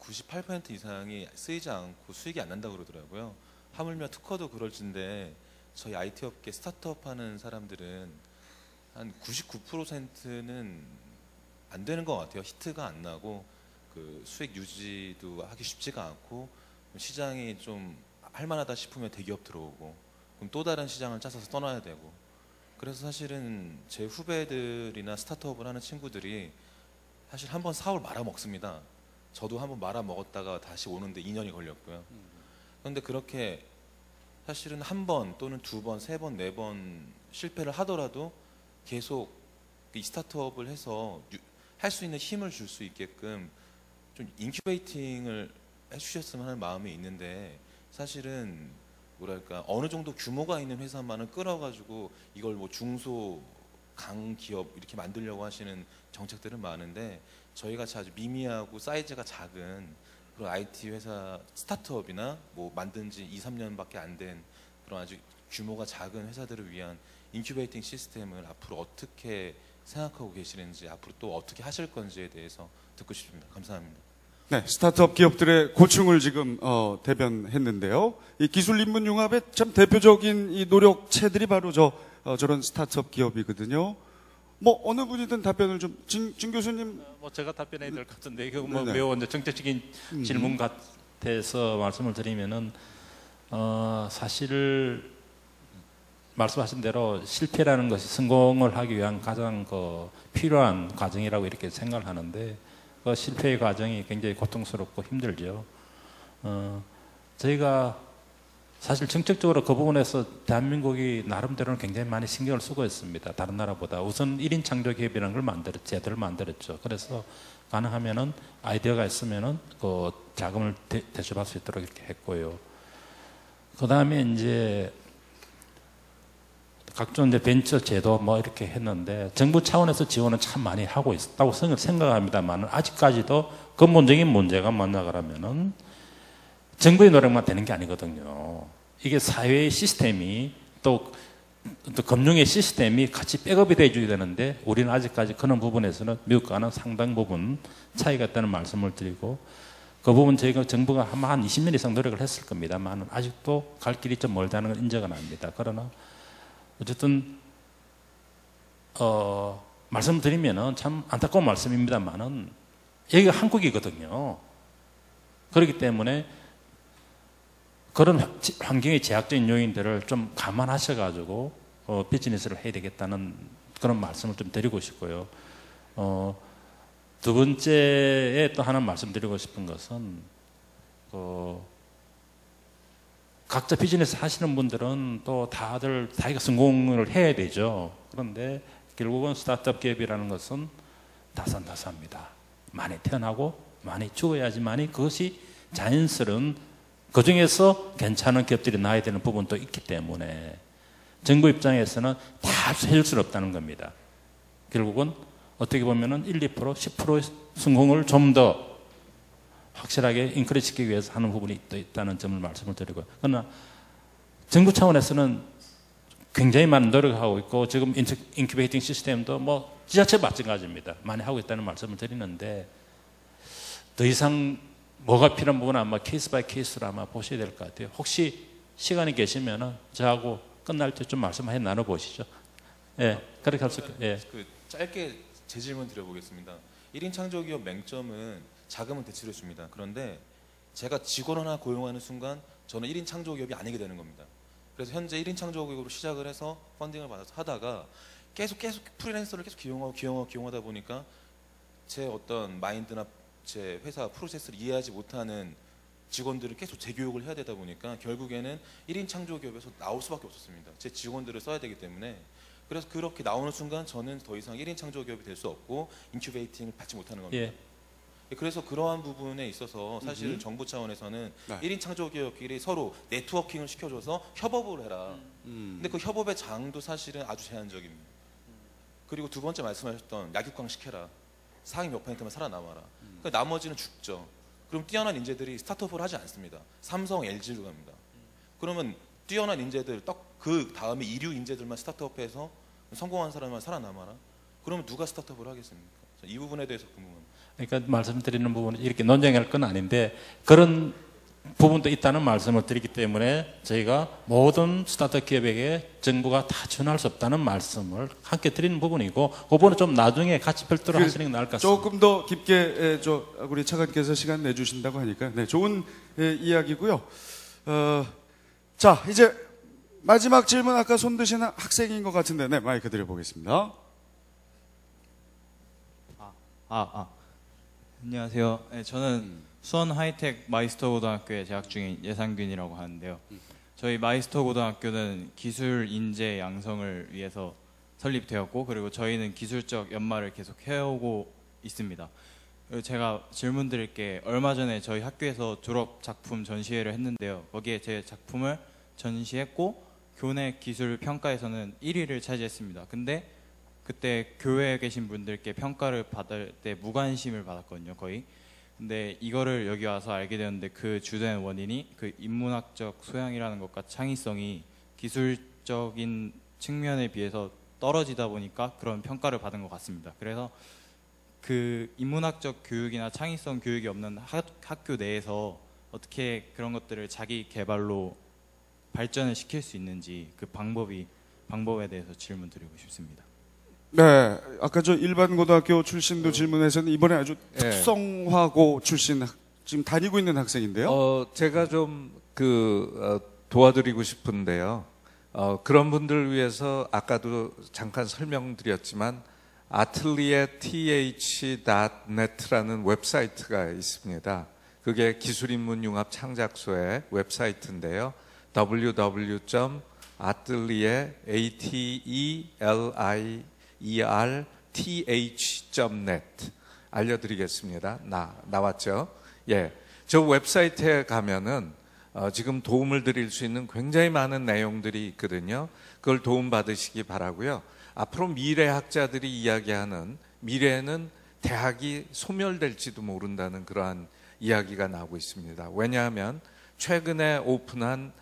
98% 이상이 쓰이지 않고 수익이 안 난다고 그러더라고요. 하물며 특허도 그럴진데 저희 IT 업계 스타트업 하는 사람들은 한 99%는 안 되는 것 같아요. 히트가 안 나고 그 수익 유지도 하기 쉽지가 않고 시장이 좀 할만하다 싶으면 대기업 들어오고 그럼 또 다른 시장을 짜서 떠나야 되고 그래서 사실은 제 후배들이나 스타트업을 하는 친구들이 사실 한번 사올 말아먹습니다. 저도 한번 말아먹었다가 다시 오는데 2년이 걸렸고요. 그런데 그렇게 사실은 한 번 또는 두 번, 세 번, 네 번 실패를 하더라도 계속 이 스타트업을 해서 할 수 있는 힘을 줄 수 있게끔 좀 인큐베이팅을 해주셨으면 하는 마음이 있는데 사실은 뭐랄까 어느 정도 규모가 있는 회사만은 끌어가지고 이걸 뭐 중소 강기업 이렇게 만들려고 하시는 정책들은 많은데 저희가 아주 미미하고 사이즈가 작은 그런 IT 회사 스타트업이나 뭐 만든 지 2, 3년밖에 안 된 그런 아주 규모가 작은 회사들을 위한 인큐베이팅 시스템을 앞으로 어떻게 생각하고 계시는지 앞으로 또 어떻게 하실 건지에 대해서 듣고 싶습니다. 감사합니다. 네, 스타트업 기업들의 고충을 지금 대변했는데요. 이 기술인문융합의 참 대표적인 이 노력체들이 바로 저런 스타트업 기업이거든요. 뭐 어느 분이든 답변을 좀 진 교수님. 뭐 제가 답변해야 될 것 같은데 이거 뭐 네네. 매우 이제 정책적인 질문 같아서 말씀을 드리면은 사실 말씀하신 대로 실패라는 것이 성공을 하기 위한 가장 필요한 과정이라고 이렇게 생각을 하는데. 그 실패의 과정이 굉장히 고통스럽고 힘들죠. 저희가 사실 정책적으로 그 부분에서 대한민국이 나름대로는 굉장히 많이 신경을 쓰고 있습니다. 다른 나라보다. 우선 1인 창조 기업이라는 걸 제도를 만들었죠. 그래서 가능하면은 아이디어가 있으면은 그 자금을 대출할 수 있도록 이렇게 했고요. 그 다음에 이제 각종 이제 벤처 제도 뭐 이렇게 했는데 정부 차원에서 지원은 참 많이 하고 있다고 생각합니다만 아직까지도 근본적인 문제가 뭐냐 그러면은 정부의 노력만 되는 게 아니거든요. 이게 사회의 시스템이 또 금융의 시스템이 같이 백업이 돼줘야 되는데 우리는 아직까지 그런 부분에서는 미국과는 상당 부분 차이가 있다는 말씀을 드리고 그 부분 저희가 정부가 한 20년 이상 노력을 했을 겁니다만 아직도 갈 길이 좀 멀다는 걸 인정은 합니다. 그러나 어쨌든 말씀드리면은 참 안타까운 말씀입니다만은 여기가 한국이거든요. 그렇기 때문에 그런 환경의 제약적인 요인들을 좀 감안하셔가지고 비즈니스를 해야 되겠다는 그런 말씀을 좀 드리고 싶고요. 두 번째에 또 하나 말씀드리고 싶은 것은 각자 비즈니스 하시는 분들은 또 다들 자기가 성공을 해야 되죠. 그런데 결국은 스타트업 기업이라는 것은 다산다사입니다. 많이 태어나고 많이 죽어야지만이 그것이 자연스러운, 그중에서 괜찮은 기업들이 나야 되는 부분도 있기 때문에 정부 입장에서는 다 해줄 수는 없다는 겁니다. 결국은 어떻게 보면은 1, 2%, 10% 성공을 좀 더 확실하게 인크리시키기 위해서 하는 부분이 있다는 점을 말씀을 드리고요. 그러나 정부 차원에서는 굉장히 많은 노력하고 있고, 지금 인큐베이팅 시스템도 뭐 지자체 마찬가지입니다. 많이 하고 있다는 말씀을 드리는데, 더 이상 뭐가 필요한 부분은 아마 케이스 바이 케이스로 아마 보셔야 될 것 같아요. 혹시 시간이 계시면은 저하고 끝날 때 좀 말씀해 나눠보시죠. 예, 그렇게 할 수 있게. 예. 짧게 제 질문 드려보겠습니다. 1인 창조기업 맹점은 자금은 대출해 줍니다. 그런데 제가 직원 하나 고용하는 순간 저는 1인 창조기업이 아니게 되는 겁니다. 그래서 현재 1인 창조기업으로 시작을 해서 펀딩을 받아서 하다가 계속 프리랜서를 계속 기용하다 보니까 제 어떤 마인드나 제 회사 프로세스를 이해하지 못하는 직원들을 계속 재교육을 해야 되다 보니까 결국에는 1인 창조기업에서 나올 수밖에 없었습니다. 제 직원들을 써야 되기 때문에. 그래서 그렇게 나오는 순간 저는 더 이상 1인 창조기업이 될 수 없고 인큐베이팅을 받지 못하는 겁니다. 예. 그래서 그러한 부분에 있어서 사실 정부 차원에서는 1인 창조기업끼리 서로 네트워킹을 시켜줘서 협업을 해라. 근데 그 협업의 장도 사실은 아주 제한적입니다. 그리고 두 번째 말씀하셨던 약육강 시켜라. 상위 몇 %만 살아남아라. 그러니까 나머지는 죽죠. 그럼 뛰어난 인재들이 스타트업을 하지 않습니다. 삼성, LG로 갑니다. 그러면 뛰어난 인재들, 그 다음에 이류 인재들만 스타트업해서 성공한 사람만 살아남아라. 그러면 누가 스타트업을 하겠습니까? 이 부분에 대해서 궁금합니다. 그러니까 말씀드리는 부분은 이렇게 논쟁할 건 아닌데, 그런 부분도 있다는 말씀을 드리기 때문에 저희가 모든 스타트업 기업에게 정부가 다 지원할 수 없다는 말씀을 함께 드리는 부분이고, 그 부분은 좀 나중에 같이 별도로 하시는 게 나을 것 같습니다. 조금 더 깊게 우리 차관께서 시간 내주신다고 하니까 좋은 이야기고요. 자, 이제 마지막 질문, 아까 손 드신 학생인 것 같은데, 네, 마이크 드려보겠습니다. 안녕하세요. 네, 저는 수원 하이텍 마이스터 고등학교에 재학 중인 예상균이라고 하는데요. 저희 마이스터 고등학교는 기술 인재 양성을 위해서 설립되었고, 그리고 저희는 기술적 연마를 계속 해오고 있습니다. 그리고 제가 질문 드릴 게, 얼마 전에 저희 학교에서 졸업 작품 전시회를 했는데요. 거기에 제 작품을 전시했고 교내 기술 평가에서는 1위를 차지했습니다. 근데 그때 교회에 계신 분들께 평가를 받을 때 무관심을 받았거든요, 거의. 근데 이거를 여기 와서 알게 되었는데, 그 주된 원인이 그 인문학적 소양이라는 것과 창의성이 기술적인 측면에 비해서 떨어지다 보니까 그런 평가를 받은 것 같습니다. 그래서 그 인문학적 교육이나 창의성 교육이 없는 학교 내에서 어떻게 그런 것들을 자기 개발로 발전을 시킬 수 있는지, 그 방법에 대해서 질문 드리고 싶습니다. 네, 아까 저 일반 고등학교 출신도 질문해서는 이번에 아주 특성화고 출신 지금 다니고 있는 학생인데요. 제가 좀 도와드리고 싶은데요. 그런 분들을 위해서 아까도 잠깐 설명드렸지만 atelier.th.net라는 웹사이트가 있습니다. 그게 기술인문융합창작소의 웹사이트인데요. www.atelier.net 알려드리겠습니다. 나왔죠? 예, 저 웹사이트에 가면은 지금 도움을 드릴 수 있는 굉장히 많은 내용들이 있거든요. 그걸 도움받으시기 바라고요. 앞으로 미래 학자들이 이야기하는 미래에는 대학이 소멸될지도 모른다는 그러한 이야기가 나오고 있습니다. 왜냐하면 최근에 오픈한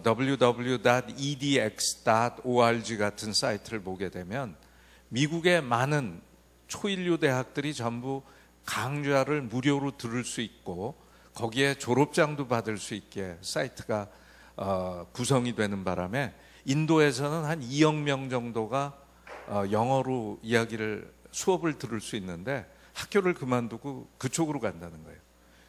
www.edx.org 같은 사이트를 보게 되면 미국의 많은 초일류 대학들이 전부 강좌를 무료로 들을 수 있고 거기에 졸업장도 받을 수 있게 사이트가 구성이 되는 바람에 인도에서는 한 2억 명 정도가 영어로 수업을 들을 수 있는데 학교를 그만두고 그쪽으로 간다는 거예요.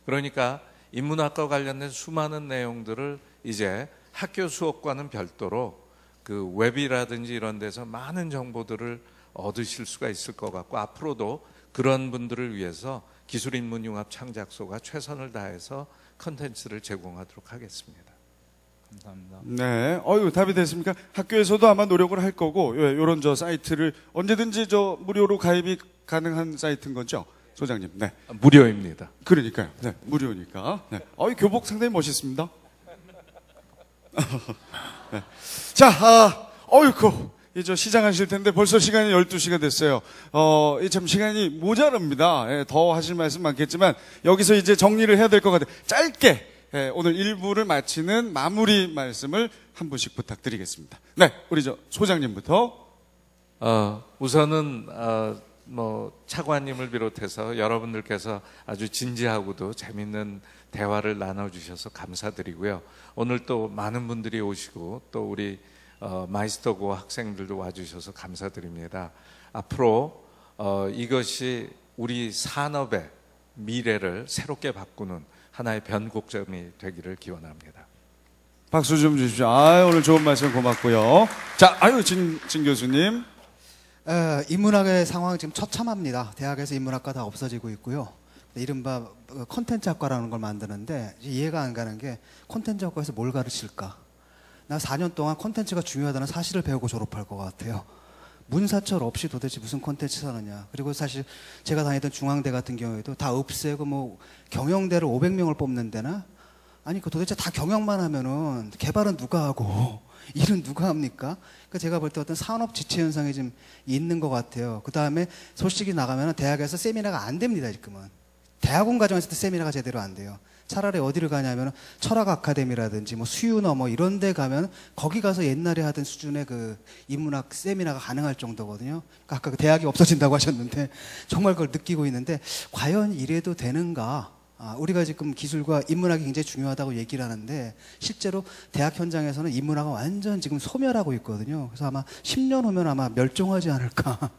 그러니까 인문학과 관련된 수많은 내용들을 이제 학교 수업과는 별도로 그 웹이라든지 이런 데서 많은 정보들을 얻으실 수가 있을 것 같고 앞으로도 그런 분들을 위해서 기술인문융합창작소가 최선을 다해서 컨텐츠를 제공하도록 하겠습니다. 감사합니다. 네, 답이 됐습니까? 학교에서도 아마 노력을 할 거고, 요런 사이트를 언제든지 무료로 가입이 가능한 사이트인 거죠? 소장님, 네. 무료입니다. 그러니까요. 네, 무료니까. 네. 교복 상당히 멋있습니다. 네. 자, 이제 시작하실 텐데 벌써 시간이 12시가 됐어요. 참 시간이 모자랍니다. 더 하실 말씀 많겠지만 여기서 이제 정리를 해야 될 것 같아요. 짧게 오늘 1부를 마치는 마무리 말씀을 한 분씩 부탁드리겠습니다. 네, 우리 소장님부터. 우선은 차관님을 비롯해서 여러분들께서 아주 진지하고도 재밌는 대화를 나눠주셔서 감사드리고요. 오늘 또 많은 분들이 오시고 또 우리 마이스터고 학생들도 와주셔서 감사드립니다. 앞으로 이것이 우리 산업의 미래를 새롭게 바꾸는 하나의 변곡점이 되기를 기원합니다. 박수 좀 주십시오. 오늘 좋은 말씀 고맙고요. 자, 진 교수님. 인문학의 상황은 지금 처참합니다. 대학에서 인문학과 다 없어지고 있고요. 이른바 콘텐츠학과라는 걸 만드는데 이해가 안 가는 게 콘텐츠학과에서 뭘 가르칠까? 나 4년 동안 콘텐츠가 중요하다는 사실을 배우고 졸업할 것 같아요. 문사철 없이 도대체 무슨 콘텐츠 하느냐. 그리고 사실 제가 다니던 중앙대 같은 경우에도 다 없애고 경영대를 500명을 뽑는 데나 아니 도대체 다 경영만 하면은 개발은 누가 하고 일은 누가 합니까? 그러니까 제가 볼 때 어떤 산업 지체 현상이 좀 있는 것 같아요. 그 다음에 소식이 나가면 대학에서 세미나가 안 됩니다. 지금은 대학원 과정에서도 세미나가 제대로 안 돼요. 차라리 어디를 가냐면 철학 아카데미라든지 수유너 이런 데 가면 거기 가서 옛날에 하던 수준의 인문학 세미나가 가능할 정도거든요. 그러니까 아까 대학이 없어진다고 하셨는데 정말 그걸 느끼고 있는데 과연 이래도 되는가? 우리가 지금 기술과 인문학이 굉장히 중요하다고 얘기를 하는데 실제로 대학 현장에서는 인문학은 완전 지금 소멸하고 있거든요. 그래서 아마 10년 후면 아마 멸종하지 않을까.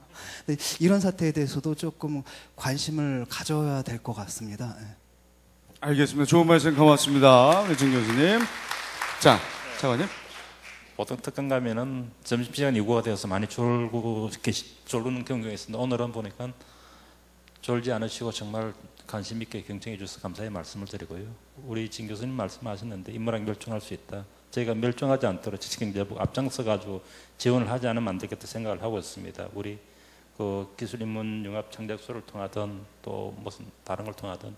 이런 사태에 대해서도 조금 관심을 가져야 될 것 같습니다. 알겠습니다. 좋은 말씀 고맙습니다. 우리 진 교수님. 자, 차관님. 보통 특강 가면은 점심시간 이후가 되어서 많이 졸는 경우가 있습니다. 오늘은 보니까 졸지 않으시고 정말 관심 있게 경청해 주셔서 감사의 말씀을 드리고요. 우리 진 교수님 말씀하셨는데 인문학 멸종할 수 있다. 저희가 멸종하지 않도록 지식경제부 앞장서 가지고 지원을 하지 않으면 안 되겠다 생각을 하고 있습니다. 우리 기술인문융합창작소를 통하든 또 무슨 다른 걸 통하든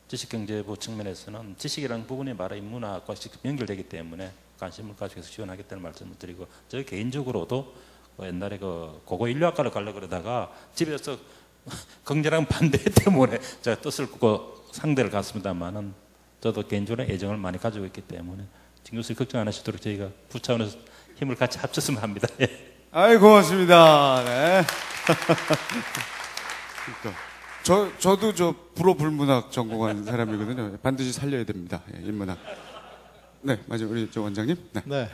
지식경제부 측면에서는 지식이라는 부분이 바로 인문학과 직접 연결되기 때문에 관심을 가지고 지원하겠다는 말씀을 드리고 저 개인적으로도 옛날에 고고 인류학과를 가려고 그러다가 집에서 강렬한 반대 때문에 제가 뜻을 굽고 상대를 갔습니다만은 저도 개인적으로 애정을 많이 가지고 있기 때문에 진 교수님 걱정 안 하시도록 저희가 부 차원에서 힘을 같이 합쳤으면 합니다. 고맙습니다. 네. 저도 불어불문학 전공한 사람이거든요. 반드시 살려야 됩니다. 인문학. 네, 맞아요. 우리 원장님. 네.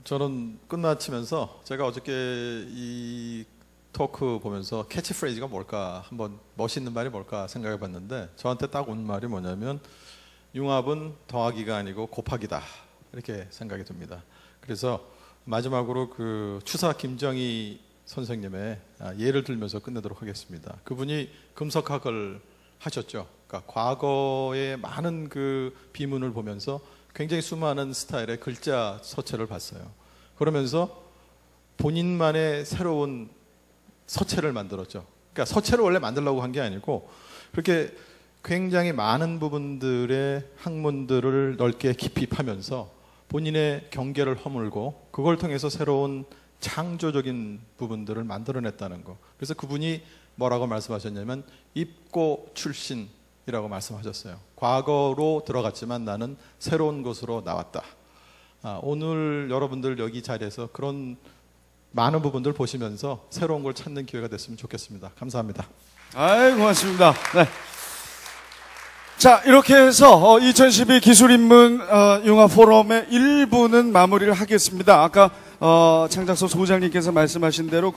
저는 끝마치면서 제가 어저께 이 토크 보면서 캐치프레이즈가 뭘까 한번 멋있는 말이 뭘까 생각해 봤는데 저한테 딱 온 말이 뭐냐면 융합은 더하기가 아니고 곱하기다 이렇게 생각이 듭니다. 그래서 마지막으로 추사 김정희 선생님의 예를 들면서 끝내도록 하겠습니다. 그분이 금석학을 하셨죠. 그러니까 과거의 많은 비문을 보면서 굉장히 수많은 스타일의 글자 서체를 봤어요. 그러면서 본인만의 새로운 서체를 만들었죠. 그러니까 서체를 원래 만들려고 한 게 아니고 그렇게 굉장히 많은 부분들의 학문들을 넓게 깊이 파면서 본인의 경계를 허물고 그걸 통해서 새로운 창조적인 부분들을 만들어냈다는 거. 그래서 그분이 뭐라고 말씀하셨냐면 입고 출신이라고 말씀하셨어요. 과거로 들어갔지만 나는 새로운 곳으로 나왔다. 오늘 여러분들 여기 자리에서 그런 많은 부분들 보시면서 새로운 걸 찾는 기회가 됐으면 좋겠습니다. 감사합니다. 고맙습니다. 네. 자, 이렇게 해서 2012 기술인문 융합 포럼의 1부는 마무리를 하겠습니다. 아까 창작소 소장님께서 말씀하신 대로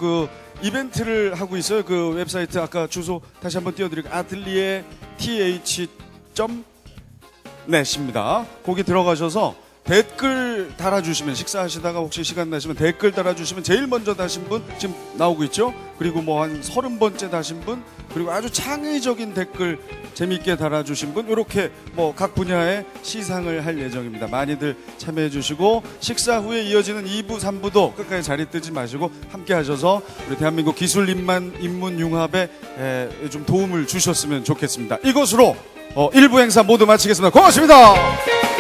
이벤트를 하고 있어요. 웹사이트 아까 주소 다시 한번 띄워드릴게요. atelier.th.net입니다. 거기 들어가셔서 댓글 달아주시면, 식사하시다가 혹시 시간 나시면 댓글 달아주시면 제일 먼저 다신 분 지금 나오고 있죠. 그리고 뭐 한 30번째 다신 분, 그리고 아주 창의적인 댓글 재미있게 달아주신 분, 이렇게 뭐 각 분야의 시상을 할 예정입니다. 많이들 참여해 주시고 식사 후에 이어지는 2부 3부도 끝까지 자리 뜨지 마시고 함께 하셔서 우리 대한민국 기술 인문 융합에 좀 도움을 주셨으면 좋겠습니다. 이것으로 1부 행사 모두 마치겠습니다. 고맙습니다.